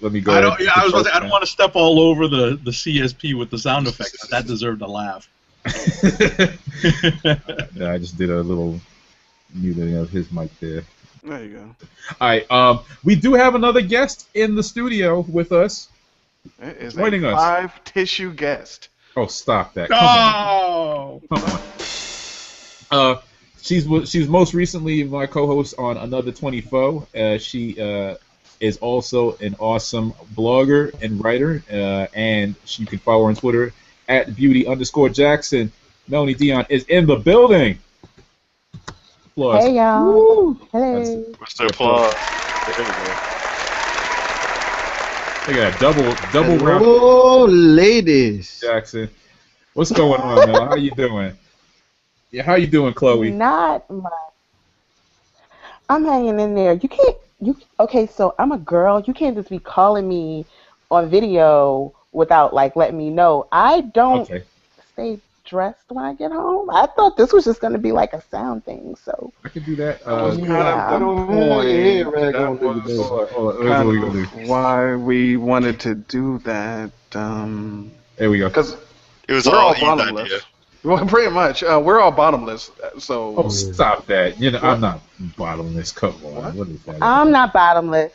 Let me go. I don't want to step all over the CSP with the sound effects. That deserved a laugh. Yeah, I just did a little muting of his mic there. There you go. All right. We do have another guest in the studio with us. It is joining a us. 5-tissue guest. Oh, stop that! No. Come on. She's most recently my co-host on Another 24. She is also an awesome blogger and writer, and you can follow her on Twitter at beauty_Jackson. Melanie Dion is in the building. Applause. Hey y'all. Hey. What's the applause? There we go. Look at that double round. Oh, ladies. Jackson, what's going on, Mel? How you doing? Yeah, how you doing, Chloe? Not much. I'm hanging in there. Okay, so I'm a girl. You can't just be calling me on video without letting me know. I don't stay dressed when I get home. I thought this was just gonna be like a sound thing, so I can do that. Why we wanted to do that. There we go. Because It was we're all all bottomless. idea. Well, pretty much. We're all bottomless. So. Oh, stop that! I'm not bottomless. Come on. What is that? I'm not bottomless.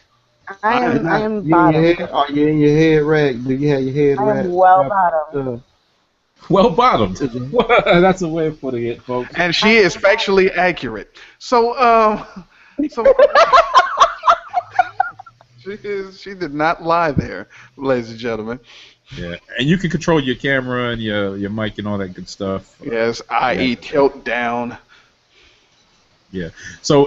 I am bottomless. Are you in your head rag? Do you have your head rag? I am well bottomed. Well bottomed. That's a way of putting it, folks. And she is factually accurate. So she did not lie there, ladies and gentlemen. Yeah, and you can control your camera and your mic and all that good stuff. Yes, i.e. tilt down. Yeah. So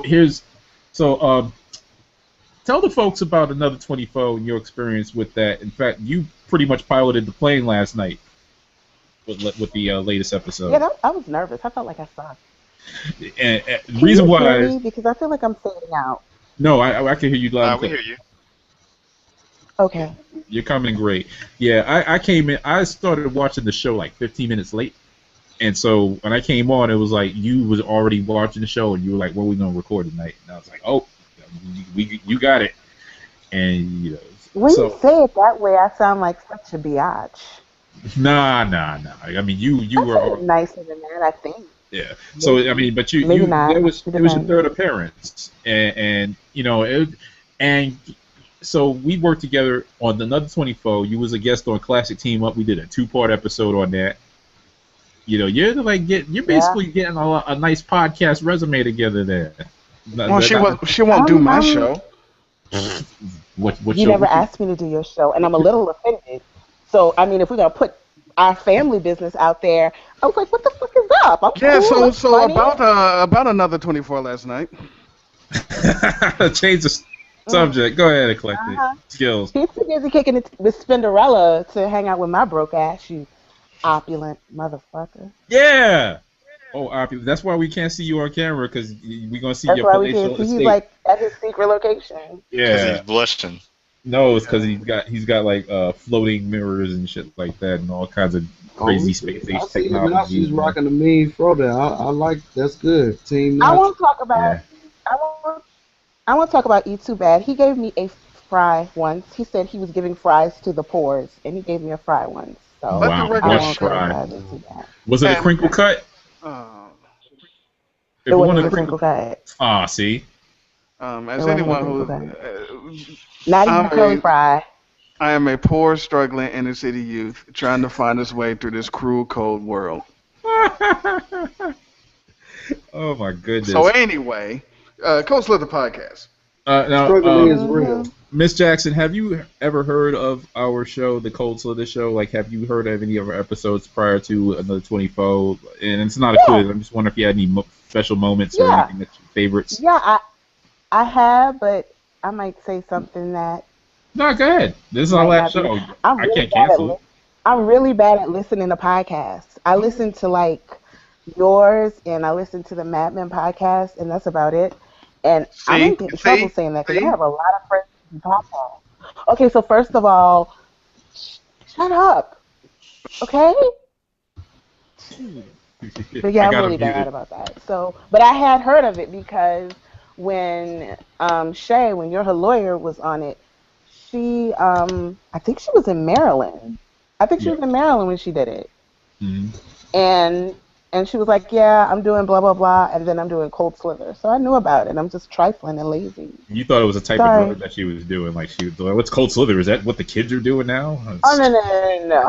tell the folks about Another 24 and your experience with that. In fact, you pretty much piloted the plane last night with the latest episode. Yeah, I was nervous. I felt like I sucked. And the reason why hear me? Because I feel like I'm fading out. No, I can hear you loud. We hear you. Okay. You're coming great. Yeah, I came in. I started watching the show like 15 minutes late, and so when I came on, it was like you was already watching the show, and you were like, "What are we gonna record tonight?" And I was like, "Oh, you got it." And when you say it that way, I sound like such a biatch. Nah. I mean, you were nicer than that, I think. Yeah. So I mean, but it was your third appearance, and so we worked together on Another 24. You was a guest on Classic Team Up. We did a 2-part episode on that. You're basically getting a nice podcast resume together there. Well, she won't do my show. What you never asked me to do your show, and I'm a little offended. So I mean, if we're gonna put our family business out there. I was like, what the fuck is up? I'm Yeah, cool, so funny. about another 24 last night. Change the subject. Go ahead, Eclectic. Skills. He's too busy kicking it with Spinderella to hang out with my broke ass, you opulent motherfucker. Yeah. Oh, opulent. That's why we can't see you on camera, because we're gonna see That's your why we palatial can't see. estate. He's like at his secret location. Because Yeah. he's blushing. No, it's because he's got like floating mirrors and shit like that, and all kinds of crazy space age I see him now. technology. She's rocking the mean fro there. I like that's good. Team. I won't talk about. Yeah. I won't talk about Eat Too Bad. He gave me a fry once. He said he was giving fries to the poors, and he gave me a fry once. So Let Wow, the I record what won't show. talk fry? about Eat Too Bad. Was it a And- crinkle cut? If It one wasn't of a crinkle cut. Ah, see. As wasn't anyone a who, crinkle Not even I a curly mean- fry. I am a poor, struggling inner city youth trying to find his way through this cruel, cold world. Oh my goodness. So anyway, Cold Slither Podcast. Now, Struggling is real. Miss Jackson, have you ever heard of our show, the Cold Slither Show? Like, have you heard of any of our episodes prior to another 24? And it's not a quiz. I'm just wondering if you had any special moments or Yeah. anything that's your favorites. Yeah, I have, but I might say something that No, go ahead. This is our might last not be- show. I'm I really can't bad at cancel it. I'm really bad at listening to podcasts. I listen to like yours and I listen to the Mad Men podcast, and that's about it. And I don't get in trouble saying that because I have a lot of friends who podcasts. Okay, so first of all, shut up. Okay? But yeah, I I'm got really him bad muted. about that. So, but I had heard of it because when Shay, when you're her lawyer, was on it, she, I think she was in Maryland. I think she was in Maryland when she did it. Mhm. And she was like, yeah, I'm doing blah, blah, blah, and then I'm doing Cold Slither. So I knew about it. I'm just trifling and lazy. You thought it was a type Sorry. of drug that she was doing. Like, she was like, what's Cold Slither? Is that what the kids are doing now? Oh, no.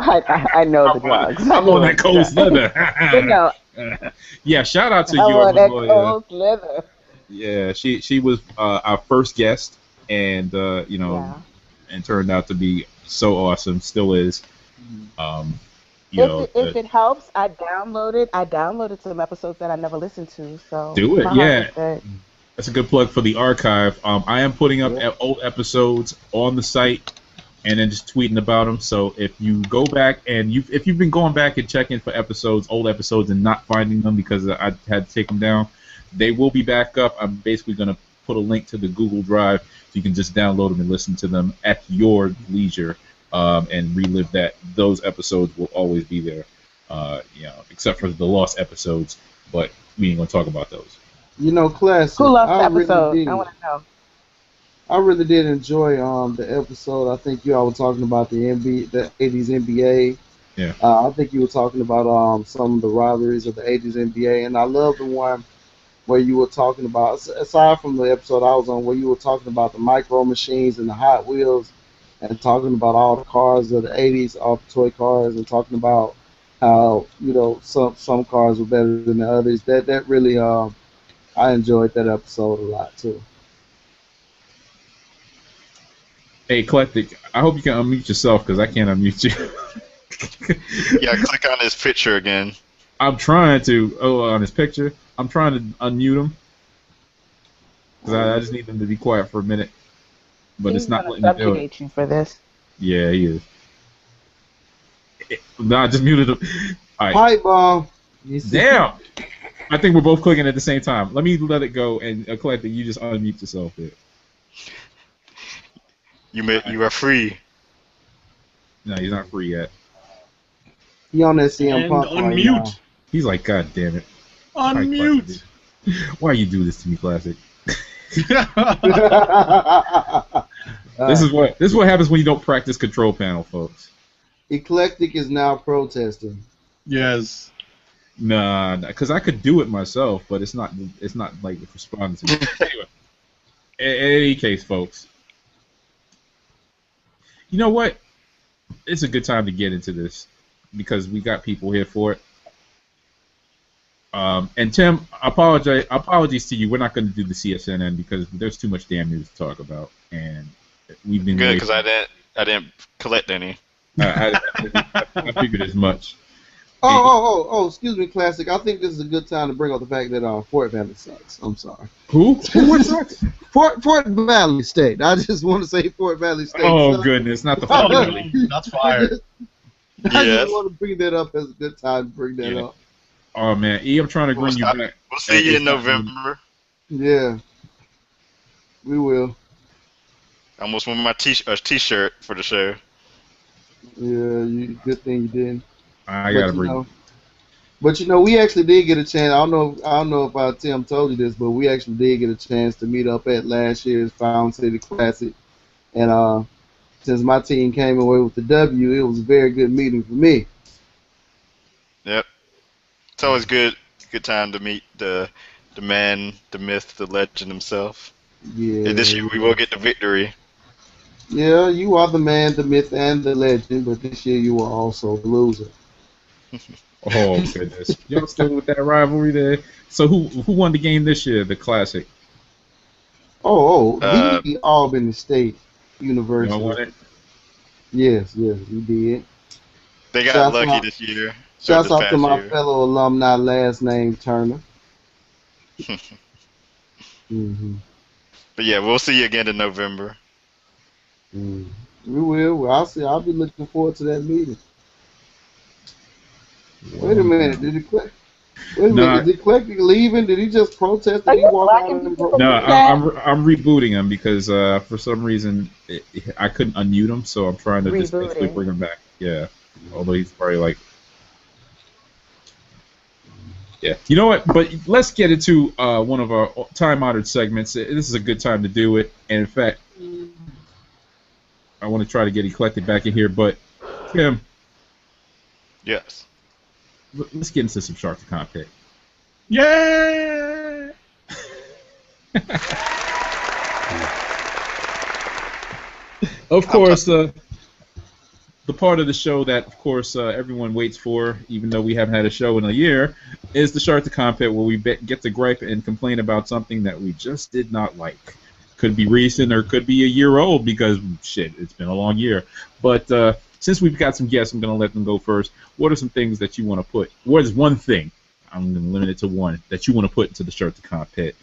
I know the drugs. I'm on that Cold Slither. But no, Yeah, shout out to I'm you. on that lawyer. Cold Slither. Yeah, she was our first guest, and Yeah. and turned out to be so awesome. Still is. If it helps, I downloaded some episodes that I never listened to. So Do it, my heart yeah. is good. That's a good plug for the archive. I am putting up old episodes on the site, and then just tweeting about them. So if you go back and if you've been going back and checking for old episodes, and not finding them because I had to take them down, they will be back up. I'm basically going to put a link to the Google Drive so you can just download them and listen to them at your leisure, and relive that. Those episodes will always be there, except for the lost episodes. But we ain't going to talk about those. You know, Classic. Who lost the I episode? Really I want to know. I really did enjoy the episode. I think you all were talking about the 80s NBA. Yeah. I think you were talking about some of the rivalries of the 80s NBA, and I love the one where you were talking about, aside from the episode I was on, where you were talking about the micro machines and the Hot Wheels, and talking about all the cars of the 80s, all the toy cars, and talking about how some cars were better than the others. That really I enjoyed that episode a lot too. Hey, Eclectic, I hope you can unmute yourself because I can't unmute you. Yeah, click on his picture again. I'm trying to. Oh, on his picture. I'm trying to unmute him because I just need him to be quiet for a minute. But He's it's not gonna letting me do it. subjugate you for this. Yeah, he is. No, I just muted him. All right. Pipe bomb. Damn. I think we're both clicking at the same time. Let me let it go, and Eclectic, you just unmute yourself there. You are free. No, he's not free yet. He on that CM And Punk right now. unmute. He's like, God damn it. Unmute. Why you do this to me, Classic? Uh, This is what happens when you don't practice control panel, folks. Eclectic is now protesting. Yes. Nah, because I could do it myself, but it's not like responding to me. Anyway, in any case, folks, you know what? It's a good time to get into this because we got people here for it. And Tim, apologies to you. We're not going to do the CSNN because there's too much damn news to talk about, and we've been Good, because I didn't collect any. I figured as much. Excuse me, Classic. I think this is a good time to bring up the fact that Fort Valley sucks. I'm sorry. Who what sucks? Fort Valley State. I just want to say Fort Valley State. Oh goodness, not the Fort Valley. That's fire. I just want to bring that up as a good time to bring that up. Oh man, E, I'm trying to bring you back. We'll see you in November. Yeah, we will. I almost wore my t-shirt for the show. Yeah, good thing you didn't. I gotta bring. But we actually did get a chance. I don't know if Tim told you this, but we actually did get a chance to meet up at last year's Found City Classic, and since my team came away with the W, it was a very good meeting for me. Yep, it's always good time to meet the man, the myth, the legend himself. Yeah. And this year we will get the victory. Yeah, you are the man, the myth, and the legend, but this year you are also the loser. Oh goodness, y'all still with that rivalry there? So who won the game this year? The Classic. The Albany State University. Y'all won it? Yes, we did. They got lucky this year. Shouts out to my fellow alumni, last name Turner. Mm-hmm. But yeah, we'll see you again in November. We will. I'll be looking forward to that meeting. Wait a minute. Did Eclectik leaving? Did he just protest? Did he walk out and protest? No, I'm rebooting him because for some reason I couldn't unmute him, so I'm trying to just basically bring him back. Yeah, although he's probably like, yeah. You know what? But let's get into one of our time-honored segments. This is a good time to do it, and in fact, I want to try to get Eclectik back in here. But Tim, yes. Let's get into some Shark to Cockpit. Yeah! Of course, the part of the show that, of course, everyone waits for, even though we haven't had a show in a year, is the Shark to Cockpit, where we get to gripe and complain about something that we just did not like. Could be recent or could be a year old because, shit, it's been a long year. But since we've got some guests, I'm going to let them go first. What are some things that you want to put? What is one thing, I'm going to limit it to one, that you want to put into the Shark to Cockpit?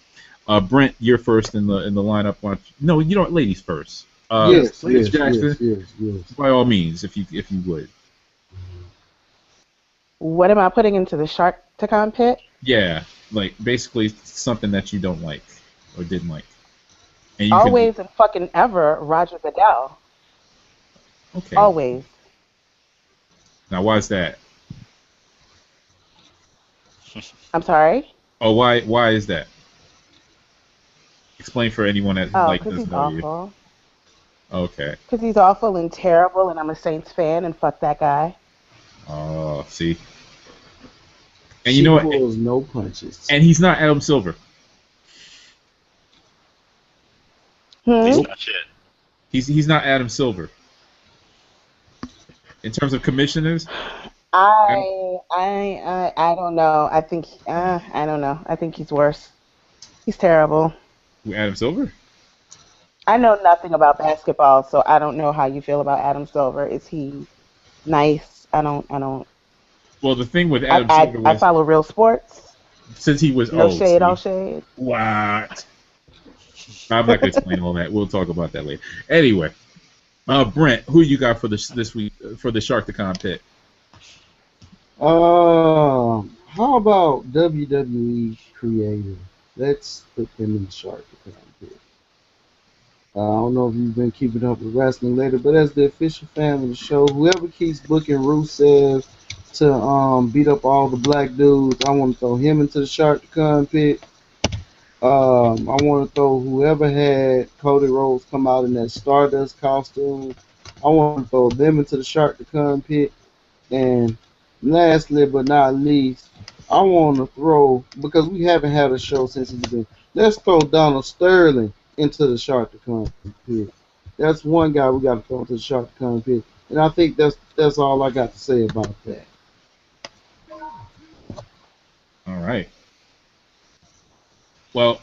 Brent, you're first in the lineup. No, you know what? Ladies first. Yes, Jackson, yes. by all means, if you would. What am I putting into the Shark to Cockpit? Yeah, like basically something that you don't like or didn't like. And you always and fucking ever, Roger Goodell. Okay. Always. Now, why is that? I'm sorry? Oh, why is that? Explain for anyone that doesn't know you. Awful. Okay. Because he's awful and terrible, and I'm a Saints fan, and fuck that guy. Oh, see. And you know what? Pulls no punches. And he's not Adam Silver. He's not shit. He's not Adam Silver. In terms of commissioners, I don't know. I think I don't know. I think he's worse. He's terrible. who, Adam Silver? I know nothing about basketball, so I don't know how you feel about Adam Silver. Is he nice? I don't. Well, the thing with Adam Silver was, I follow real sports. Since he was No shade, all shade. What? I'm not gonna explain all that. We'll talk about that later. Anyway, Brent, who you got for this week for the Shark to Cockpit? How about WWE creator? Let's put them in the Shark to Cockpit. I don't know if you've been keeping up with wrestling lately, but as the official fan of the show, whoever keeps booking Rusev to beat up all the black dudes, I want to throw him into the Shark to Cockpit. I want to throw whoever had Cody Rhodes come out in that Stardust costume. I want to throw them into the Shark to Cockpit. And lastly, but not least, I want to throw, because we haven't had a show since he's been, let's throw Donald Sterling into the Shark to Cockpit. That's one guy we got to throw into the Shark to Cockpit. And I think that's all I got to say about that. All right. Well,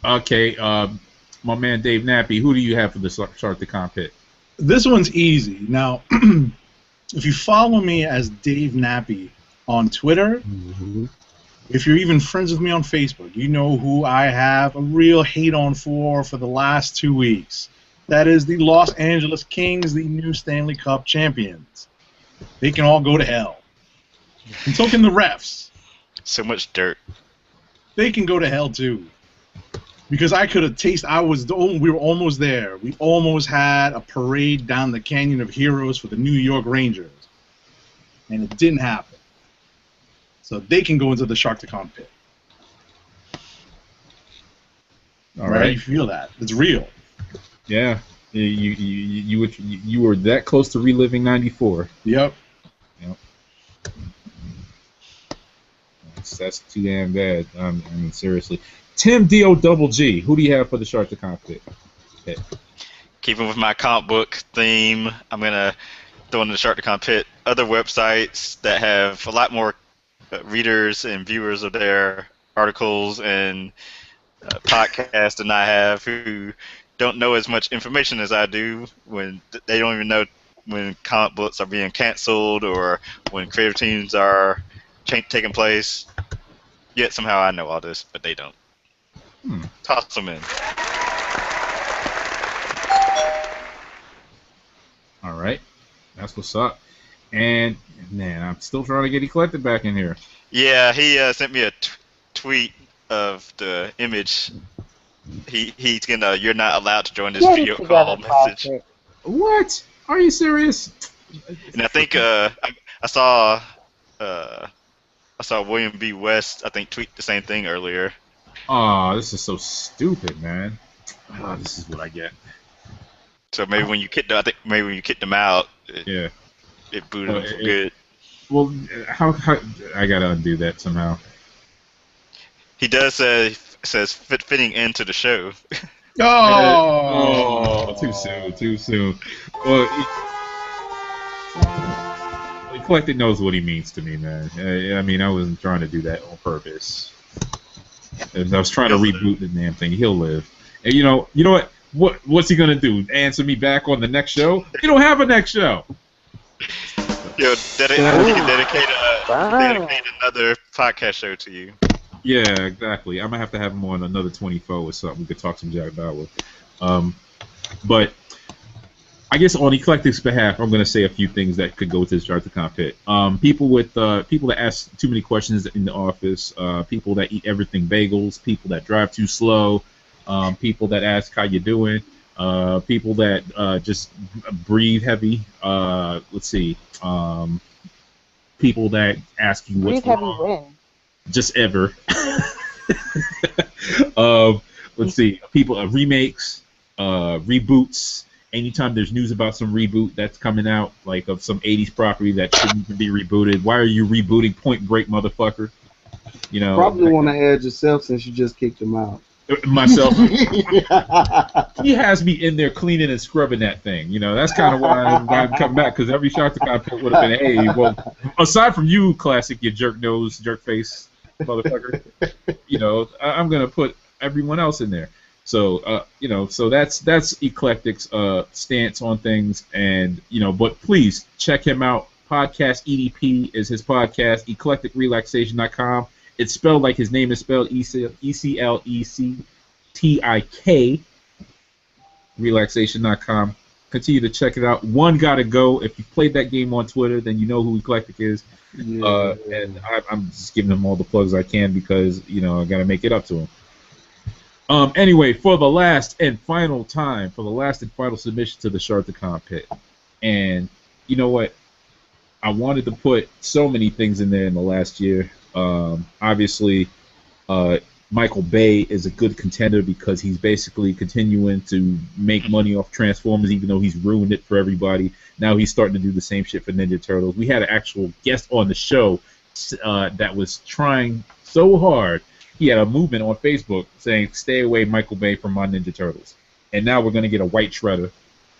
okay, my man Dave Nappy, who do you have for the Shark to Cockpit? This one's easy. Now, If you follow me as Dave Nappy on Twitter, if you're even friends with me on Facebook, you know who I have a real hate on for the last 2 weeks. That is the Los Angeles Kings, the new Stanley Cup champions. They can all go to hell. And so can the refs. So much dirt. They can go to hell too. Because I could have tasted. We were almost there. We almost had a parade down the Canyon of Heroes for the New York Rangers, and it didn't happen. So they can go into the Sharktacon pit. All right. You feel that? It's real. Yeah. You were that close to reliving '94. Yep. That's too damn bad. I mean, seriously. Tim D-O-double-G, who do you have for the Sharktacon pit? Keeping with my comic book theme, I'm going to throw in the Sharktacon pit other websites that have a lot more readers and viewers of their articles and podcasts than I have, who don't know as much information as I do, when they don't even know when comic books are being canceled or when creative teams are taking place. Yet somehow I know all this, but they don't. Toss them in. All right, that's what's up. And man, I'm still trying to get Eclectik back in here. Yeah, he sent me a tweet of the image. He's gonna. You're not allowed to join this video call message. What? Are you serious? And I think I saw William B. West, I think, tweet the same thing earlier. Oh, this is so stupid, man. Oh, this is what I get. So maybe when you kicked them out, it booted them for good. Well, how I gotta undo that somehow. He does says fitting into the show. Oh, too soon. Well, Eclectik knows what he means to me, man. I mean, I wasn't trying to do that on purpose. I was trying to reboot the damn thing. He'll live. And you know what? What's he gonna do? Answer me back on the next show? You don't have a next show. Yo, dedicate another podcast show to you. Yeah, exactly. I'm gonna have to have him on another 24 or something. We could talk some Jack Bauer. But I guess on Eclectik's behalf, I'm gonna say a few things that could go to the Sharktacon pit. People that ask too many questions in the office, people that eat everything bagels, people that drive too slow, people that ask how you doing, people that just breathe heavy. Let's see. People that ask you what's wrong. Breathe heavy when? Just ever. Let's see. People remakes, reboots. Anytime there's news about some reboot that's coming out, like of some 80s property that shouldn't even be rebooted, why are you rebooting Point Break, motherfucker? You know. Probably want to add yourself since you just kicked him out. Myself. He has me in there cleaning and scrubbing that thing. You know, that's kind of why I'm coming back, because every Sharktacon pit would have been, hey, well, aside from you, Classick, you jerk nose, jerk face, motherfucker. You know, I'm gonna put everyone else in there. So, you know, so that's Eclectik's stance on things, and you know, but please check him out. Podcast EDP is his podcast. EclectikRelaxation.com. It's spelled like his name is spelled, ECLECTIK. Relaxation.com. Continue to check it out. One gotta go. If you played that game on Twitter, then you know who Eclectik is. Yeah. And I'm just giving him all the plugs I can because, you know, I gotta make it up to him. Anyway, for the last and final submission to the Sharktacon pit. And you know what? I wanted to put so many things in there in the last year. Obviously, Michael Bay is a good contender because he's basically continuing to make money off Transformers, even though he's ruined it for everybody. Now he's starting to do the same shit for Ninja Turtles. We had an actual guest on the show that was trying so hard. He had a movement on Facebook saying, "Stay away, Michael Bay, from my Ninja Turtles." And now we're going to get a white shredder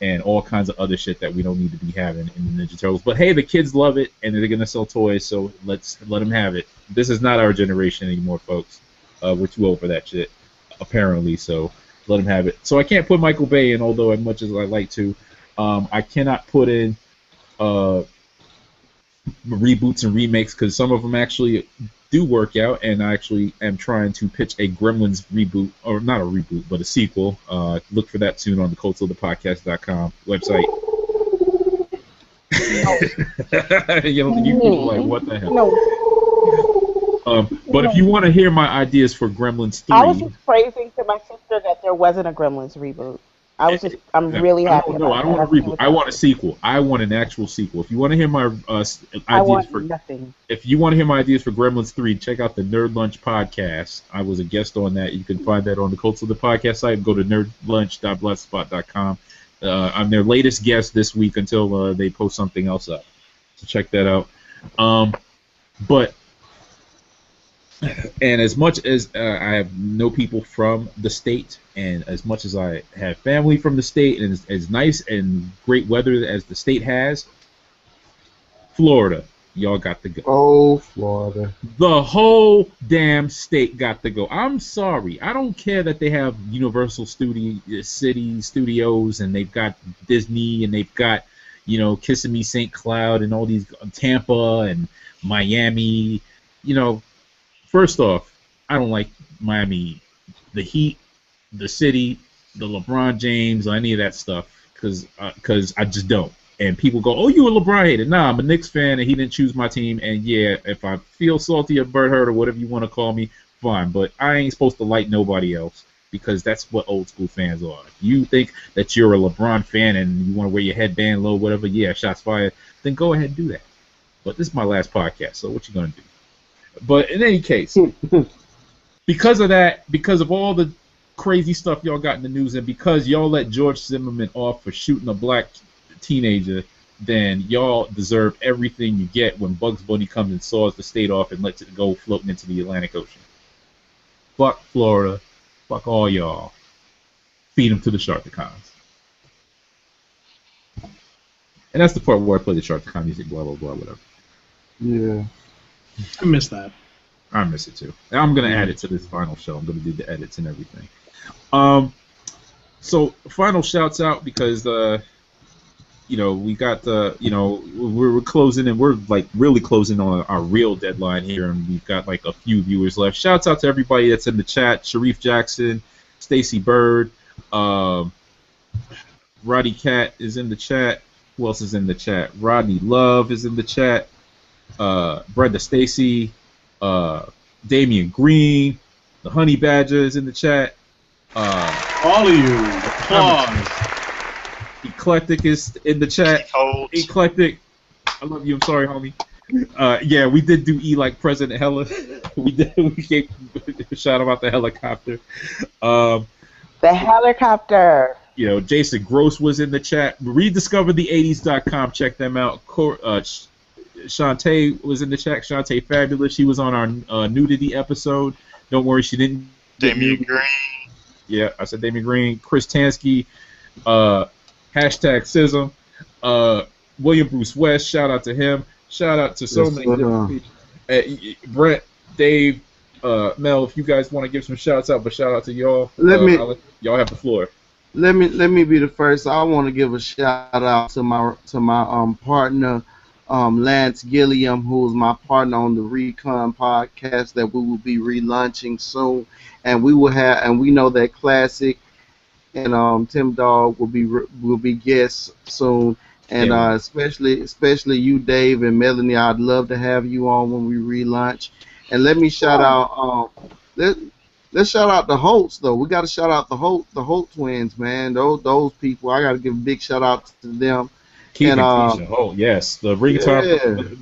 and all kinds of other shit that we don't need to be having in the Ninja Turtles. But hey, the kids love it, and they're going to sell toys, so let's let them have it. This is not our generation anymore, folks. We're too old for that shit, apparently, so let them have it. So I can't put Michael Bay in, although as much as I like to. I cannot put in reboots and remakes, because some of them actually do work out, and I actually am trying to pitch a Gremlins reboot, or not a reboot, but a sequel. Look for that soon on the coldslitherpodcast.com website. You people are like, what the hell? But if you want to hear my ideas for Gremlins 3... I was just praising to my sister that there wasn't a Gremlins reboot. I'm really happy about that. I don't want a reboot. I want a sequel. I want an actual sequel. If you want to hear my ideas nothing. If you want to hear my ideas for Gremlins 3, check out the Nerd Lunch podcast. I was a guest on that. You can find that on the Cold Slither podcast site. Go to nerdlunch.blogspot.com. I'm their latest guest this week until they post something else up. So check that out. And as much as I have no people from the state, and as much as I have family from the state, and as nice and great weather as the state has, Florida, y'all got to go. Oh, Florida. The whole damn state got to go. I'm sorry. I don't care that they have Universal Studios, and they've got Disney, and they've got, Kissimmee St. Cloud, and all these, Tampa, and Miami, First off, I don't like Miami, the Heat, the city, the LeBron James, or any of that stuff, because I just don't. And people go, oh, you a LeBron hater. Nah, I'm a Knicks fan, and he didn't choose my team. And, yeah, if I feel salty or butthurt or whatever you want to call me, fine. But I ain't supposed to like nobody else, because that's what old school fans are. If you think that you're a LeBron fan and you want to wear your headband low, whatever, yeah, shots fired, then go ahead and do that. But this is my last podcast, so what you going to do? But in any case, because of that, because of all the crazy stuff y'all got in the news, and because y'all let George Zimmerman off for shooting a black teenager, then y'all deserve everything you get when Bugs Bunny comes and saws the state off and lets it go floating into the Atlantic Ocean. Fuck Florida. Fuck all y'all. Feed them to the Sharkticons. And that's the part where I play the Sharkticon music, blah, blah, blah, whatever. Yeah. I miss that. I miss it too. And I'm gonna add it to this final show. I'm gonna do the edits and everything. So final shouts out, because we got we're closing, and we're like really closing on our real deadline here, and we've got like a few viewers left. Shouts out to everybody that's in the chat: Sharif Jackson, Stacy Bird, Roddy Cat is in the chat. Who else is in the chat? Rodney Love is in the chat. Brenda Stacy, Damian Green, the Honey Badger is in the chat. All of you, applause. Eclectik is in the chat. Eclectik, I love you. I'm sorry, homie. Yeah, we did do E like President Hella. We gave a shout about the helicopter. The helicopter. Jason Gross was in the chat. Rediscoverthe80s.com. Check them out. Shantae was in the chat. Shantae Fabulous. She was on our nudity episode. Don't worry, she didn't. Damian Green. Yeah, I said Damian Green. Chris Tansky. Hashtag Sism. William Bruce West. Shout out to him. Shout out to so many different people. Brett, Dave, Mel. If you guys want to give some shouts out, but shout out to y'all. Y'all have the floor. Let me be the first. I want to give a shout out to my partner. Lance Gilliam, who is my partner on the Recon podcast that we will be relaunching soon, and we know that Classick and Tim Dogg will be guests soon, and especially you, Dave, and Melanie. I'd love to have you on when we relaunch. And let me shout out let's shout out the Holtz though. We got to shout out the Holt twins, man. Those people. I got to give a big shout out to them. Keith and Keisha. Oh yes, the Ring Time,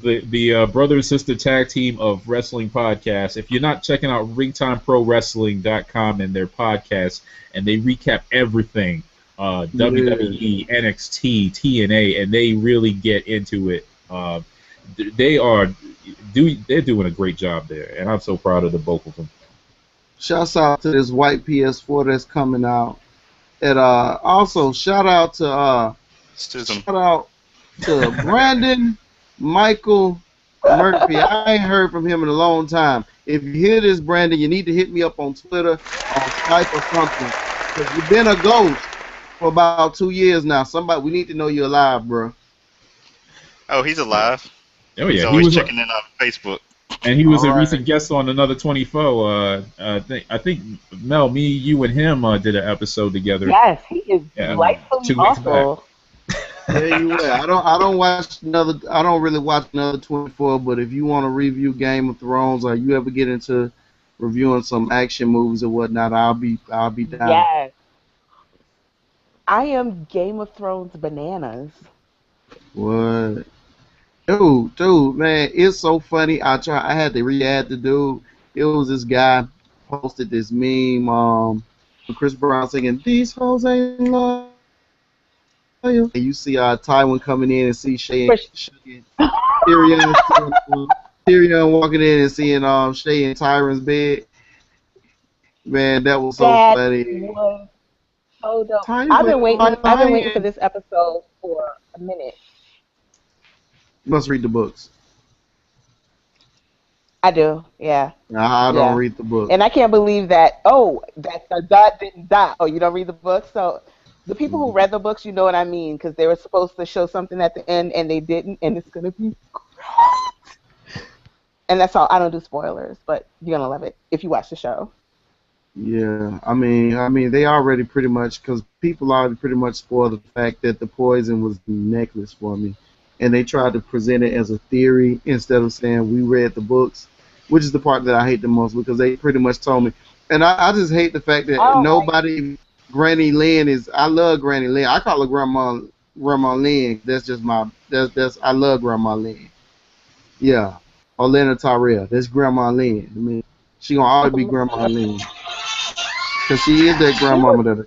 the brother and sister tag team of wrestling podcasts. If you're not checking out ringtimeprowrestling.com and their podcast, and they recap everything, WWE, NXT, TNA, and they really get into it. They're doing a great job there, and I'm so proud of the both of them. Shouts out to this white PS4 that's coming out, and also shout out to Brandon Michael Murphy. I ain't heard from him in a long time. If you hear this, Brandon, you need to hit me up on Twitter, on Skype or something, because you've been a ghost for about 2 years now. We need to know you're alive, bro. Oh, he's alive. Oh He's yeah, he always was, checking in on Facebook. and he was a Alright. recent guest on Another 24. I think Mel, me, you, and him did an episode together. Yes, he is Yeah, delightfully 2 weeks awful. Yeah, you will. I don't really watch another 24. But if you want to review Game of Thrones, or you ever get into reviewing some action movies or whatnot, I'll be down. Yes. I am Game of Thrones bananas. What? Dude, man, it's so funny. I had to react to dude. It was this guy posted this meme, with Chris Brown singing "These hoes ain't loyal." And you see Tywin coming in and see Shay and Tyrion walking in and seeing Shay in Tyrion's bed. Man, that was so That funny. was so dope. Tywin, I've been waiting Tywin. for this episode for a minute. You must read the books. I do, yeah. I don't read the book. And I can't believe that, that the dot didn't die. Oh, you don't read the book? So the people who read the books, you know what I mean, because they were supposed to show something at the end and they didn't, and it's going to be great. And that's all. I don't do spoilers, but you're going to love it if you watch the show. Yeah, I mean, they already pretty much, because people already pretty much spoiled the fact that the poison was the necklace for me. And they tried to present it as a theory instead of saying we read the books, which is the part that I hate the most, because they pretty much told me. And I just hate the fact that nobody, Granny Lynn I love Granny Lynn. I call her Grandma Lynn. That's just I love Grandma Lynn. Yeah. Or Lena Tyrell. That's Grandma Lynn. I mean, she gonna always be Grandma Lynn. Because she is that grandmama that.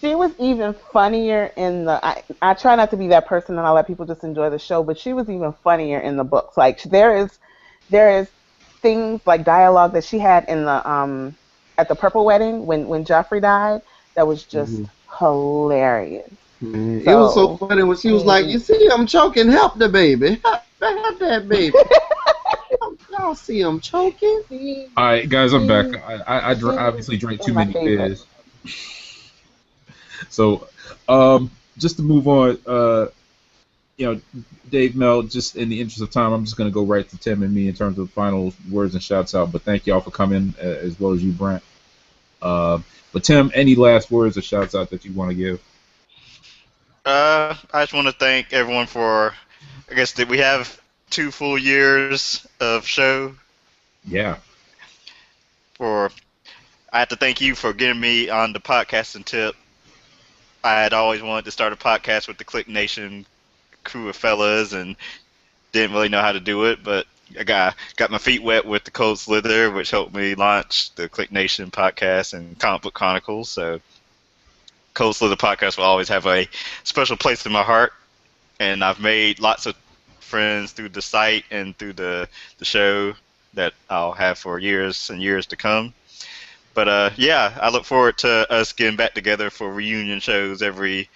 She was even funnier in the. I try not to be that person and I let people just enjoy the show, but she was even funnier in the books. Like there is things like dialogue that she had in the at the Purple Wedding when Joffrey died that was just hilarious. Man, it was so funny when she was like, "You see, I'm choking. Help the baby. Help that baby." Y'all see him choking? All right, guys, I'm back. I obviously drank too many beers. So, just to move on, Dave, Mel, just in the interest of time, I'm just going to go right to Tim and me in terms of final words and shouts out. But thank y'all for coming, as well as you, Brent. But Tim, any last words or shouts out that you want to give? I just want to thank everyone for, I guess, did we have 2 full years of show? Yeah. I have to thank you for getting me on the podcasting tip. I had always wanted to start a podcast with the Click Nation crew of fellas and didn't really know how to do it, but I got my feet wet with the Cold Slither, which helped me launch the Click Nation podcast and Comic Book Chronicles. So Cold Slither podcast will always have a special place in my heart, and I've made lots of friends through the site and through the show that I'll have for years and years to come. But yeah, I look forward to us getting back together for reunion shows every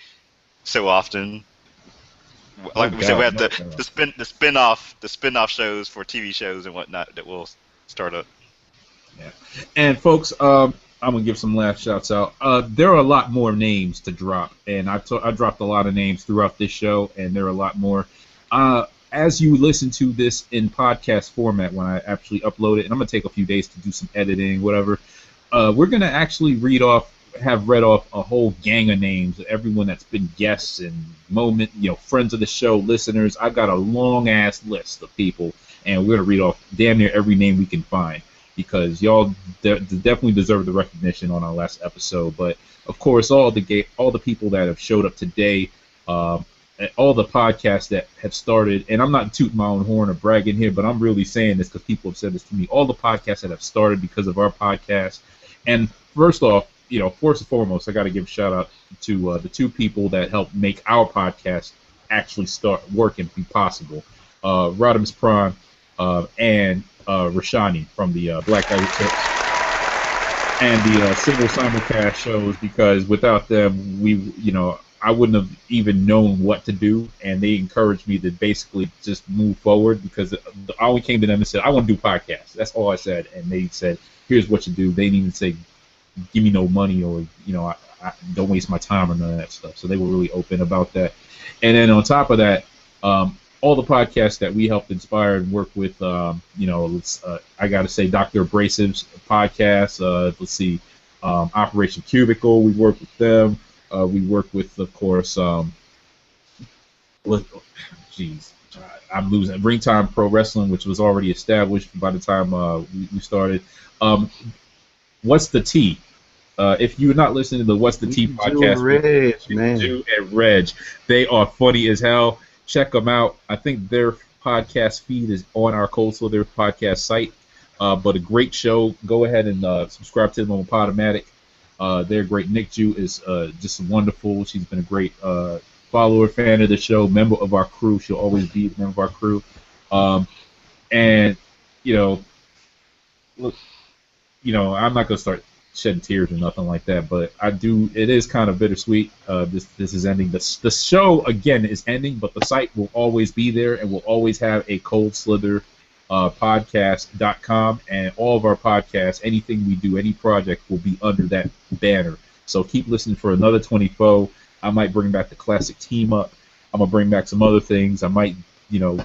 so often. Like we said, we have the spin-off shows for TV shows and whatnot that will start up. Yeah. And folks, I'm gonna give some last shouts out. There are a lot more names to drop, and I dropped a lot of names throughout this show, and there are a lot more. As you listen to this in podcast format, when I actually upload it, and I'm gonna take a few days to do some editing, whatever. We're gonna actually have read off a whole gang of names, everyone that's been guests and friends of the show, listeners. I've got a long ass list of people, and we're gonna read off damn near every name we can find, because y'all definitely deserve the recognition on our last episode. But of course, all the people that have showed up today, all the podcasts that have started, and I'm not tooting my own horn or bragging here, but I'm really saying this because people have said this to me. All the podcasts that have started because of our podcast. And first off, first and foremost, I got to give a shout out to the 2 people that helped make our podcast actually start working, be possible. Rodimus Prawn and Rashani from the Black Guy Who Tips and the Civil Simulcast shows, because without them, I wouldn't have even known what to do, and they encouraged me to basically just move forward, because I only came to them and said, I want to do podcasts. That's all I said, and they said, here's what you do. They didn't even say, give me no money, or, I don't waste my time or none of that stuff. So they were really open about that. And then on top of that, all the podcasts that we helped inspire and work with. I got to say, Dr. Abrasive's podcast. Let's see, Operation Cubicle. We worked with them. We worked with, of course, I'm losing. Ring Time Pro Wrestling, which was already established by the time we started. What's the Tea? If you're not listening to the What's the Tea podcast, Ju and Reg, they are funny as hell. Check them out. I think their podcast feed is on our Cold Slither podcast site. But a great show. Go ahead and subscribe to them on Podomatic. They're great. Nick Ju is just wonderful. She's been a great follower, fan of the show, member of our crew. She'll always be a member of our crew. And look, I'm not gonna start shedding tears or nothing like that, but I do. It is kind of bittersweet. This is ending. The show again is ending, but the site will always be there, and we'll always have a Cold Slither podcast.com, and all of our podcasts, anything we do, any project will be under that banner. So keep listening for another 24. I might bring back the Classick team up. I'm gonna bring back some other things. I might,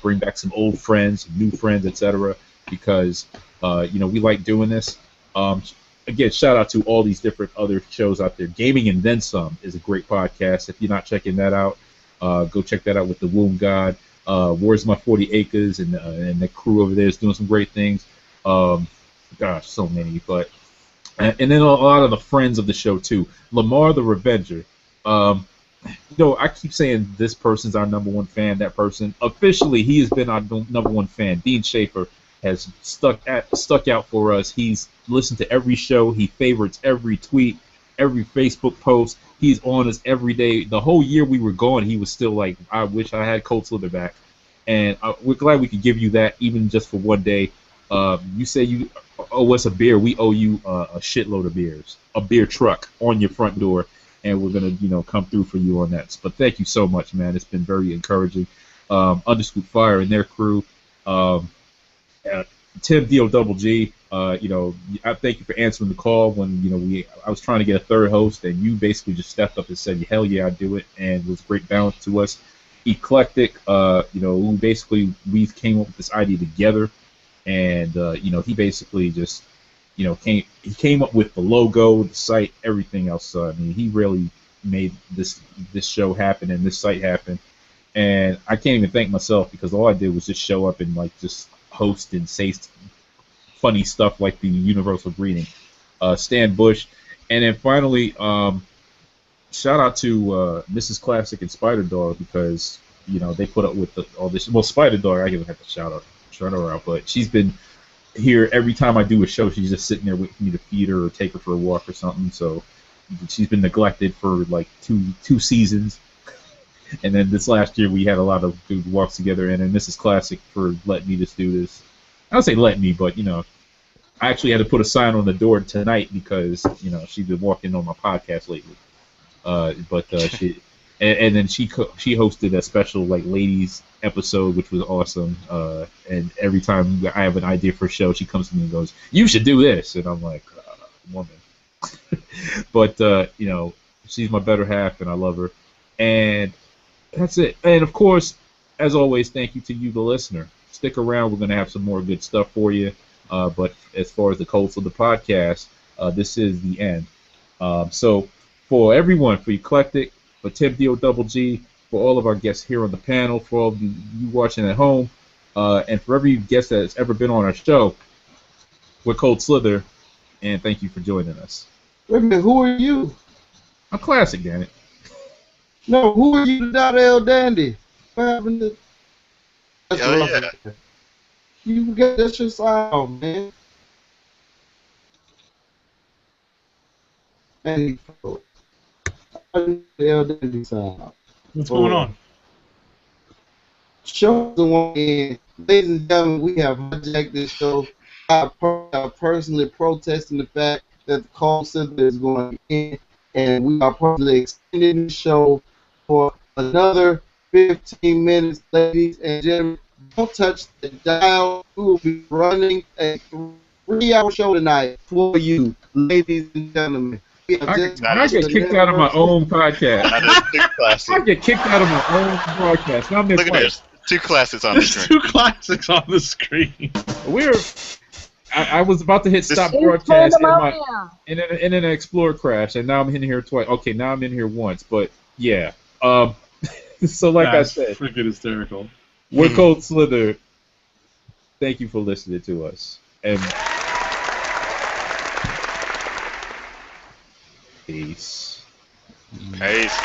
bring back some old friends, new friends, etc. Because we like doing this. Again, shout out to all these different other shows out there. Gaming and Then Some is a great podcast. If you're not checking that out, go check that out with the Womb God. Where's My 40 Acres and the crew over there is doing some great things. Gosh, so many. But and then a lot of the friends of the show too. Lamar the Revenger. I keep saying this person's our number one fan. That person officially, he has been our number one fan. Dean Schaefer has stuck out for us. He's listened to every show. He favorites every tweet, every Facebook post. He's on us every day. The whole year we were going, he was still like, I wish I had Cold Slither back. And we're glad we could give you that, even just for one day. You say you owe us a beer. We owe you a shitload of beers, a beer truck on your front door, and we're going to come through for you on that. But thank you so much, man. It's been very encouraging. Underscoop Fire and their crew. Tim Dogg, I thank you for answering the call when I was trying to get a third host, and you basically just stepped up and said, "Hell yeah, I'd do it," and it was great balance to us. Eclectik, who basically we came up with this idea together, and he basically just came up with the logo, the site, everything else. So, I mean, he really made this show happen and this site happen, and I can't even thank myself because all I did was just show up and just host and say funny stuff like the universal greeting. Stan Bush, and then finally, shout out to Mrs. Classick and Spider Dog because they put up with all this. Well, Spider Dog, I even have to shout her out, but she's been here every time I do a show. She's just sitting there waiting for me to feed her or take her for a walk or something. So she's been neglected for like two seasons. And then this last year we had a lot of good walks together, and then Mrs. Classick for letting me just do this. I don't say let me, but I actually had to put a sign on the door tonight because she's been walking on my podcast lately. She and then she hosted a special ladies episode, which was awesome. And every time I have an idea for a show, she comes to me and goes, "You should do this," and I'm like, woman. But she's my better half, and I love her. And that's it. And of course, as always, thank you to you, the listener. Stick around. We're going to have some more good stuff for you. But as far as the Cold Slither podcast, this is the end. So for everyone, for Eclectik, for Tim Dogg, for all of our guests here on the panel, for all of you watching at home, and for every guest that has ever been on our show, we're Cold Slither, and thank you for joining us. Wait a minute, who are you? I'm Classick, damn it. No, who are you, L. Dandy? What happened to... Yeah. You got that shit sound, man. And the L. Dandy sound. What's going on? Show the one in. Ladies and gentlemen, we have hijacked this show. I personally protesting the fact that the Cold Slither is going in, and we are personally extending the show for another 15 minutes, ladies and gentlemen. Don't touch the dial. We will be running a 3-hour show tonight for you, ladies and gentlemen. I get kicked out of my own podcast. I get kicked out of my own broadcast. Look at this. Two classics on the There's screen. 2 classics on the screen. I was about to hit stop This- broadcast and Pandemonium. then an Explorer crash, and now I'm in here twice. Okay, now I'm in here once, but yeah. So like That's I said, freaking hysterical. we're Cold Slither. Thank you for listening to us, and peace. Peace.